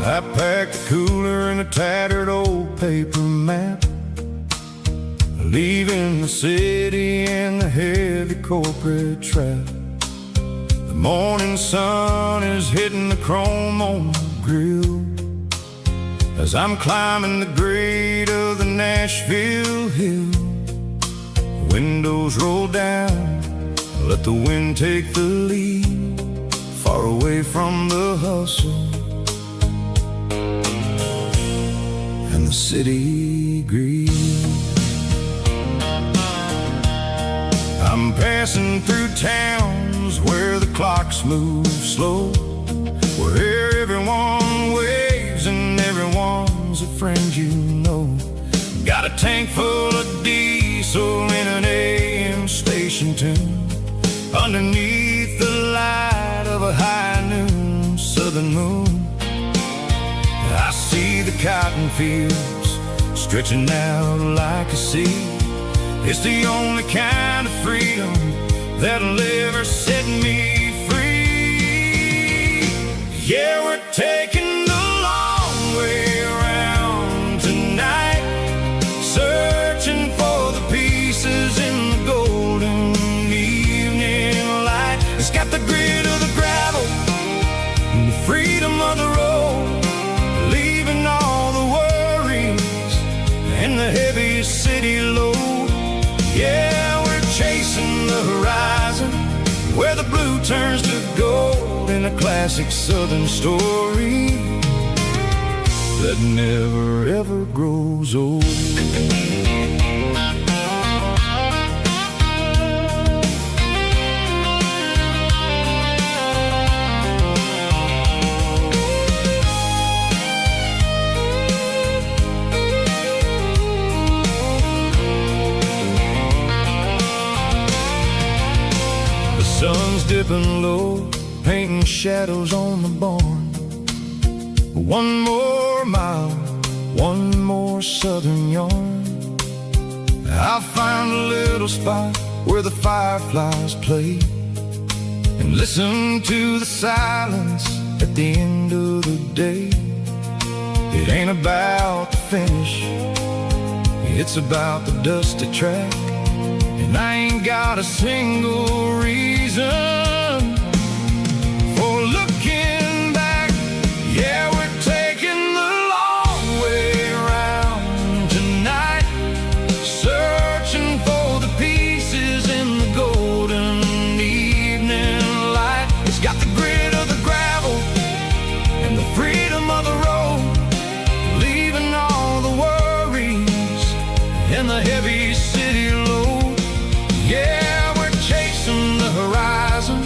I packed a cooler and a tattered old paper map, leaving the city and the heavy corporate trap. The morning sun is hitting the chrome on the grill as I'm climbing the grade of the Nashville hill. The windows roll down, let the wind take the lead, far away from the hustle and the city greed. I'm passing through towns where the clocks move slow, where everyone waves and everyone's a friend you know. Got a tank full of diesel in an AM station tune, underneath the light of a high noon southern moon. I see the cotton fields stretching out like a sea. It's the only kind of freedom that'll ever set me free. Yeah, we're taking the long way around tonight, searching for the pieces in the golden evening light. It's got the grit of the gravel and the freedom of the road, leaving all the worries and the heavy city load. Yeah, we're chasing the horizon, where the blue turns to gold, in a classic southern story that never ever grows old. Sun's dipping low, painting shadows on the barn. One more mile, one more southern yarn. I'll find a little spot where the fireflies play, and listen to the silence at the end of the day. It ain't about the finish, it's about the dusty track. And I ain't got a single reason for looking back. Yeah, we're taking the long way around tonight, searching for the pieces in the golden evening light. It's got the grit of the gravel and the freedom of the road, leaving all the worries and the heavy city load. Yeah, we're chasing the horizon,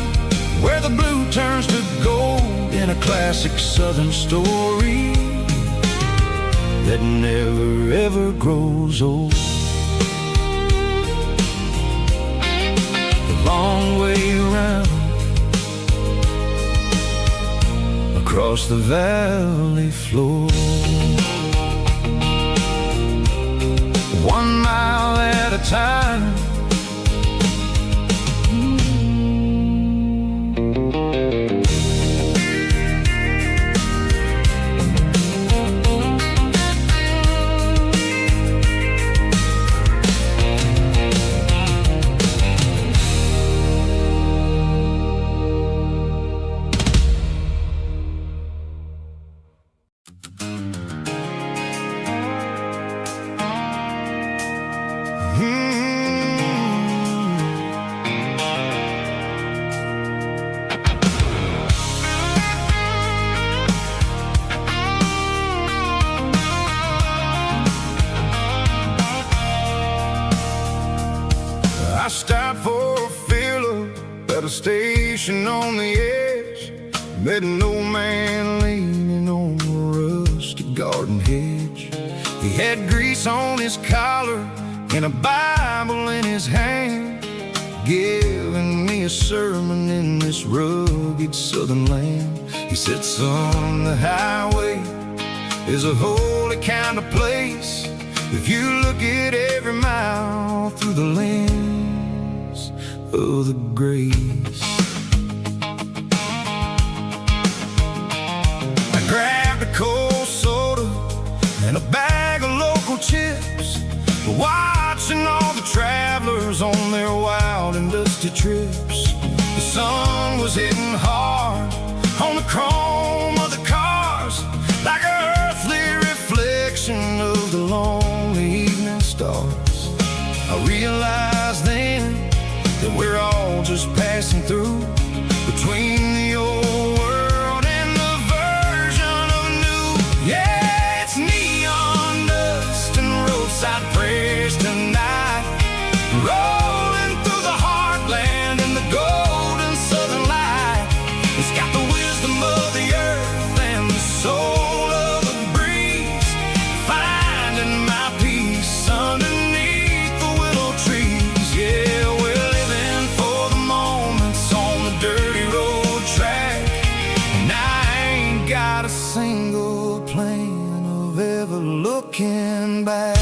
where the blue turns to gold, in a classic southern story that never ever grows old. The long way around, across the valley floor, 1 mile at a time. I stopped for a fill-up at a station on the edge. Met an old man leaning on a rusty garden hedge. He had grease on his collar and a Bible in his hand, giving me a sermon in this rugged southern land. He said, son, the highway is a holy kind of place if you look at every mile through the lens of the grace. I grabbed a cold soda and a bag of local chips, watching all the travelers on their wild and dusty trips. The sun was hitting hard on the chrome of the cars, like an earthly reflection of the lonely evening stars. I realized then that we're all just passing through, between the old world and the version of new. Yeah, it's neon dust and roadside prayers tonight, rolling through the heartland in the golden southern light. It's got the wisdom of the earth and the soul of the breeze, finding my peace underneath the willow trees. Yeah, we're living for the moments on the dirty road track, and I ain't got a single plan of ever looking back.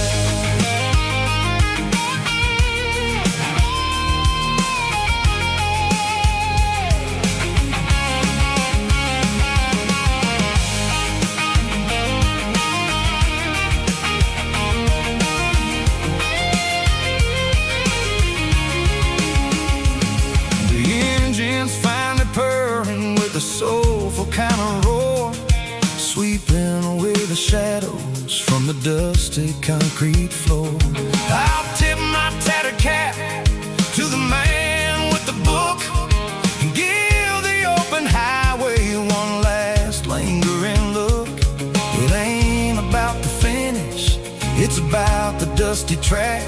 Purring with a soulful kind of roar, sweeping away the shadows from the dusty concrete floor. I'll tip my tattered cap to the man with the book and give the open highway one last lingering look. It ain't about the finish, it's about the dusty track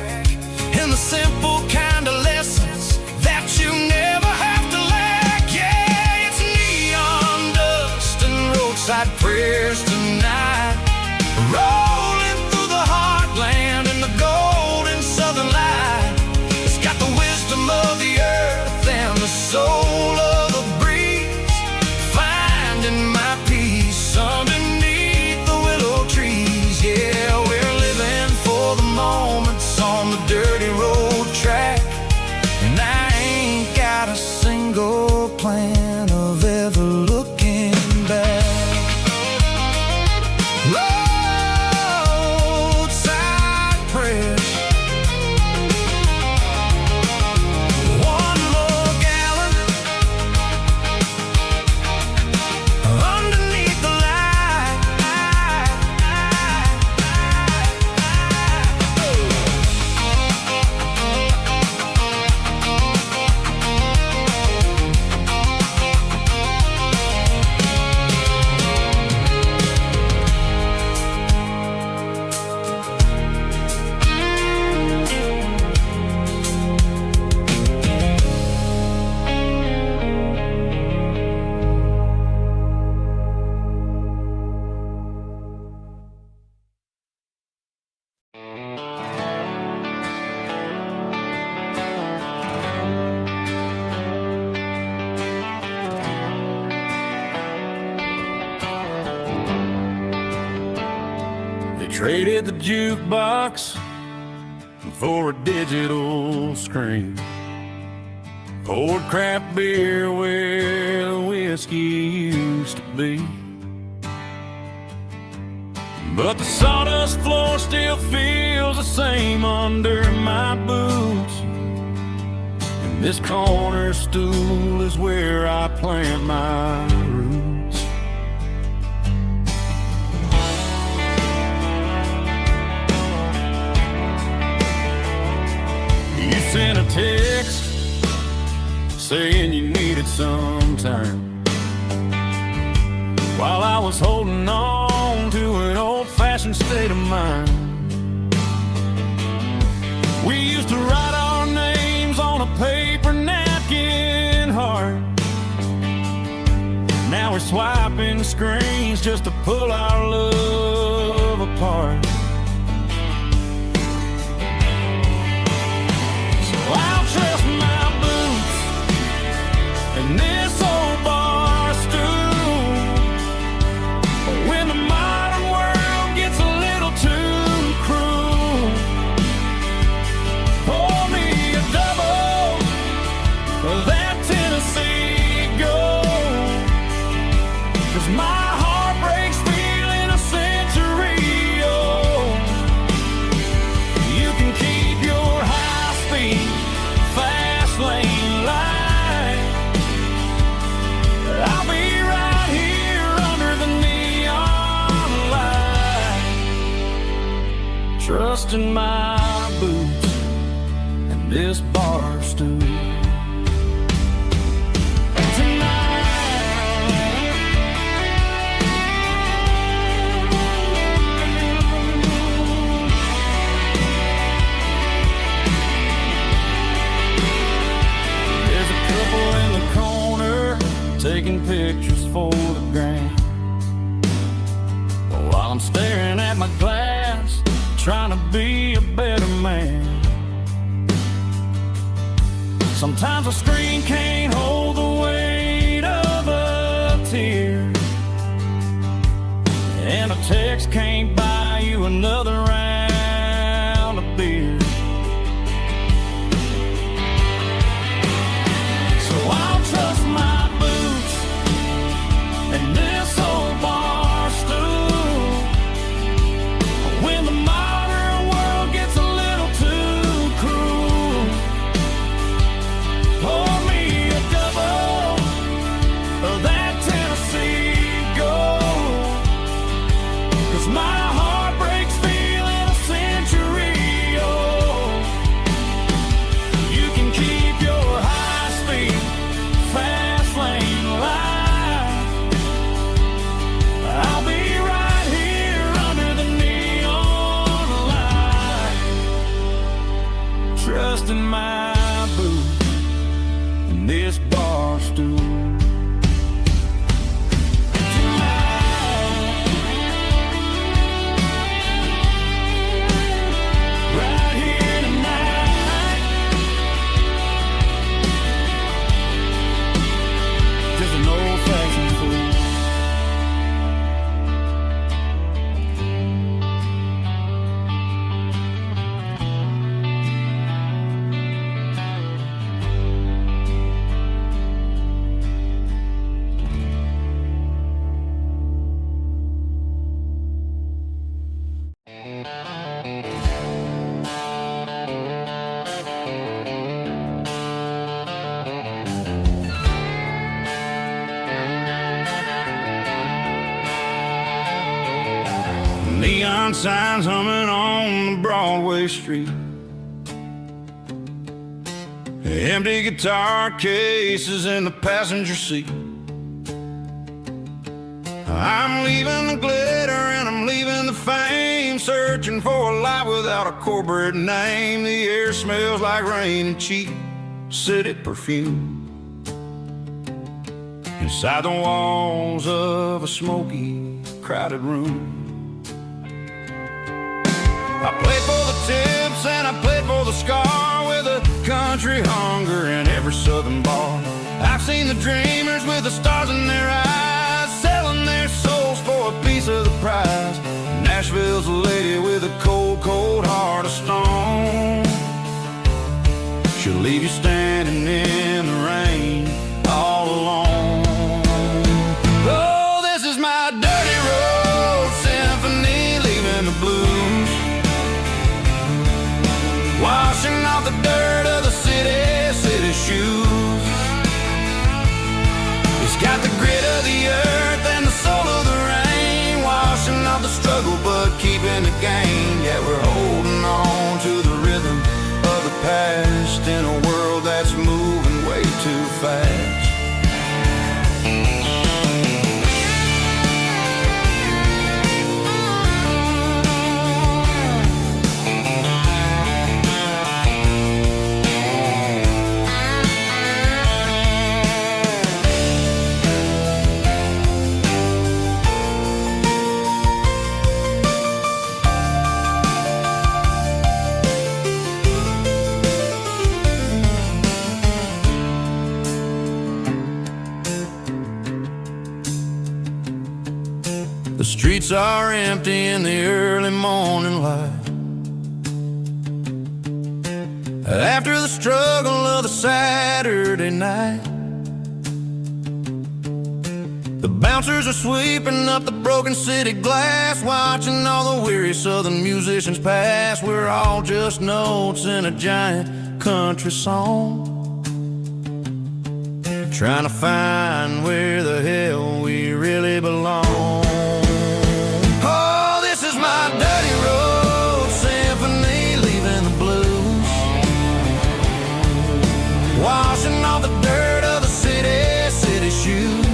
and the simple kind of lessons that you never have to lack. Yeah, it's neon dust and roadside prayers tonight, rolling through the heartland in the golden southern light. It's got the wisdom of the earth and the soul of the breeze, finding my peace underneath the willow trees. Yeah, we're living for the moments on the dirty road track, Traded the jukebox for a digital screen. Poured craft beer where the whiskey used to be. But the sawdust floor still feels the same under my boots. And this corner stool is where I plant my roots. You sent a text saying you needed some time, while I was holding on to an old-fashioned state of mind. We used to write our names on a paper napkin heart. Now we're swiping screens just to pull our love apart. So I'll trust my boots and this old bar stool. But when the modern world gets a little too cruel, pour me a double of that Tennessee Gold. 'Cause my heart breaks feeling a century old. You can keep your high-speed, fast lane light. I'll be right here under the neon light, trusting my boots and this bar stool. There's a couple in the corner taking pictures for the gram, while I'm staring at my glass, trying to be a better man. Sometimes a screen can't hold the weight of a tear, and a text can't buy you another round of beer. So I'll trust my boots and this old bar stool. When the modern world gets a little too cruel, pour me a double of that Tennessee Gold. 'Cause my heart breaks feeling a century old. You can keep your high-speed, fast lane light. I'll be right here under the neon light, trusting my boots and this bar stool. Right here tonight, just an old-fashioned fool. Neon signs humming on the Broadway street. Empty guitar cases in the passenger seat. I'm leaving the glitter and I'm leaving the fame, searching for a life without a corporate name. The air smells like rain and cheap city perfume. Inside the walls of a smoky, crowded room, I played for the tips and I played for the scar, with a country hunger in every southern bar. I've seen the dreamers with the stars in their eyes, selling their souls for a piece of the prize. Nashville's a lady standing in the rain all alone. Oh, this is my dirty road symphony, leaving the blues, washing off the dirt of the city shoes. It's got the grit of the earth and the soul of the rain, washing off the struggle but keeping the gain. Yeah, we're holding on to the rhythm of the past in a world that's moving way too fast. The streets are empty in the early morning light, after the struggle of the Saturday night. The bouncers are sweeping up the broken city glass, watching all the weary southern musicians pass. We're all just notes in a giant country song, trying to find where the hell we really belong. My dirty road symphony, leaving the blues, washing off the dirt of the city shoes.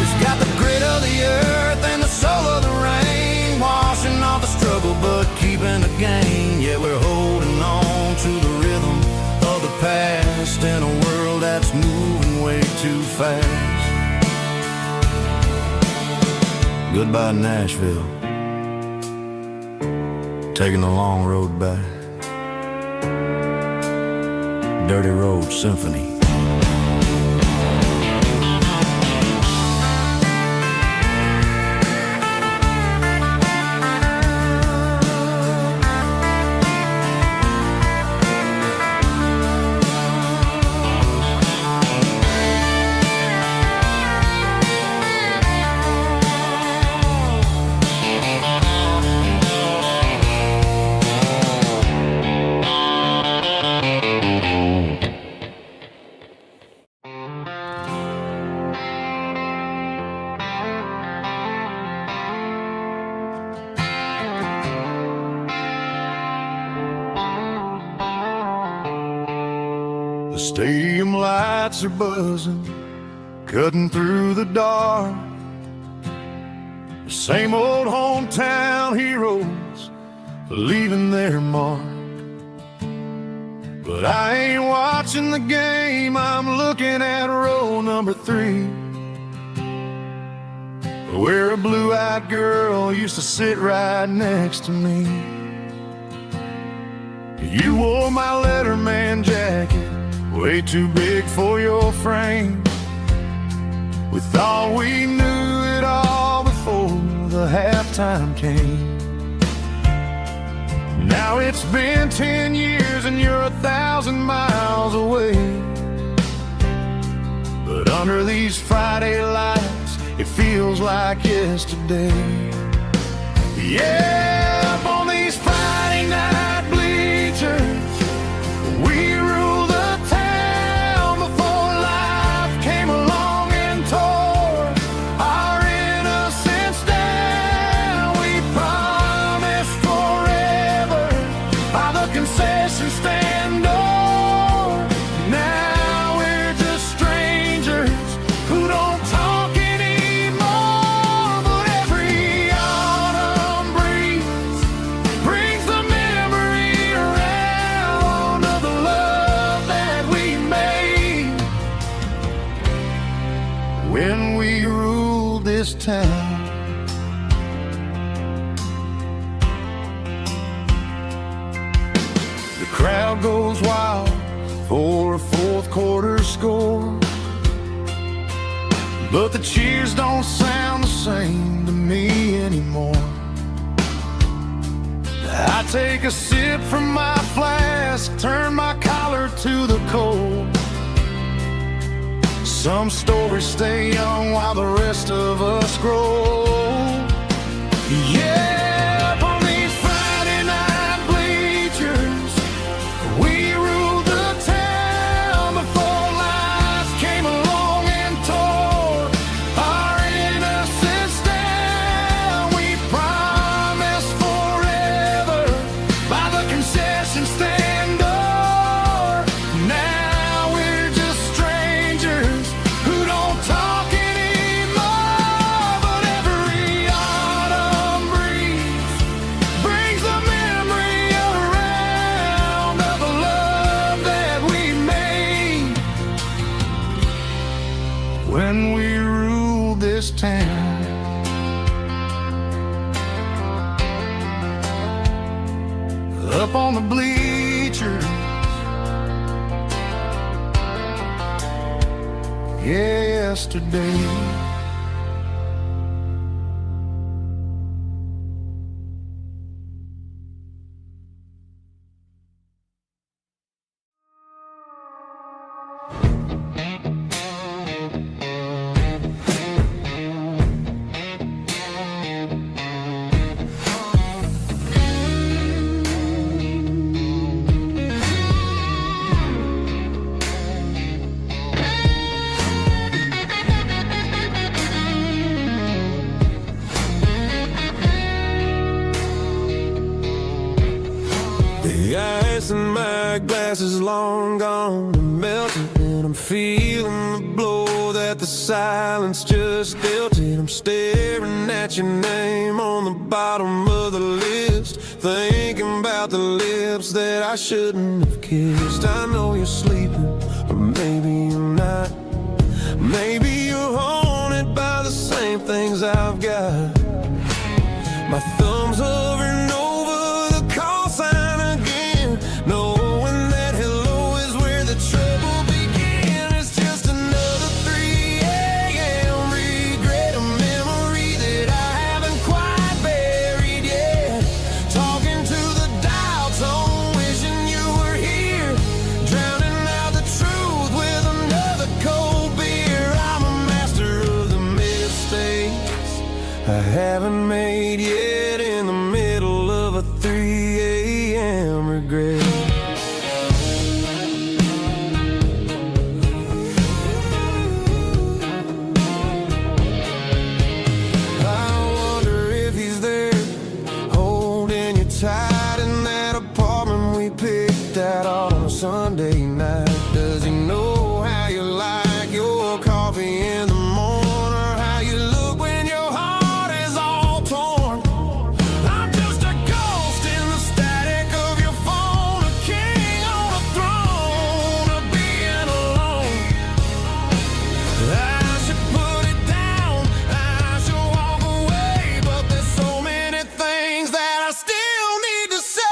It's got the grit of the earth and the soul of the rain, washing off the struggle but keeping the gain. Yeah, we're holding on to the rhythm of the past in a world that's moving way too fast. Goodbye, Nashville, taking the long road back. Dirty Road Symphony. The stadium lights are buzzing, cutting through the dark. The same old hometown heroes leaving their mark. But I ain't watching the game, I'm looking at row number 3, where a blue-eyed girl used to sit right next to me. You wore my Letterman jacket, way too big for your frame. We thought we knew it all before the halftime came. Now it's been 10 years and you're 1,000 miles away. But under these Friday lights, it feels like yesterday. Yeah, up on these Friday night bleachers, we rule the town before life came along and tore our innocence down. We promised forever by the concession stand door. Now we're just strangers who don't talk anymore. But every autumn breeze brings the memory around of the love that we made when we ruled this town. The crowd goes wild for a fourth quarter score, but the cheers don't sound the same to me anymore. I take a sip from my flask desk, turn my collar to the cold. Some stories stay young while the rest of us grow. Yeah, up on these Friday night bleachers, we ruled the town before life came along and tore our innocence down. We promised forever by the concession stand door. Now we're just strangers who don't talk anymore. But every autumn breeze brings the memory around of the love that we made when we ruled this town. Up on the bleachers, yesterday. The ice in my glass is long gone and melted, and I'm feeling the blow that the silence just dealt it. I'm staring at your name on the bottom of the list, thinking about the lips that I shouldn't have kissed. I know you're sleeping, or maybe you're not. Maybe you're haunted by the same things I've got. My thumb's hovering over the call sign again, knowing that hello is where the trouble began. It's just another 3 a.m. regret, a memory that I haven't quite buried yet. Talking to the dial tone, wishing you were here, drowning out the truth with another cold beer. I'm a master of the mistakes I haven't made yet, in the middle of a 3 a.m. regret. I wonder if he's there, holding you tight in that apartment we picked out on a Sunday night. Does he know how you like your coffee in the morning, or how you look when your heart is all torn? I'm just a ghost in the static of your phone, a king on a throne of being alone. I should put it down, I should walk away, but there's so many things that I still need to say.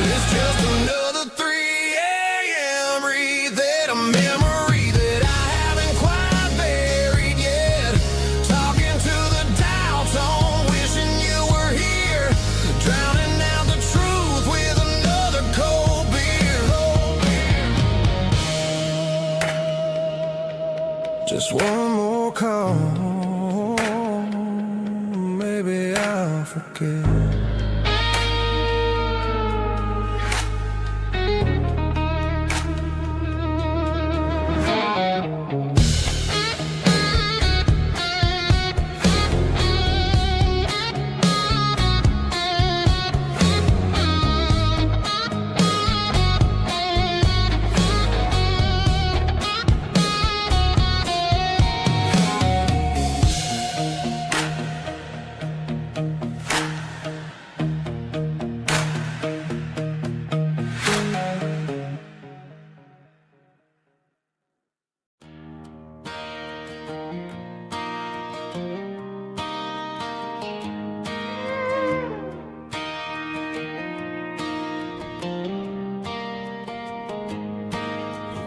It's just another 3 a.m. reset, a memory that I haven't quite buried yet. Talking to the dial tone, wishing you were here, drowning out the truth with another cold beer. Just one more call, maybe I'll forget.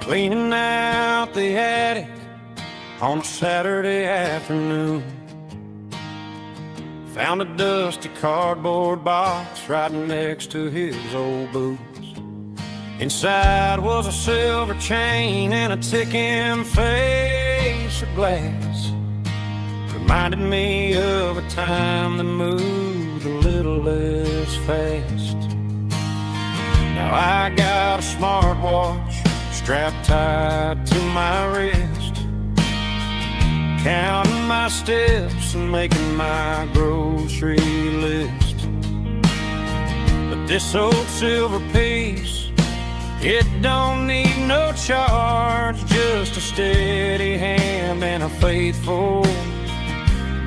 cleaning out the attic on a Saturday afternoon. Found a dusty cardboard box right next to his old boots. Inside was a silver chain and a ticking face of glass. Reminded me of a time that moved a little less fast. Now I got a smartwatch strapped tight to my wrist, counting my steps and making my grocery list. But this old silver piece, it don't need no charge, just a steady hand and a faithful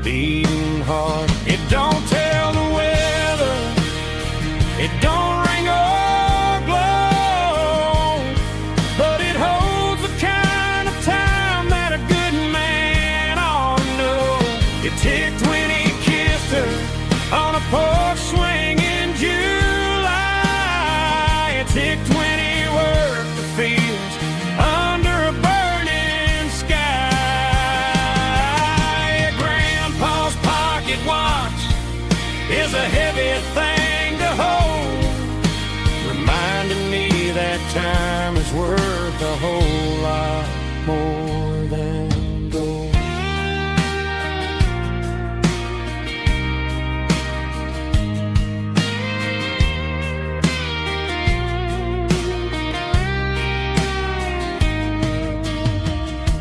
beating heart. It don't tell the weather, it don't ring or glow, but it holds the kind of time that a good man ought to know. It ticked when he kissed her on a porch swing in July. It ticked when he worked the fields under a burning sky. Grandpa's pocket watch is a heavy thing to hold, reminding me that time is worth a whole lot more than gold.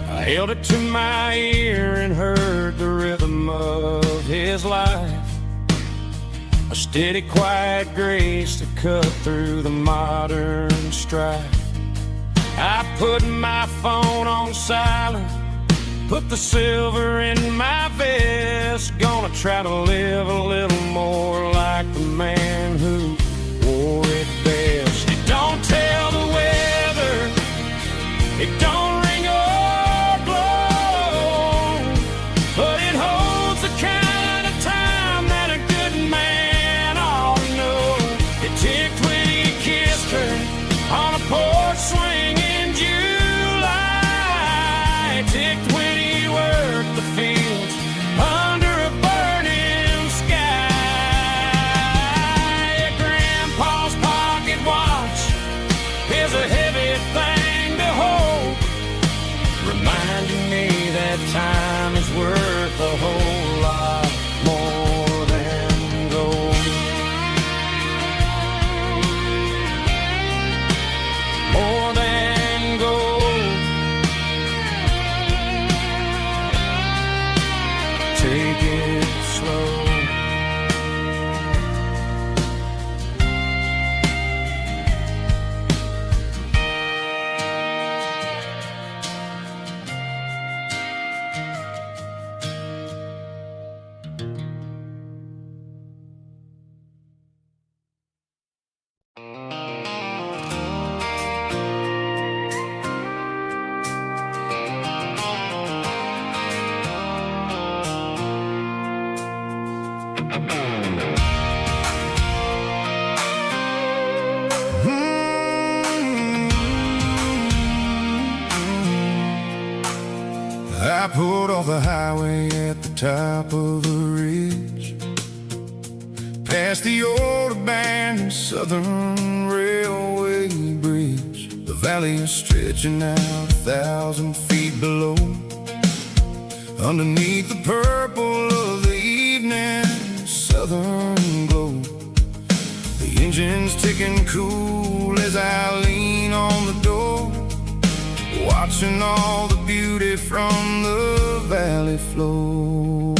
I held it to my ear and heard the rhythm of his life, a steady, quiet grace to cut through the modern strife. I put my phone on silent, put the silver in my vest. Gonna try to live a little more like the man who wore it best. It don't tell the weather, it don't ring or glow, but it holds the kind of time that a good man ought to know. It ticked when he kissed her on a porch swing in July. It ticked when he worked the fields under a burning sky. Grandpa's pocket watch is a heavy thing to hold, reminding me that time is worth a whole lot more than gold. More than gold. Take it slow. I pulled off the highway at the top of the ridge, past the old abandoned Southern Railway bridge. The valley is stretching out 1,000 feet below, underneath the purple of the evening southern glow. The engine's ticking cool as I lean on the door, watching all the beauty from the valley flow.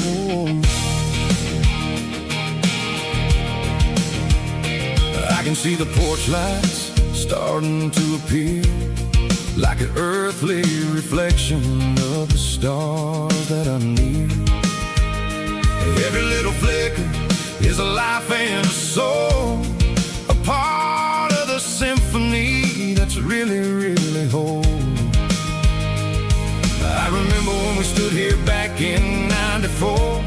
I can see the porch lights starting to appear, like an earthly reflection of the stars that are near. Every little flicker is a life and a soul, a part of the symphony that's really, really whole. I remember when we stood here back in '94,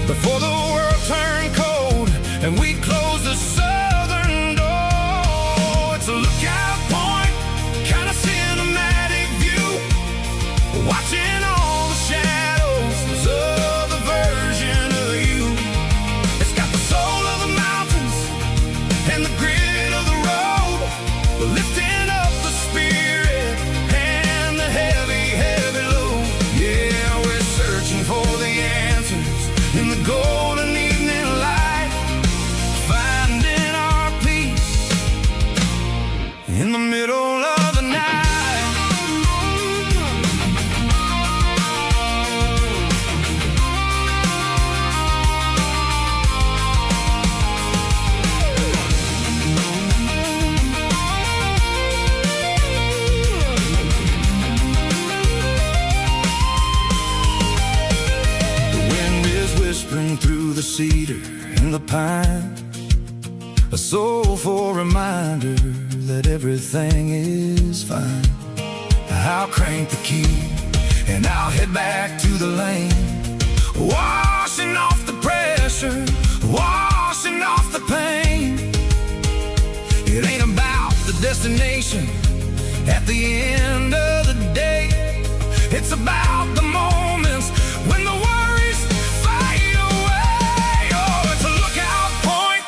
before the world turned cold and we closed the southern door. It's a lookout point, kind of the cedar and the pine, a soulful reminder that everything is fine. I'll crank the key and I'll head back to the lane, washing off the pressure, washing off the pain. It ain't about the destination at the end of the day. It's about the moments when the worries fade away. Oh, it's a lookout point,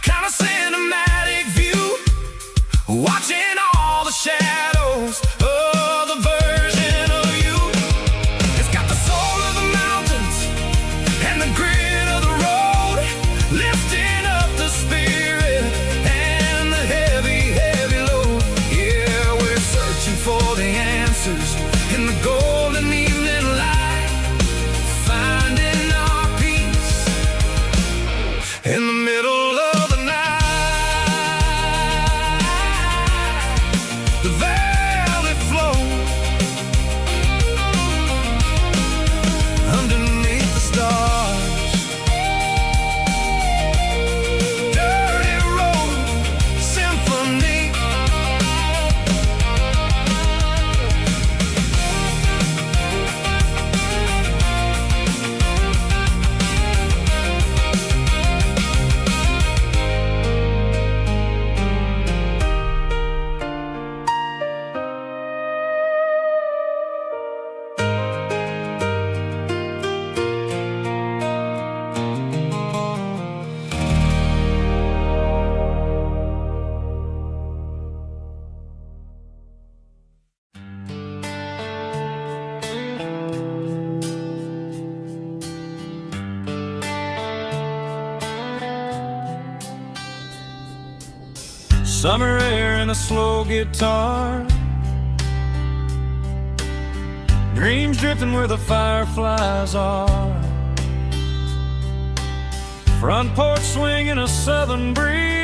kind of cinematic view, watching all the shadows of the version of you. It's got the soul of the mountains and the grit of the road, lifting up the spirit and the heavy, heavy load. Yeah, we're searching for the answers in the golden evening light, finding our peace in the middle of the night. The valley flows underneath the stars. Dirty road symphony. Summer air and a slow guitar, dreams drifting where the fireflies are. Front porch swinging a southern breeze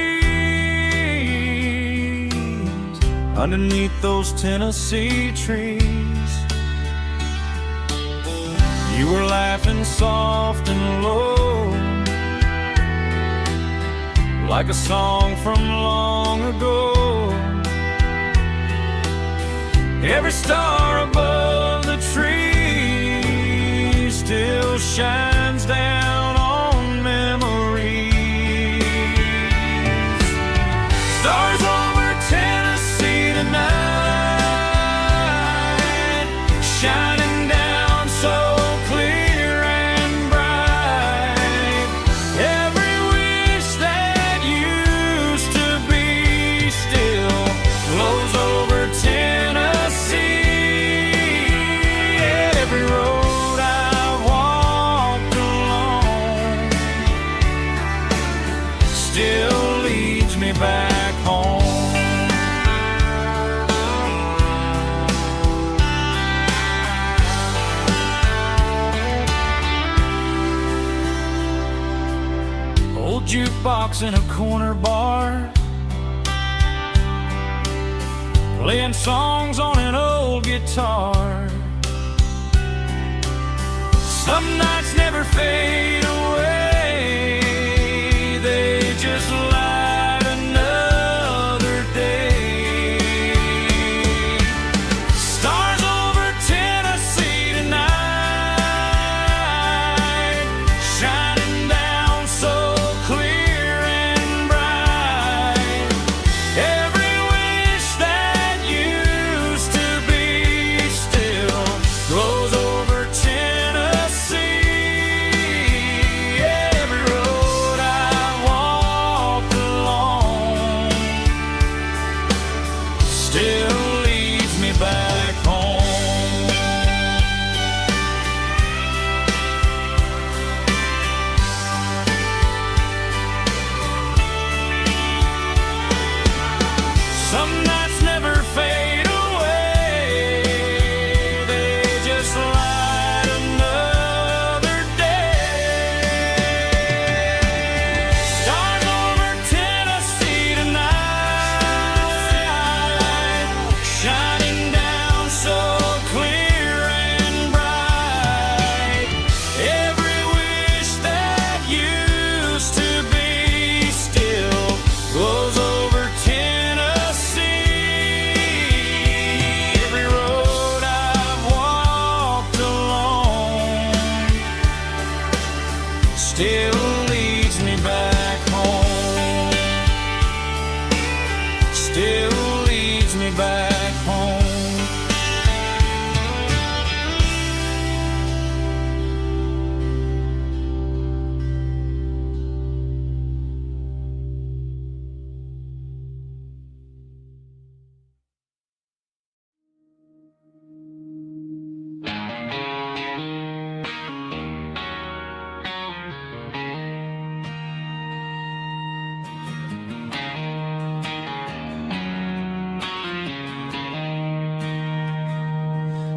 underneath those Tennessee trees. You were laughing soft and low, like a song from long ago. Every star above the tree still shines down on memories. Stars over Tennessee tonight, shining down so clear and bright. Every wish that used to be still glows over Tennessee. Every road I've walked along still leads me back home. Old jukebox in a corner bar, playing songs on an old guitar. Some nights never fade away, they just light another day. Stars over Tennessee tonight, shining down so clear and bright. Every wish that used to be still glows over Tennessee. still leads me back home. Still leads me back home.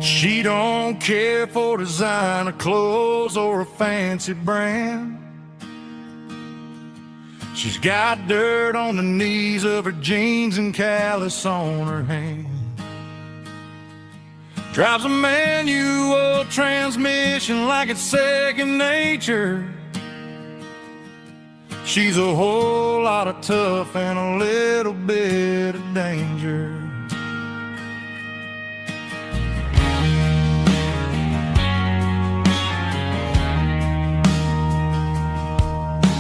She don't care for designer clothes or a fancy brand. She's got dirt on the knees of her jeans and callus on her hand. Drives a manual transmission like it's second nature. She's a whole lot of tough and a little bit of danger.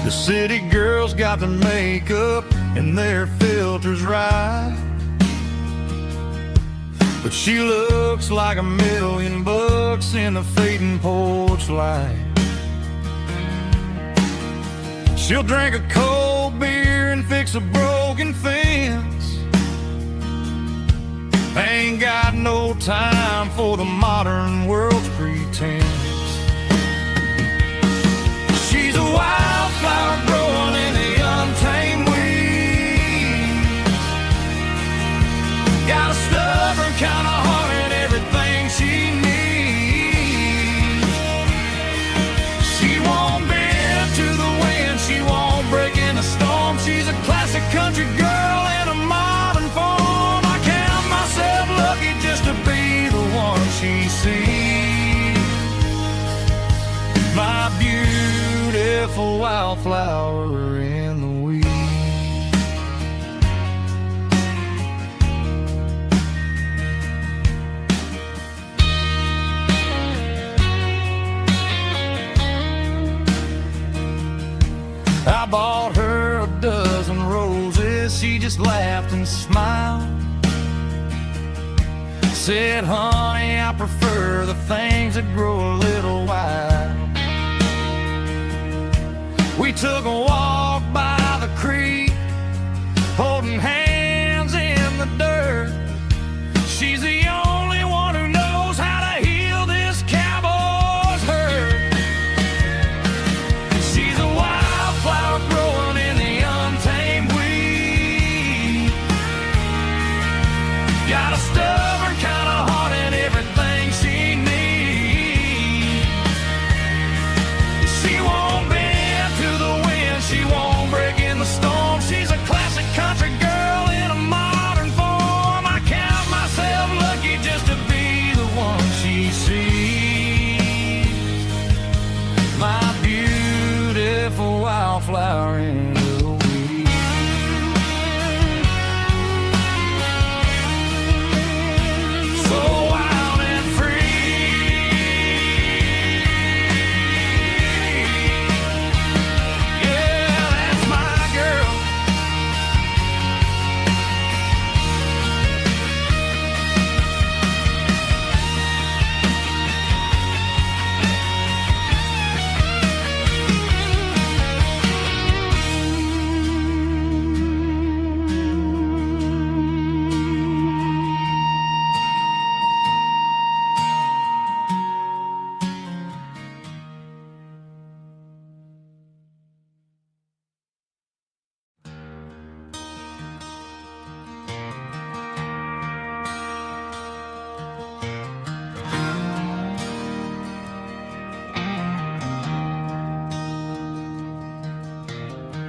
The city girls got their makeup and their filters right, but she looks like $1,000,000 in the fading porch light. She'll drink a cold beer and fix a broken fence. Ain't got no time for the modern world's pretense. She's a wildflower growing in the untamed weeds. Got a stubborn kind of heart and everything she needs. She won't bend to the wind, she won't break in the storm. She's a classic country girl in a modern form. I count myself lucky just to be the one she sees. My beautiful wildflower in the weeds. I bought her a dozen roses, she just laughed and smiled. Said, honey, I prefer the things that grow a little wild. We took a walk by the creek, holding hands in the dirt. She's the only one who knows how to heal this cowboy's hurt. She's a wildflower growing in the untamed weed. Got a stubborn kind of heart and everything she needs. She won't bend to the wind, she won't break in the storm. She's a classic country girl in a modern form. I count myself lucky just to be the one she sees. My beautiful wildflower in the weeds. So wild and free. Yeah, that's my girl.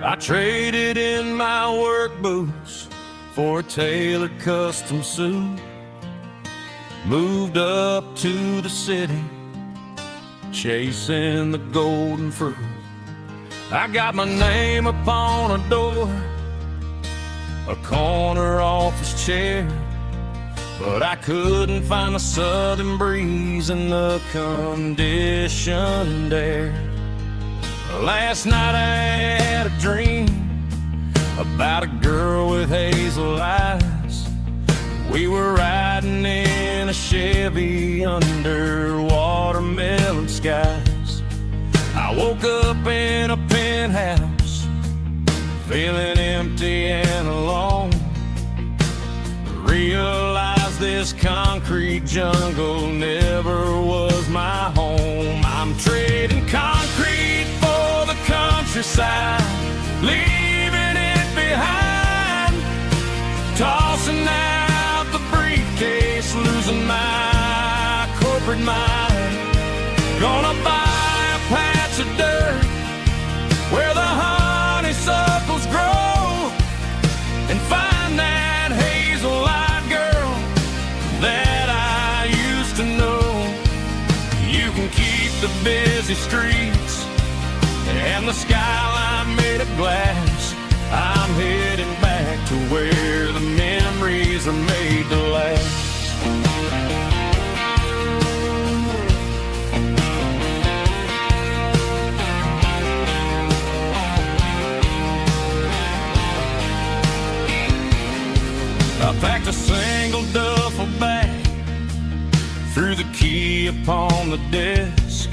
I traded in my work boots for a tailored custom suit. Moved up to the city, chasing the golden fruit. I got my name upon a door, a corner office chair, but I couldn't find the southern breeze in the conditioned air Last night I had a dream about a girl with hazel eyes. We were riding in a Chevy under watermelon skies. I woke up in a penthouse, feeling empty and alone. Realized this concrete jungle never was my home. I'm trading concrete for the countryside, leaving it behind, tossing out the briefcase, losing my corporate mind. Gonna buy a patch of dirt where the honeysuckles grow and find that hazel-eyed girl that I used to know. You can keep the busy streets and the skyline made of glass. I'm heading back to where the memories are made to last. I packed a single duffel bag, threw the key upon the desk,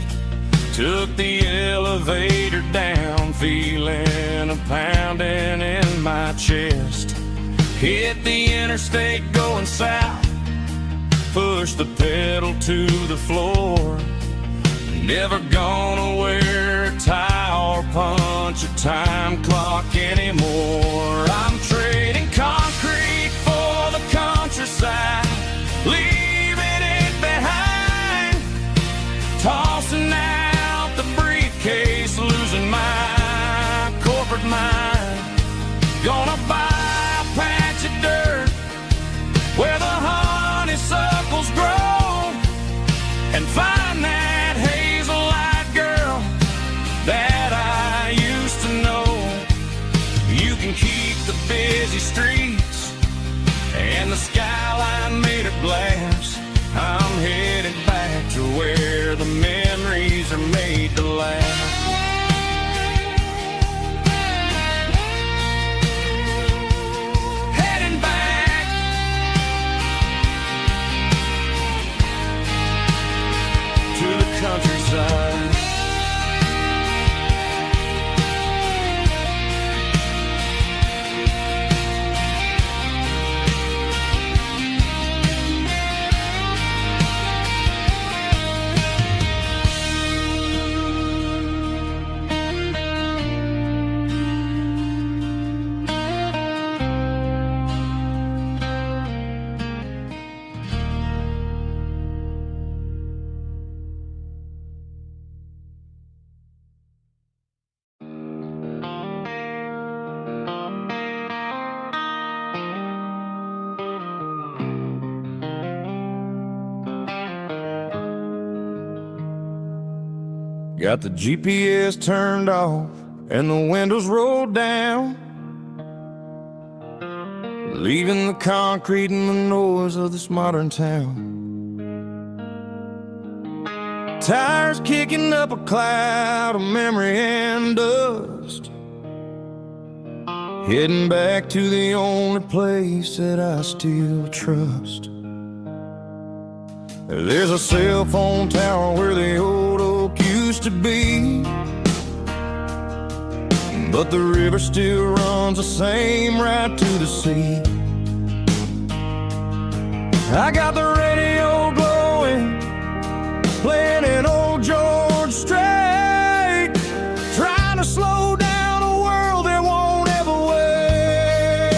took the elevator down, feeling a pounding in my chest. Hit the interstate going south, pushed the pedal to the floor. Never gonna wear a tie or punch a time clock anymore. I'm trading concrete for the countryside, leaving it behind, tossing out the briefcase, losing my corporate mind. Gonna buy a patch of dirt where the honeysuckles grow and find that hazel-eyed girl that I used to know. You can keep the busy streets and the skyline made of glass. I'm headed back to where the memories are made to last. Heading back to the countryside. Got the GPS turned off and the windows rolled down, leaving the concrete and the noise of this modern town. Tires kicking up a cloud of memory and dust, heading back to the only place that I still trust. There's a cell phone tower where the old oak used to be, but the river still runs the same right to the sea. I got the radio glowing, playing an old George Strait, trying to slow down a world that won't ever wait.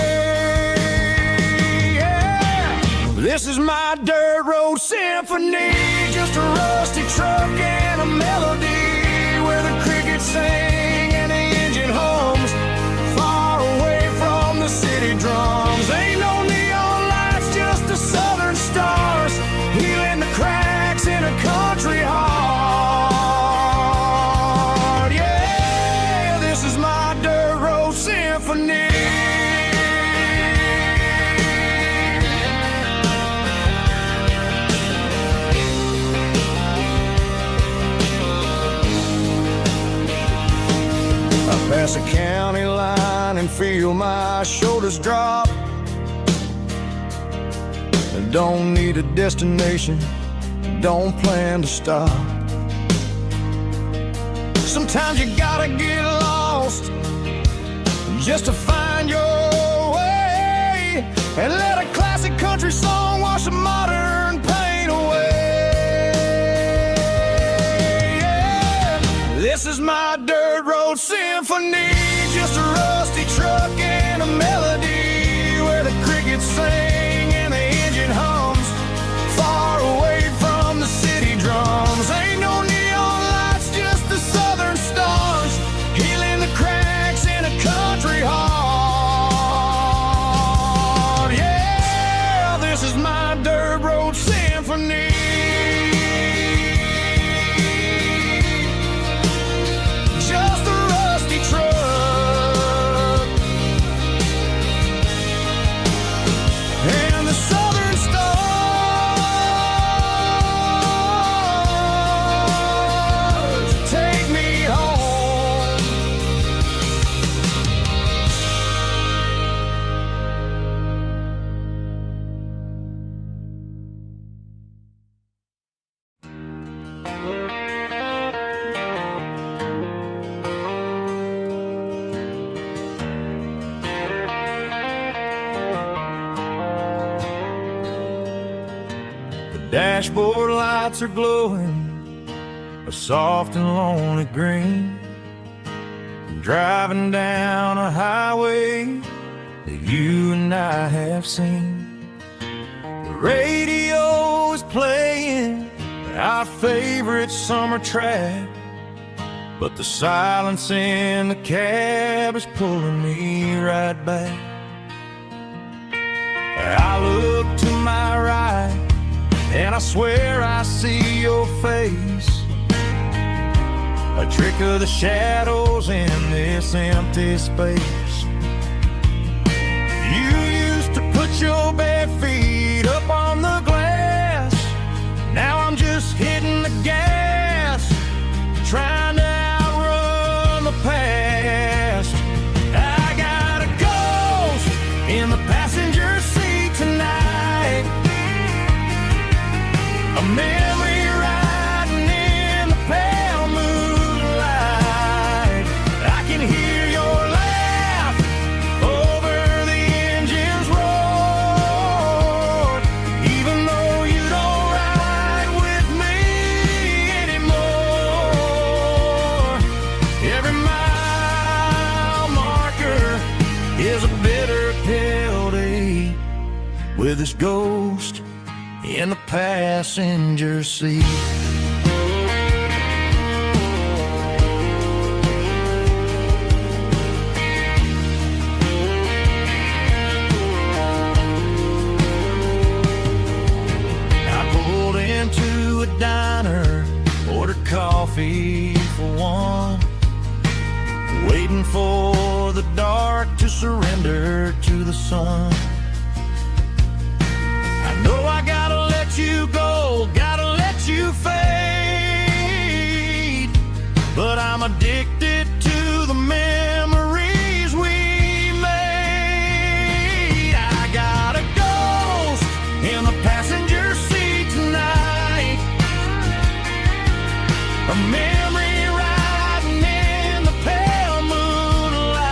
Yeah. This is my dirt road symphony, just a rusty truck and a melody where the crickets sing and the engine hums, far away from the city drums. Ain't no neon lights, just the southern stars, healing the cracks in a country heart. Yeah, this is my dirt road symphony. past the county line and feel my shoulders drop. I don't need a destination, don't plan to stop. Sometimes you gotta get lost just to find your way, and let a classic country song wash a modern pain away. Yeah. This is my dirt road symphony, just a rusty truck and a melody where the crickets sing and the engine hums, far away from the city drums. Ain't no neon lights, just the southern stars, healing the cracks in a country heart. Yeah, this is my dirt road symphony. Just a rusty truck and the southern stars take me home. The dashboard lights are glowing a soft and lonely green. I'm driving down a highway that you and I have seen. The radio is playing our favorite summer track, but the silence in the cab is pulling me right back. I look to my right and I swear I see your face, a trick of the shadows in this empty space. You used to put your bare feet up on the glass, now I'm just hitting the gas, trying to outrun the past. I got a ghost in the passenger seat tonight, a memory riding in the pale moonlight. I can hear your laugh over the engine's roar, even though you don't ride with me anymore. Every mile marker is a bitter pill to eat, with this ghost in the passenger seat. I pulled into a diner, ordered coffee for one, waiting for the dark to surrender to the sun. I know I gotta let you go, gotta let you fade, but I'm addicted to the memories we made. I got a ghost in the passenger seat tonight, a memory riding in the pale moonlight.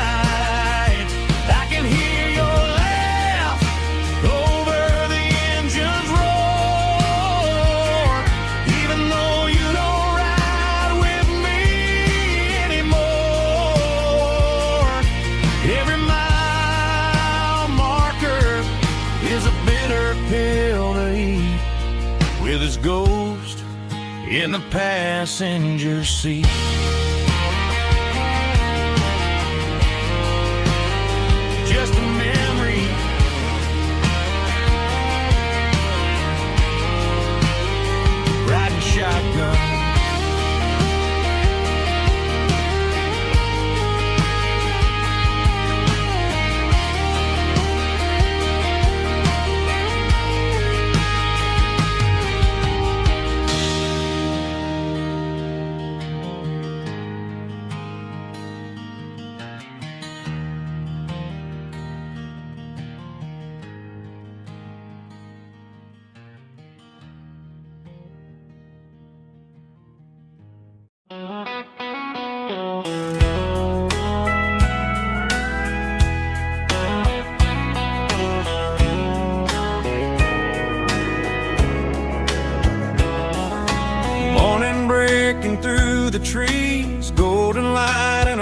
I can hear your laugh over the engine's roar, even though you don't ride with me anymore. Every mile marker is a bitter pill to eat, with his ghost in the passenger seat. Just a memory, riding shotgun.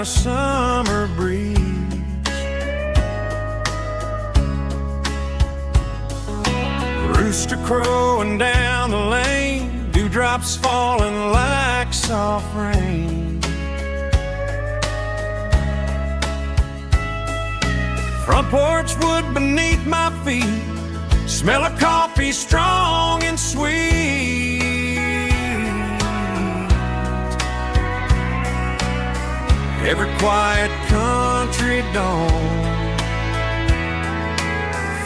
summer breeze. Rooster crowing down the lane, dewdrops falling like soft rain. Front porch wood beneath my feet, smell of coffee strong and sweet. Every quiet country dawn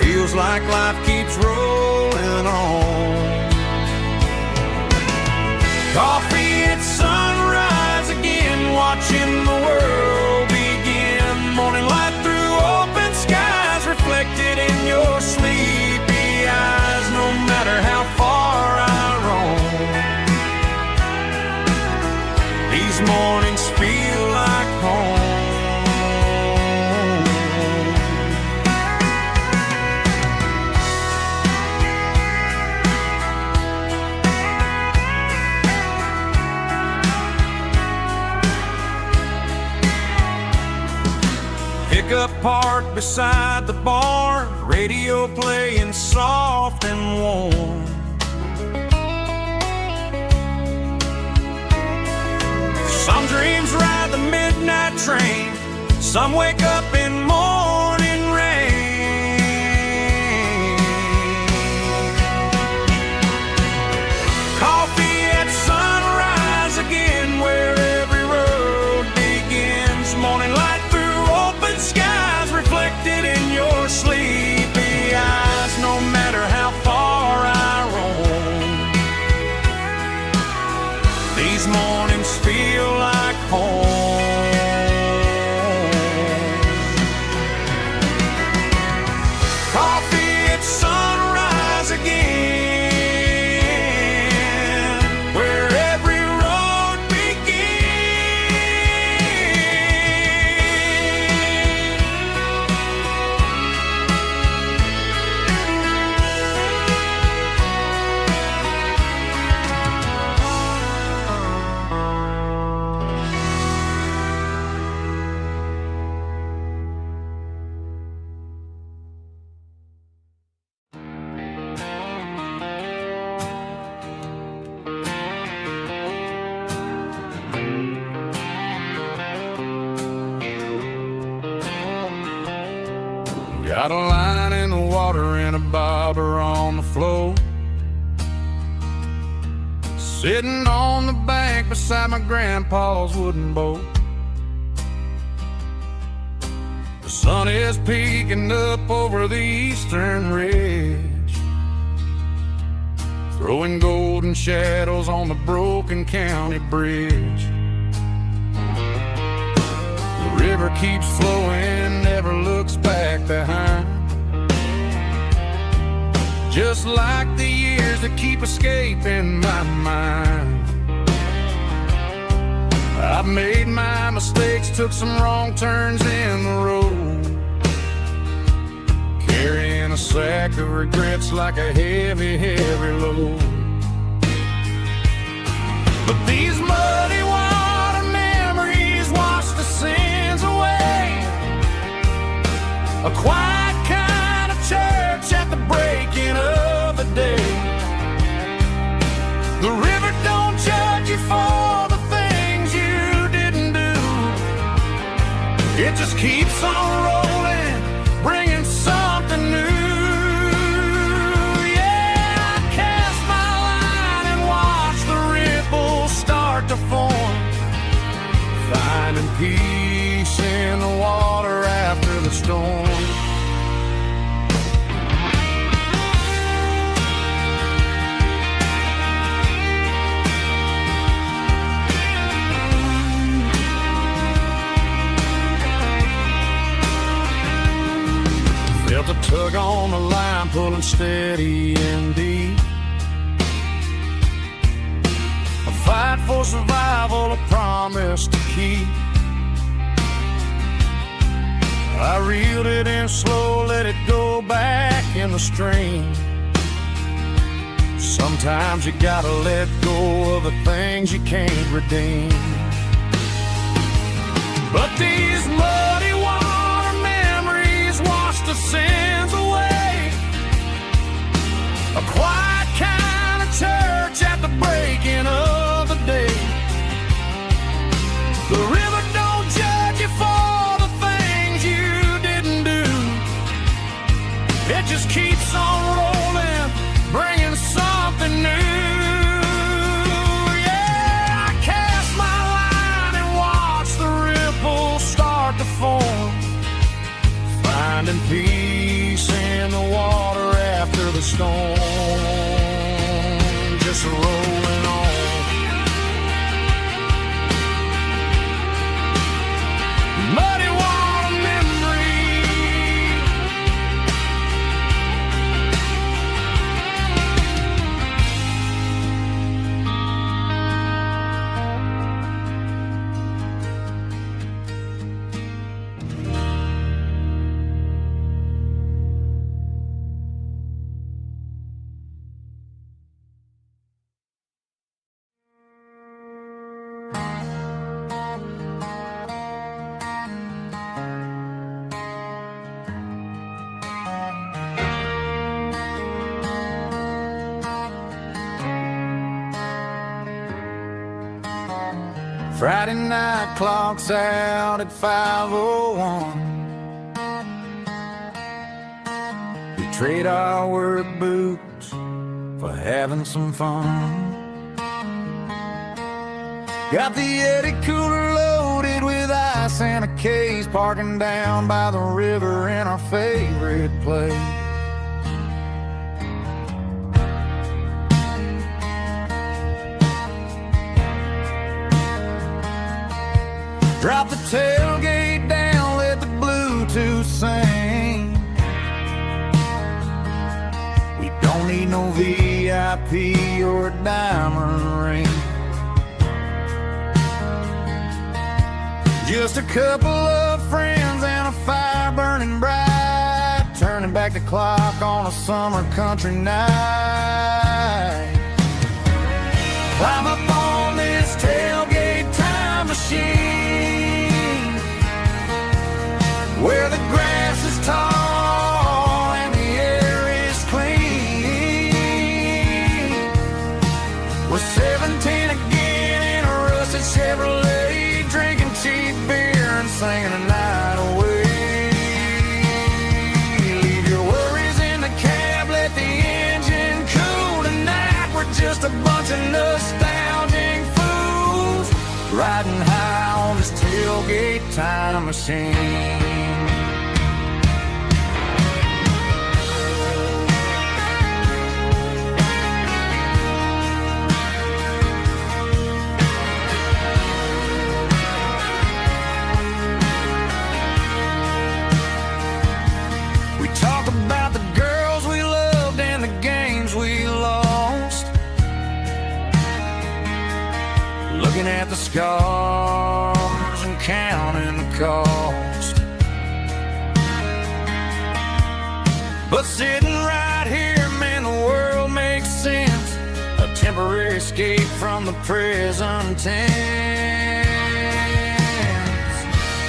feels like life keeps rolling on. Coffee at sunrise again, watching the world begin. Morning light through open skies, reflected in your sleepy eyes. No matter how far I roam, these mornings feel like home. Pickup parked beside the barn, radio playing soft and warm. Some dreams ride the midnight train, some wake up in morning rain. Coffee at sunrise again, where every road begins. Morning light through open skies, reflected in your sleepy eyes. No matter how far I roam, these mornings feel like home. Coffee at sunrise again, where every road got a line in the water and a bobber on the floor. Sitting on the bank beside my grandpa's wooden boat. The sun is peeking up over the eastern ridge, throwing golden shadows on the broken county bridge. The river keeps flowing, never looks back behind, just like the years that keep escaping my mind. I've made my mistakes, took some wrong turns in the road, carrying a sack of regrets like a heavy, heavy load. But these muddy water memories wash the sins away. A quiet kind of church at the breaking of the day. The river don't judge you for the things you didn't do. It just keeps on rolling, bringing something new. Yeah, I cast my line and watch the ripples start to form, finding peace in the water after the storm. Felt a tug on the line, pulling steady and deep. A fight for survival, a promise to keep. I reeled it in slow, let it go back in the stream. Sometimes you gotta let go of the things you can't redeem. But finding peace in the water after the storm, just rolling on. Muddy water memory, Friday night clock's out at 5:01. We trade our work boots for having some fun. Got the Yeti cooler loaded with ice and a case, parking down by the river in our favorite place. Drop the tailgate down, let the Bluetooth sing. We don't need no VIP or a diamond ring. Just a couple of friends and a fire burning bright, turning back the clock on a summer country night. Climb up on this tailgate time machine, where the grass is tall and the air is clean. We're 17 again in a rusted Chevrolet, drinking cheap beer and singing the night away. Leave your worries in the cab, let the engine cool tonight. We're just a bunch of nostalgic fools, riding high on this tailgate time machine. We talk about the girls we loved and the games we lost, looking at the scars and counting the cost. But sitting right here, man, the world makes sense. A temporary escape from the present tense.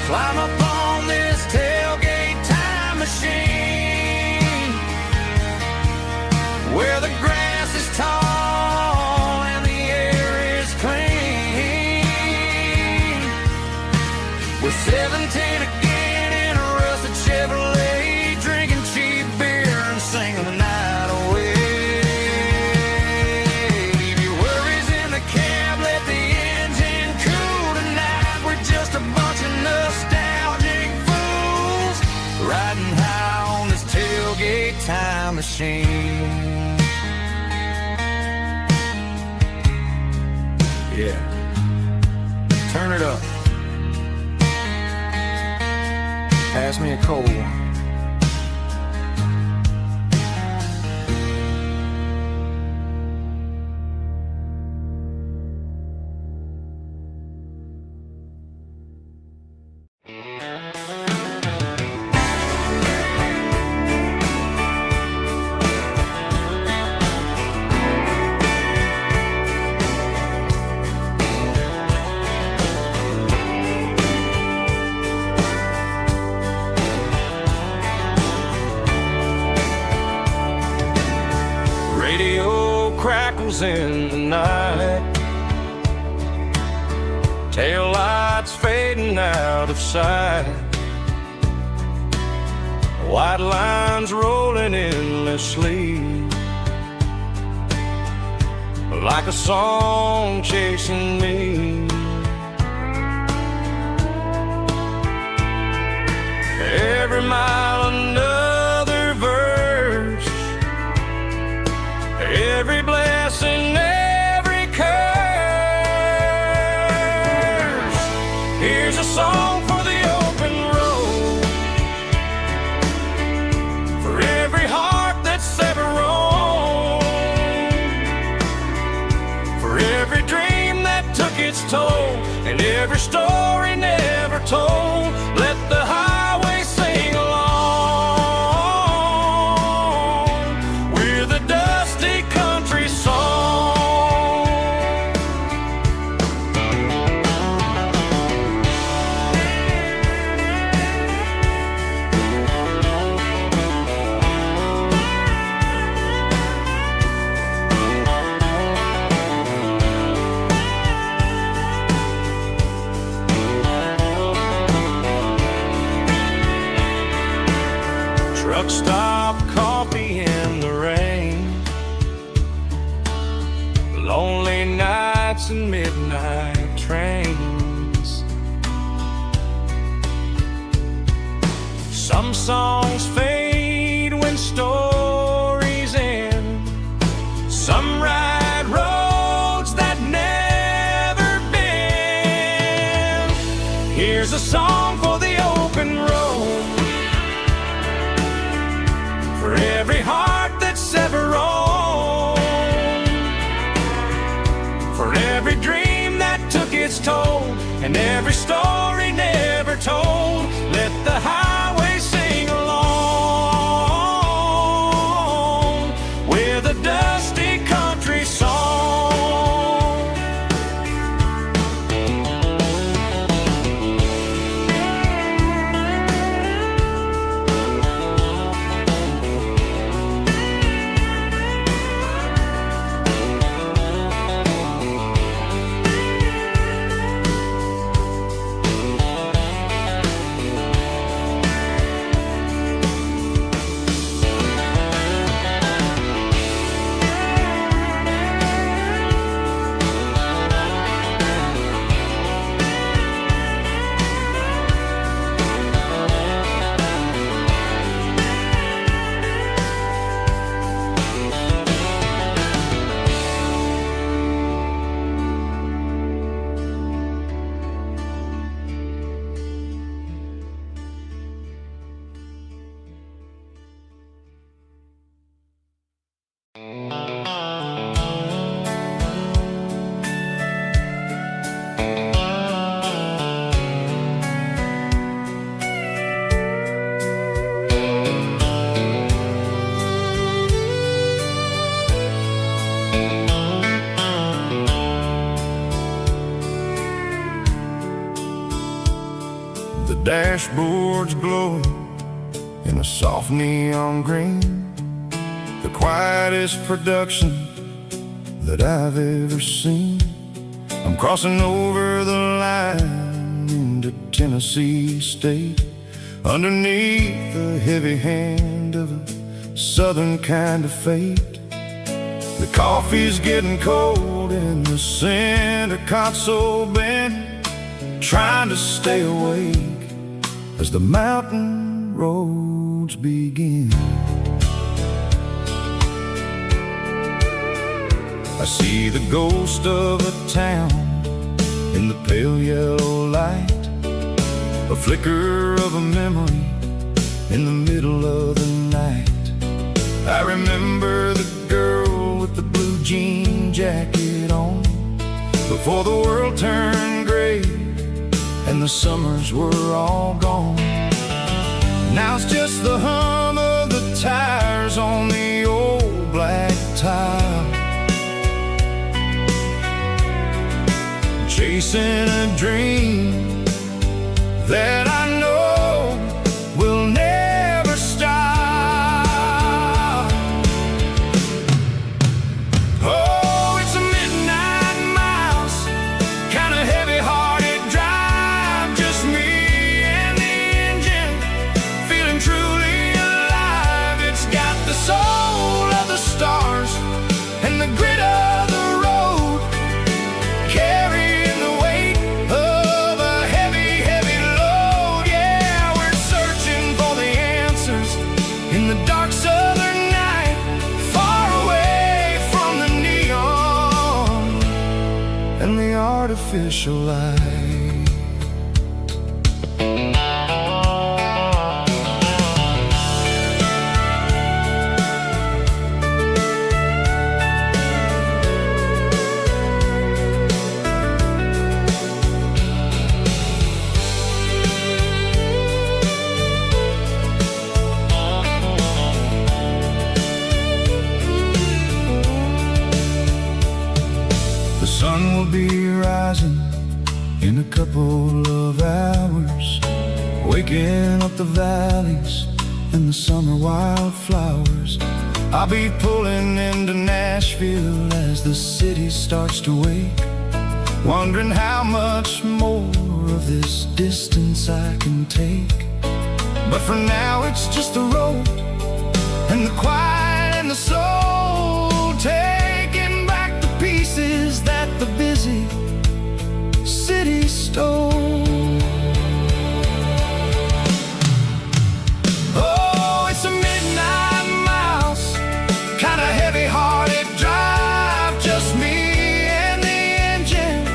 Climb up on this tailgate time machine, where the grass is tall and the air is clean. We're 17 again in a rusted Chevrolet, drinking cheap beer and singing the night away. Leave your worries in the cab, let the engine cool tonight. We're just a bunch of nostalgic fools, riding high on this tailgate time machine. Yeah, turn it up. Pass me a cold one. Radio crackles in the night, tail lights fading out of sight, white lines rolling endlessly, like a song chasing me. Every mile Here's a song for the open road, for every heart that's ever roamed, for every dream that took its toll, and every story never told. Let the highway sing along with a dusty country song. Truck stop, coffee in the rain, lonely nights and midnight trains. Some songs fade when stories end. Some ride roads that never bend. Here's a song for the open road, for every heart that's ever roamed, for every dream that took its toll, and every story never told. Let the highway sing along with a dusty country song. The dashboard's glowing in a soft neon green, the quietest production that I've ever seen. I'm crossing over the line into Tennessee State, underneath the heavy hand of a southern kind of fate. The coffee's getting cold in the center console bin, trying to stay awake as the mountain roads begin. I see the ghost of a town in the pale yellow light, a flicker of a memory in the middle of the night. I remember the girl with the blue jean jacket on, before the world turned gray and the summers were all gone. Now it's just the hum of the tires on the old black tile, chasing a dream that I know will never stop. Oh, it's a midnight miles, kind of heavy-hearted drive, just me and the engine, feeling truly alive. It's got the soul of the stars and the grit of the road, carrying the weight of a heavy, heavy load. Yeah, we're searching for the answers in the dark southern night, far away from the neon and the artificial light. picking up the valleys and the summer wildflowers. I'll be pulling into Nashville as the city starts to wake, wondering how much more of this distance I can take. But for now it's just the road and the quiet and the soul, taking back the pieces that the busy city stole. Oh, it's a midnight mouse, kinda heavy-hearted drive, just me and the engine,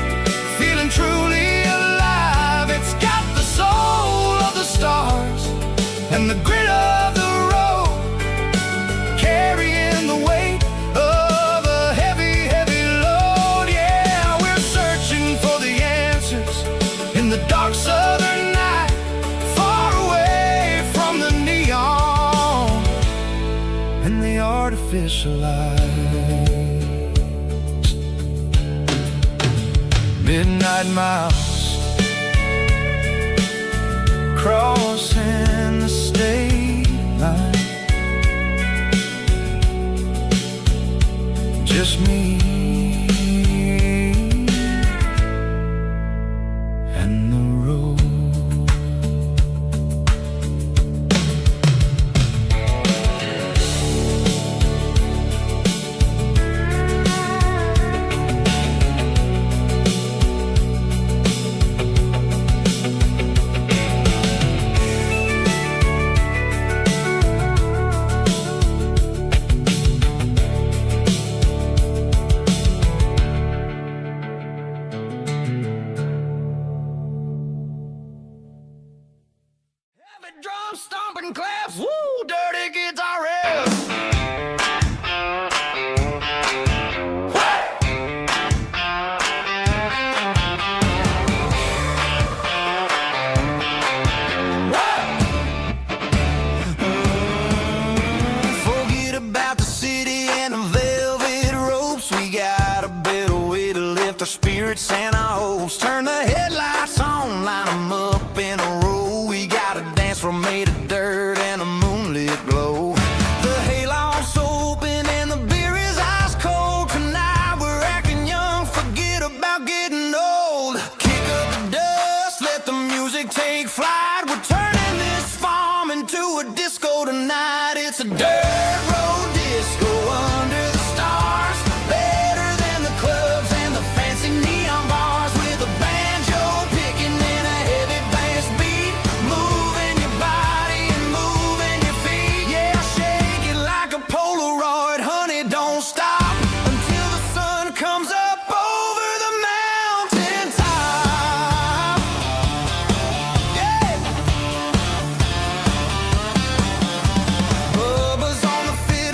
feeling truly alive. It's got the soul of the stars and the grit of the road, carrying the weight of a heavy, heavy load. Yeah, we're searching for the answers in the dark southern night, far away from the neon and the artificial lights. Midnight mouse, crossing the state line, just me and the road. Heavy drum stomping claps, woo, dirty guitar riffs. Forget about the city and the velvet ropes. We got a better way to lift our spirits and our hopes. Turn the headlights on, line 'em up in a row. We got a dance floor made of dirt and a moonlit glow. The hayloft's open and the beer is ice cold. Tonight we're acting young, forget about getting old. Kick up the dust, let the music take flight. We're turning this farm into a disco tonight. It's a dirt road disco under the stars, better than the clubs and the fancy neon bars. With a banjo picking in a heavy bass beat, moving your body and moving your feet. Yeah, shake it like a Polaroid, honey, don't stop until the sun comes up over the mountain top. Yeah. Bubba's on the fiddle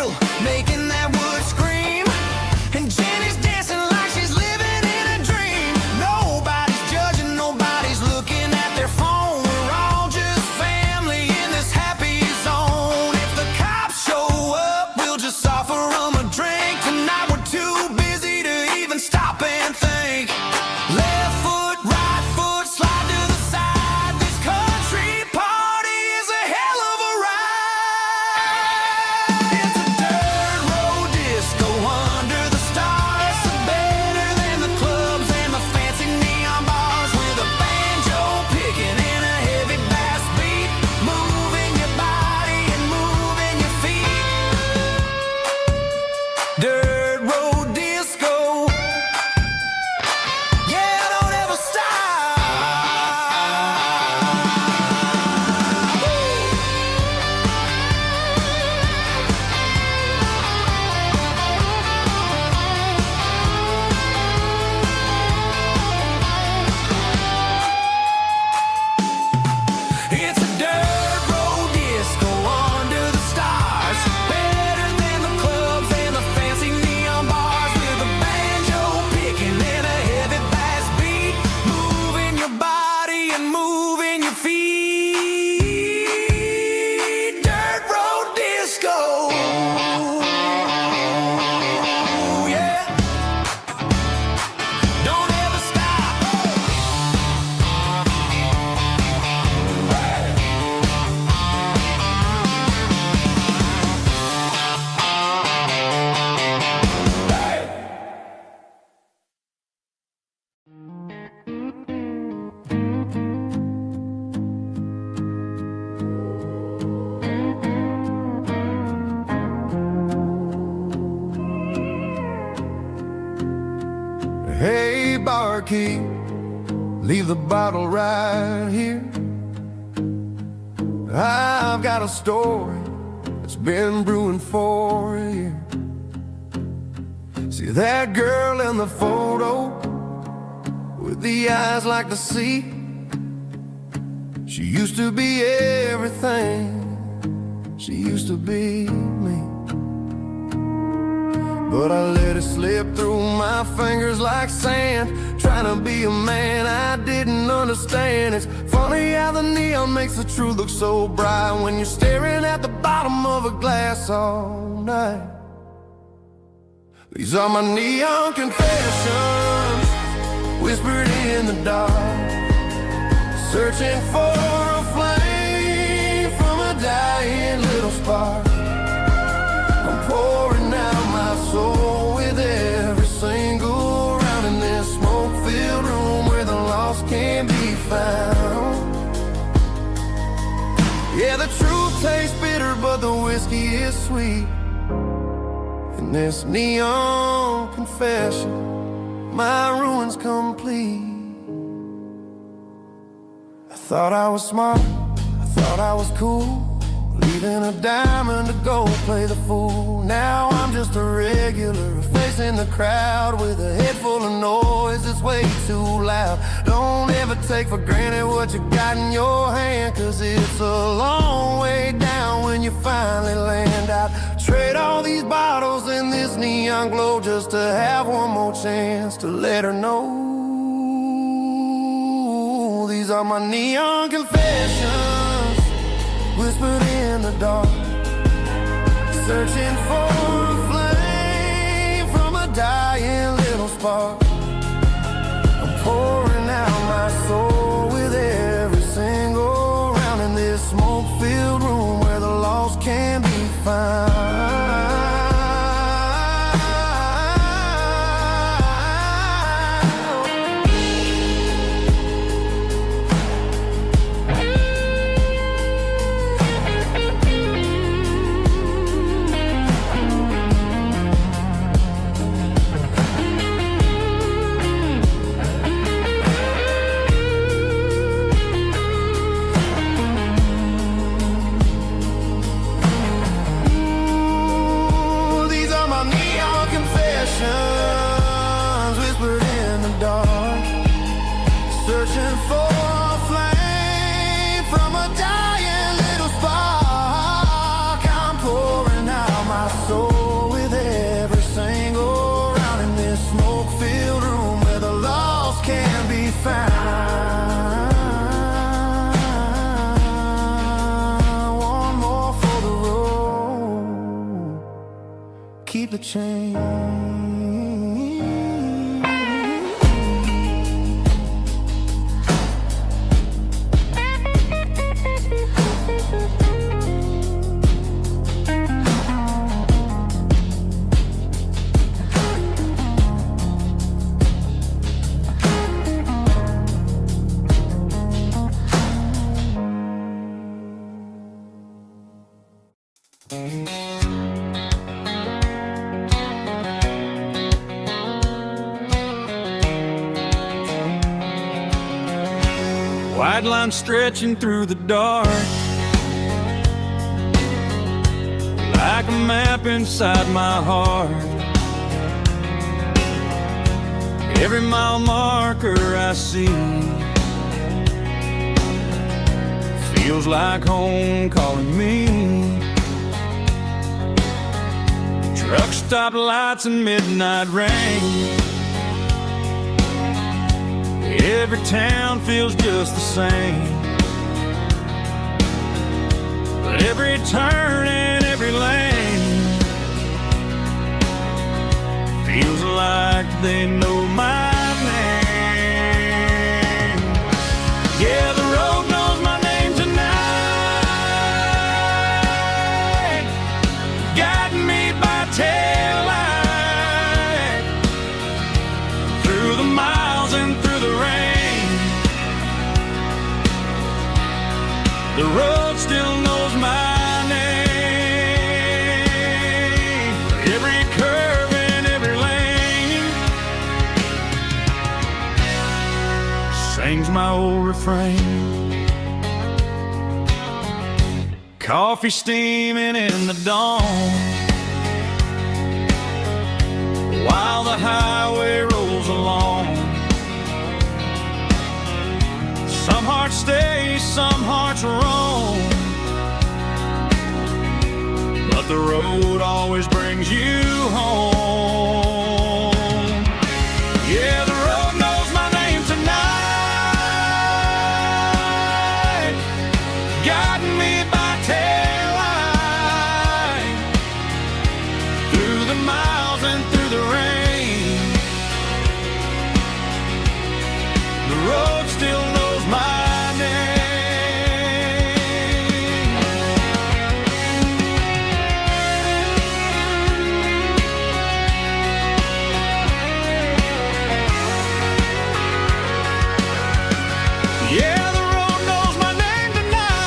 car key, leave the bottle right here. I've got a story that's been brewing for a year. See that girl in the photo with the eyes like the sea? She used to be everything, she used to be me. But I let it slip through my fingers like sand, trying to be a man I didn't understand. It's funny how the neon makes the truth look so bright when you're staring at the bottom of a glass all night. These are my neon confessions, whispered in the dark, searching for a flame from a dying little spark. I'm pouring out my soul with every single round in this smoke-filled room where the lost can't be found. Yeah, the truth tastes bitter, but the whiskey is sweet. In this neon confession, my ruin's complete. I thought I was smart, I thought I was cool, leaving a diamond to go play the fool. Now I'm just a regular, facing the crowd with a head full of noise that's way too loud. Don't ever take for granted what you got in your hand, cause it's a long way down when you finally land out. Trade all these bottles and this neon glow just to have one more chance to let her know. These are my neon confessions, whispered in the dark, searching for a flame from a dying little spark. I'm pouring out my soul with every single round in this smoke-filled room where the lost can be found. Whispered in the dark, searching for a flame from a dying little spark. I'm pouring out my soul with every single round in this smoke-filled room where the lost can be found. One more for the road, keep the change. White line stretching through the dark, like a map inside my heart. Every mile marker I see feels like home calling me. Truck stop lights and midnight rain, every town feels just the same. But every turn and every lane feels like they know my name. Yeah, the road knows my name tonight, guiding me by taillight through the miles and through the rain. The road still knows my name, every curve and every lane. my old refrain. Coffee steaming in the dawn, while the highway rolls along. Some hearts stay, some hearts roam, but the road always brings you home. Yeah, the road knows my name tonight, guiding me by taillight, through the miles and through the rain. The road still knows my name. Yeah, the road knows my name tonight,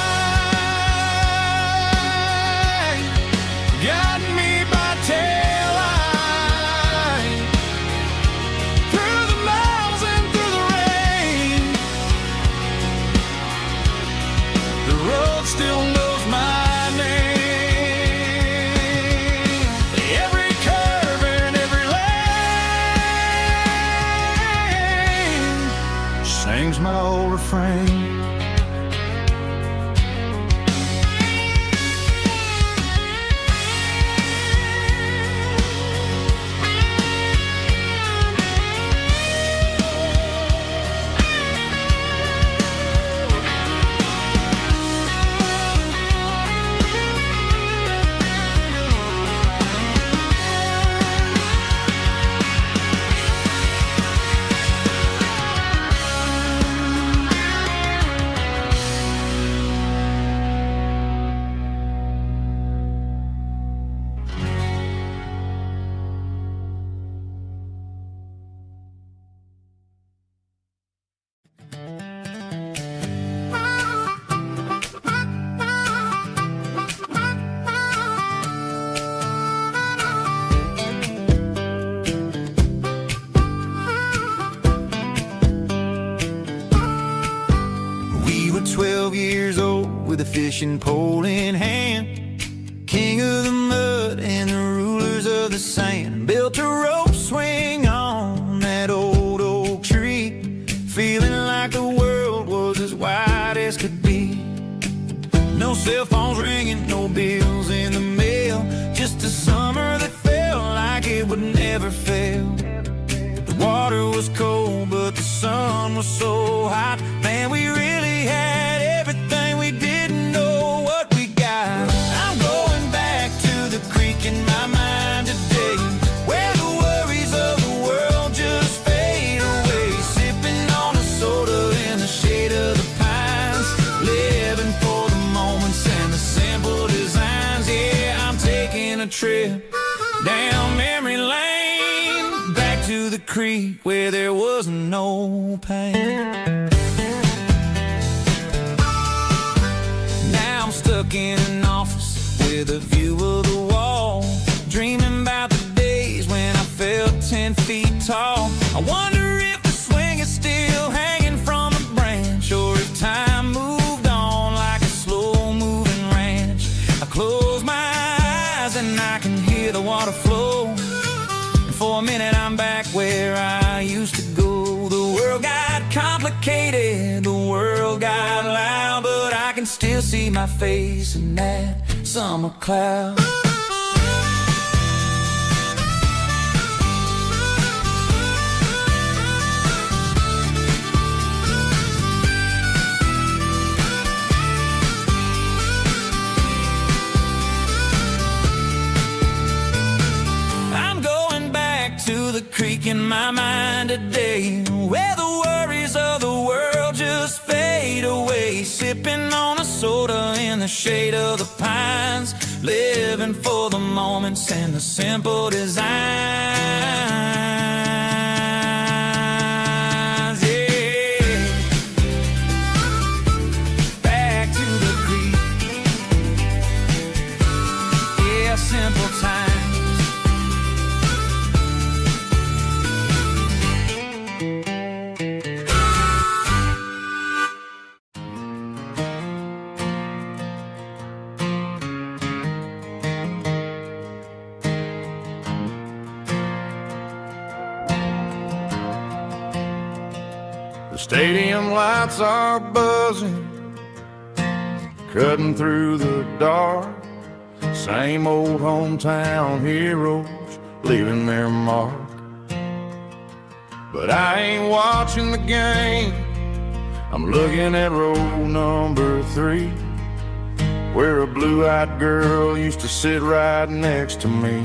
guiding me by taillight, through the miles and through the rain. The road still knows my name. Every curve and every lane sings my old refrain. We were 12 years old with a fishing pole in hand, king of the mud and the rulers of the sand. Built a rope swing on that old oak tree, feeling like the world was as wide as could be. No cell phones ringing, no bills in the mail, just a summer that felt like it would never fail. The water was cold, but the sun was so hot. Man, we really had everything, we didn't know what we got. I'm going back to the creek in my mind today, where the worries of the world just fade away. Sipping on a soda in the shade of the pines, living for the moments and the simple designs. Yeah, I'm taking a trip down memory lane, back to the creek where there was no pain. Now I'm stuck in an office with a view of the wall, dreaming about the days when I felt 10 feet tall. I wonder if the swing is still hanging from a branch, or if time moved on like a slow-moving ranch. I close my eyes and I can hear the water flow, and for a minute I'm back where I used to go. The world got complicated, the world got loud, but I can still see my face in that summer cloud. I'm going back to the creek in my mind today, where the worries of the world just fade away. Sipping on a soda in the shade of the pines, living for the moments and the simple designs. Yeah, back to the creek. Yeah, simple times. Stadium lights are buzzing, cutting through the dark. Same old hometown heroes leaving their mark. But I ain't watching the game, I'm looking at row number 3, where a blue-eyed girl used to sit right next to me.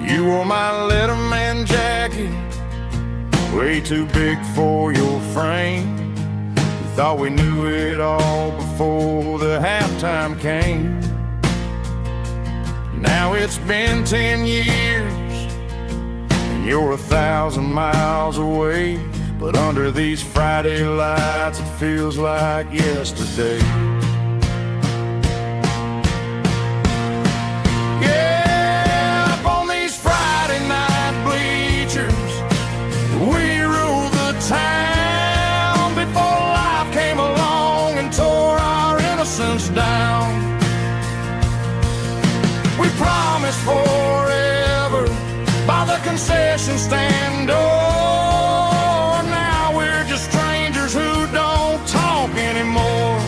You wore my Letterman jacket, way too big for your frame. We thought we knew it all before the halftime came. Now it's been 10 years, and you're 1,000 miles away. But under these Friday lights, it feels like yesterday. Yeah, up on these Friday night bleachers, we ruled the town before life came along and tore our innocence down. We promised forever by the concession stand door. Now we're just strangers who don't talk anymore.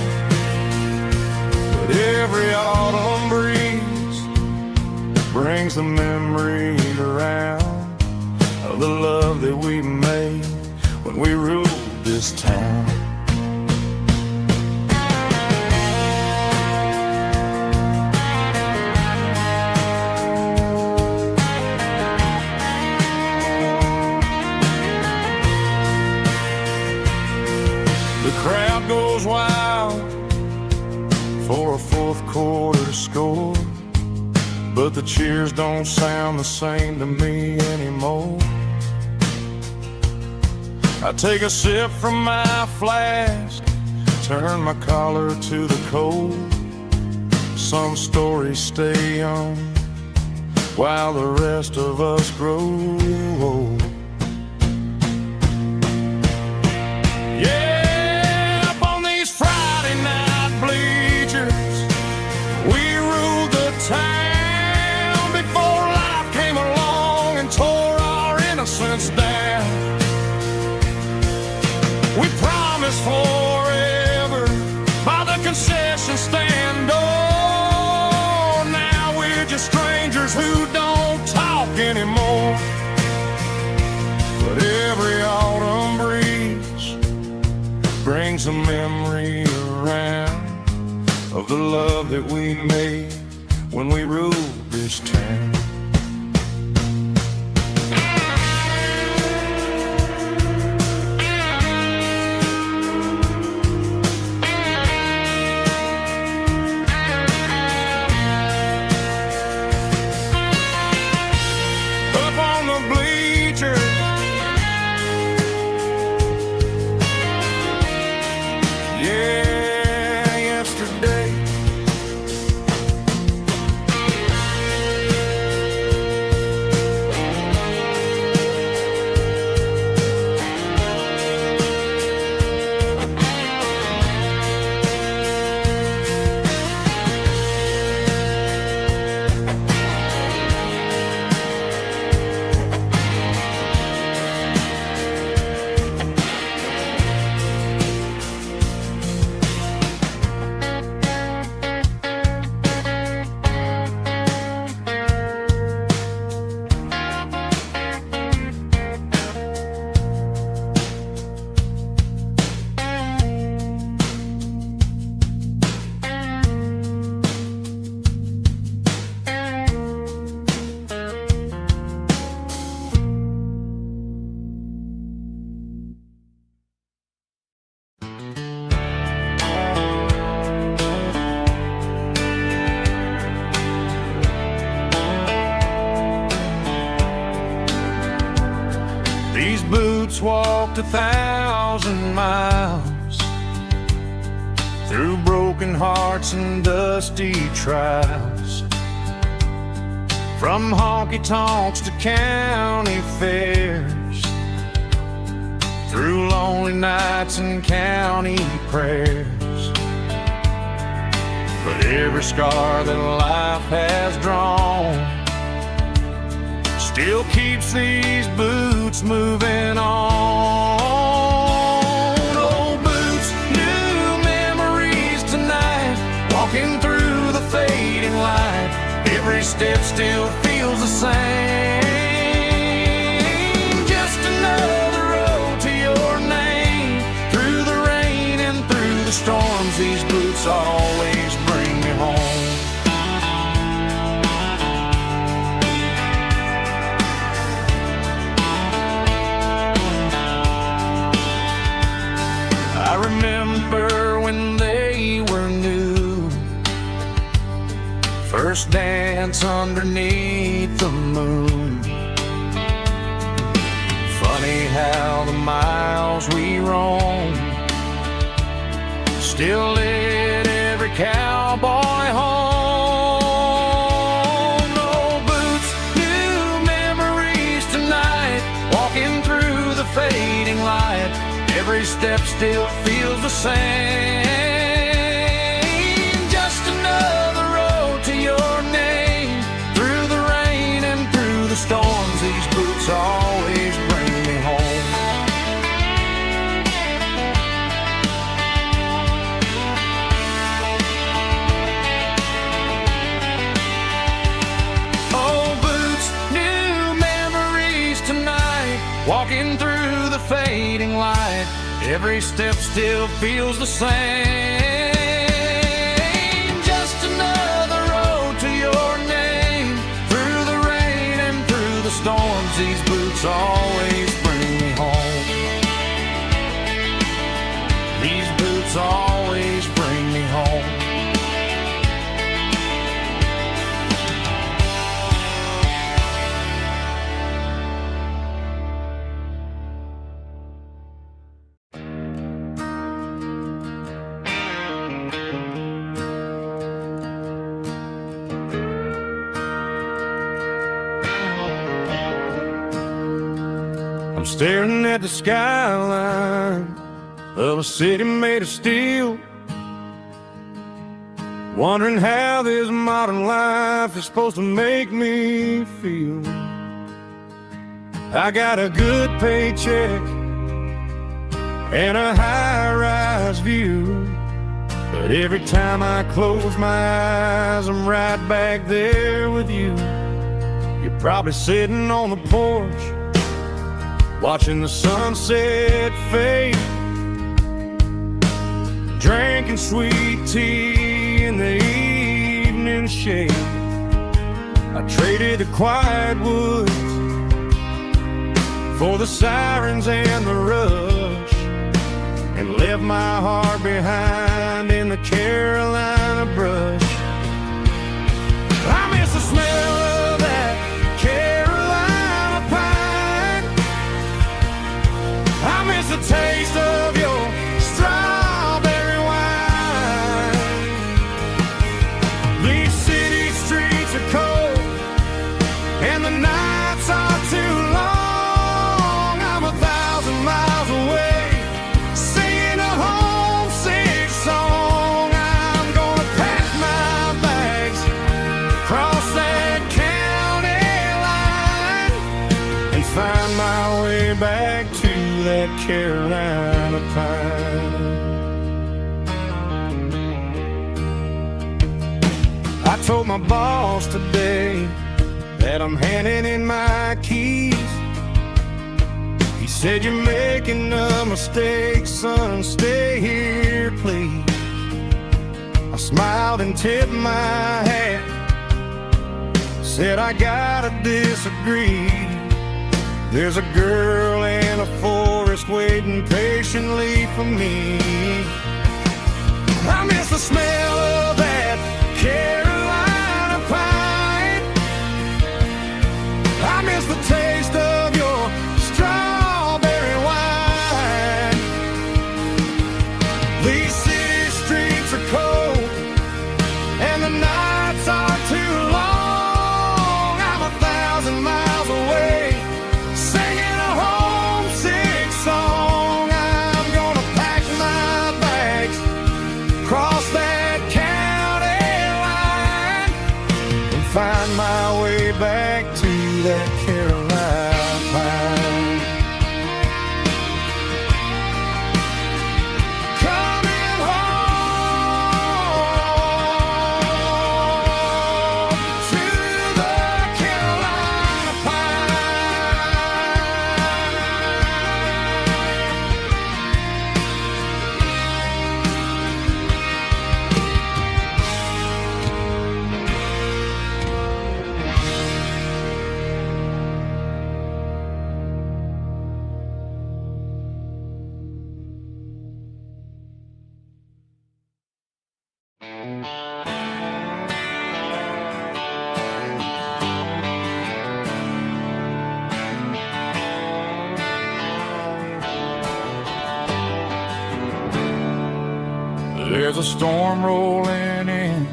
But every autumn breeze brings the memory around of the love that we made when we ruled this town. The crowd goes wild for a fourth quarter score, but the cheers don't sound the same to me anymore. I take a sip from my flask, turn my collar to the cold. Some stories stay young while the rest of us grow old. Down. We promised forever by the concession stand door. Now we're just strangers who don't talk anymore. But every autumn breeze brings a memory around of the love that we made when we ruled this town. These boots walked 1,000 miles through broken hearts and dusty trials, from honky-tonks to county fairs, through lonely nights and county prayers. But every scar that life has drawn still keeps these boots moving on. walking through the fading light. Every step still feels the same. Just another road to your name. Through the rain and through the storms, these boots always bring me home. I remember when they were new, first dance underneath the moon. Funny how the miles we roam still lit every cowboy home. No boots, new memories tonight, walking through the fading light. Every step still feels the same. Just another road to your name. Through the rain and through the storms, these boots always bring me home. Oh, boots, new memories tonight, walking through the fading light. Every step still feels the same. Just another road to your name. Through the rain and through the storms, these boots always bring me home. These boots always bring me home. I'm staring at the skyline of a city made of steel, wondering how this modern life is supposed to make me feel. I got a good paycheck and a high-rise view, but every time I close my eyes, I'm right back there with you. You're probably sitting on the porch, watching the sunset fade, drinking sweet tea in the evening shade. I traded the quiet woods for the sirens and the rush, and left my heart behind in the Carolina brush. I miss the smell of that Carolina pine. I miss the taste of your strawberry wine. These city streets are cold and the nights are too long. I'm 1,000 miles away, singing a homesick song. I'm gonna pack my bags, cross that county line, and find my way back to that Carolina pine. I told my boss today that I'm handing in my keys. He said, "You're making a mistake, son, stay here, please." I smiled and tipped my hat, said, "I gotta disagree. There's a girl in a forest waiting patiently for me." I miss the smell of that Carolina pine. I miss the taste of your strawberry wine. These city streets are cold and the nights are too long. I'm 1,000 miles away, singing a homesick song. I'm gonna pack my bags, cross that county line, and find my way back to that Carolina pine. Coming home. There's a storm rolling in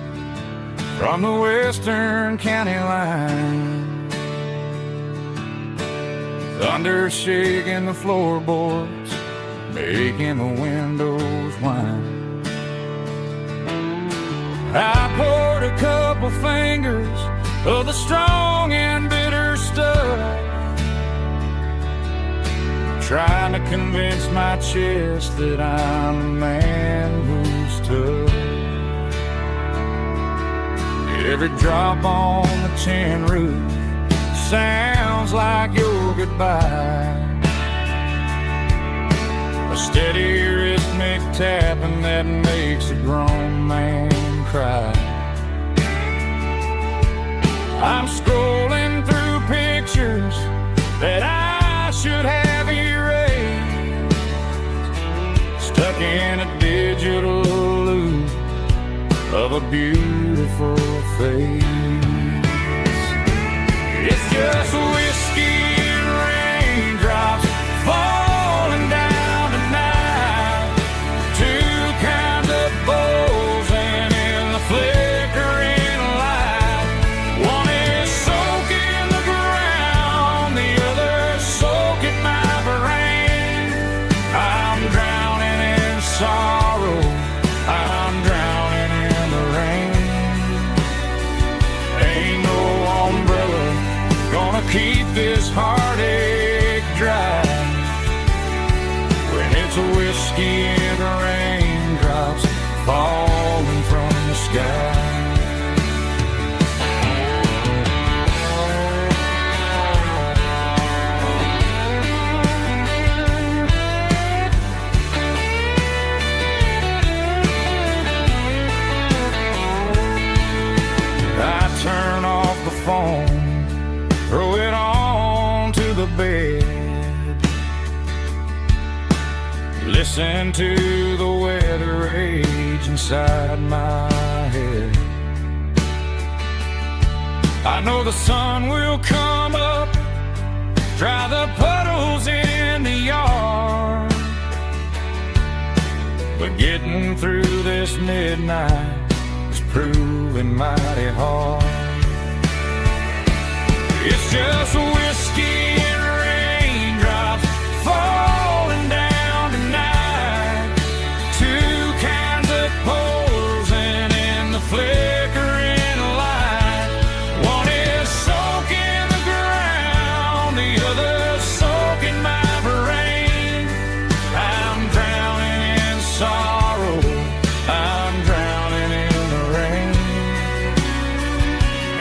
from the western county line. Thunder shaking the floorboards, making the windows whine. I poured a couple fingers of the strong and bitter stuff, trying to convince my chest that I'm a man who's tough. Every drop on the tin roof sounds like your goodbye, a steady rhythmic tapping that makes a grown man cry. I'm scrolling through pictures that I should have erased, stuck in a digital loop of a beautiful face. It's just whiskey and raindrops falling down tonight, two kinds of bowls and in the flickering light. One is soaking the ground, the other soaking my brain. I'm drowning in sorrow, I'm drowning in the rain. Ain't no umbrella gonna keep this heartache dry when it's a whiskey and raindrops falling from the sky. I turn off the phone, throw it on to the bed, listen to the weather rage inside my head. I know the sun will come up, dry the puddles in the yard, but getting through this midnight is proving mighty hard. It's just whiskey and raindrops falling down tonight, two kinds of pours and in the flickering light. One is soaking the ground, the other soaking my brain. I'm drowning in sorrow, I'm drowning in the rain.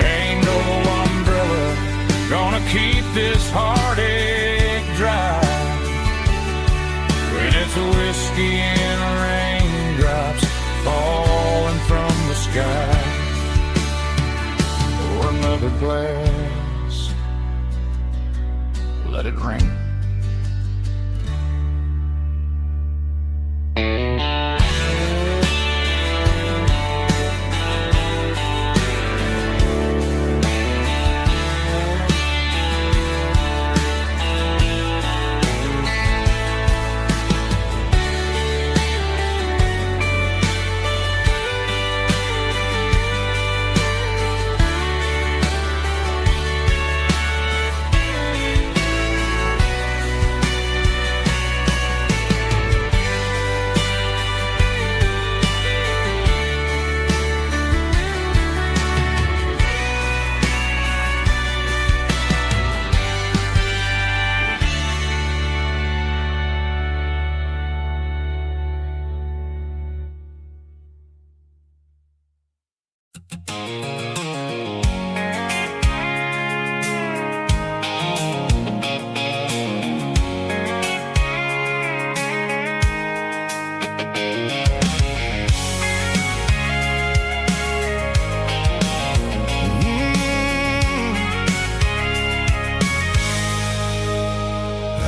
Ain't no umbrella gonna keep this heartache dry when it's a whiskey and raindrops falling from the sky. Pour another glass, let it rain.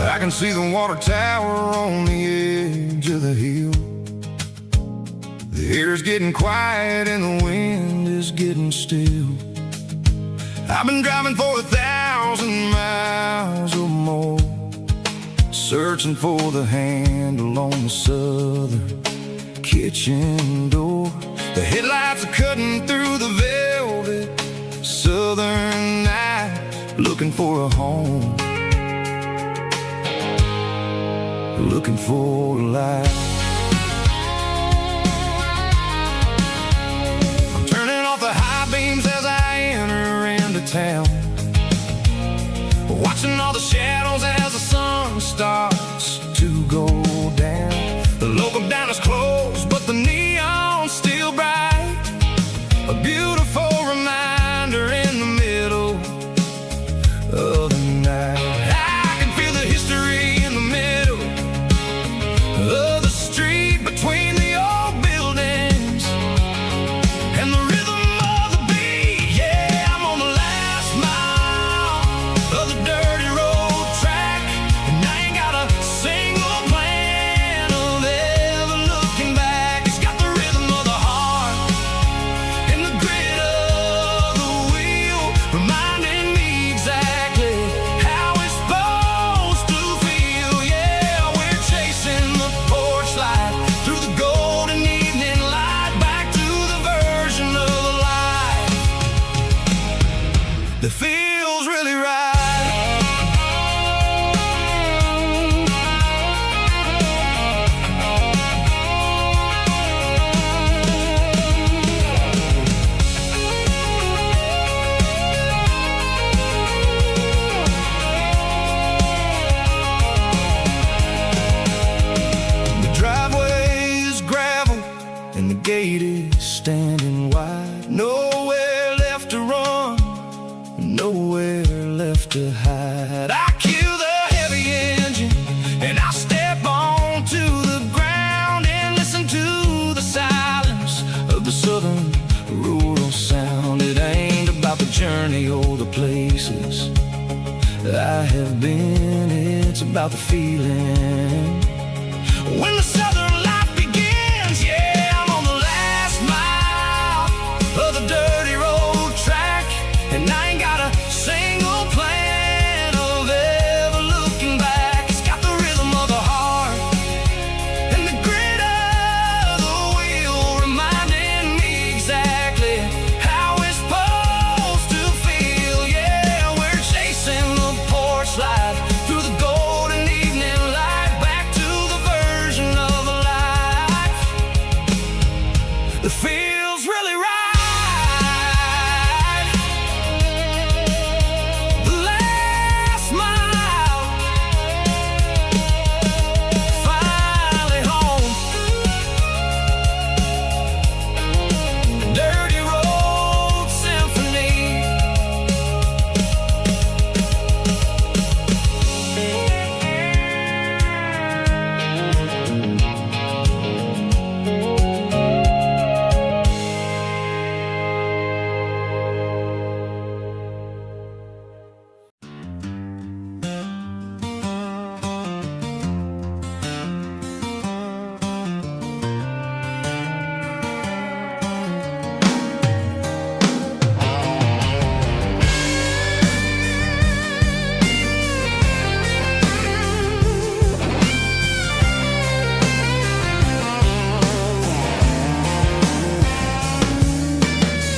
I can see the water tower on the edge of the hill. The air's getting quiet and the wind is getting still. I've been driving for 1,000 miles or more, searching for the handle on the southern kitchen door. The headlights are cutting through the velvet southern night, looking for a home, looking for a life. I'm turning off the high beams as I enter into town, watching all the shadows as the sun starts to go down. The local diner's closed, but the neon's still bright, a beautiful reminder in the middle of the night. I can feel the history in the middle of the street, between the old buildings and the rhythm of the beat. Yeah, I'm on the last mile of the dirty road track, and I ain't got a single plan of ever looking back. It's got the rhythm of the heart and the grit of the wheel, reminding me exactly how it's supposed to feel. Yeah, we're chasing the porch light through the golden evening light, back to the version of life that feels really right. The driveway is gravel and the gate is standing wide. Nowhere left to run, nowhere left to hide. I kill the heavy engine and I step onto the ground and listen to the silence of the southern rural sound. It ain't about the journey or the places I have been, it's about the feeling when the southern life begins. Yeah, I'm on the last mile of the dirty road track, and I ain't got a single plan of ever looking back. It's got the rhythm of the heart and the grit of the wheel, reminding me exactly how it's supposed to feel. Yeah, we're chasing the porch light through the golden evening light, back to the version of life that feels really right. The last mile, finally home. Dirty road symphony.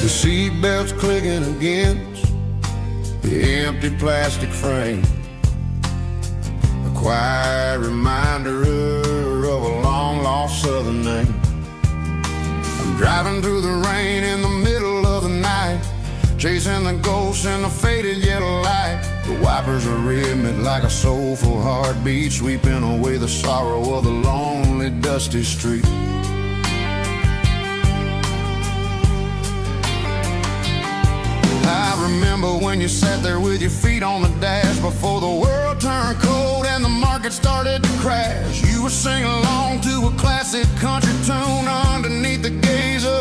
The seatbelt's clicking against the empty plastic frame, a quiet reminder of a long-lost southern name. I'm driving through the rain in the middle of the night, chasing the ghosts in the faded yellow light. The wipers are rhythmic like a soulful heartbeat, sweeping away the sorrow of the lonely, dusty street. I remember when you sat there with your feet on the dash, before the world turned cold and the market started to crash. You were singing along to a classic country tune underneath the gaze of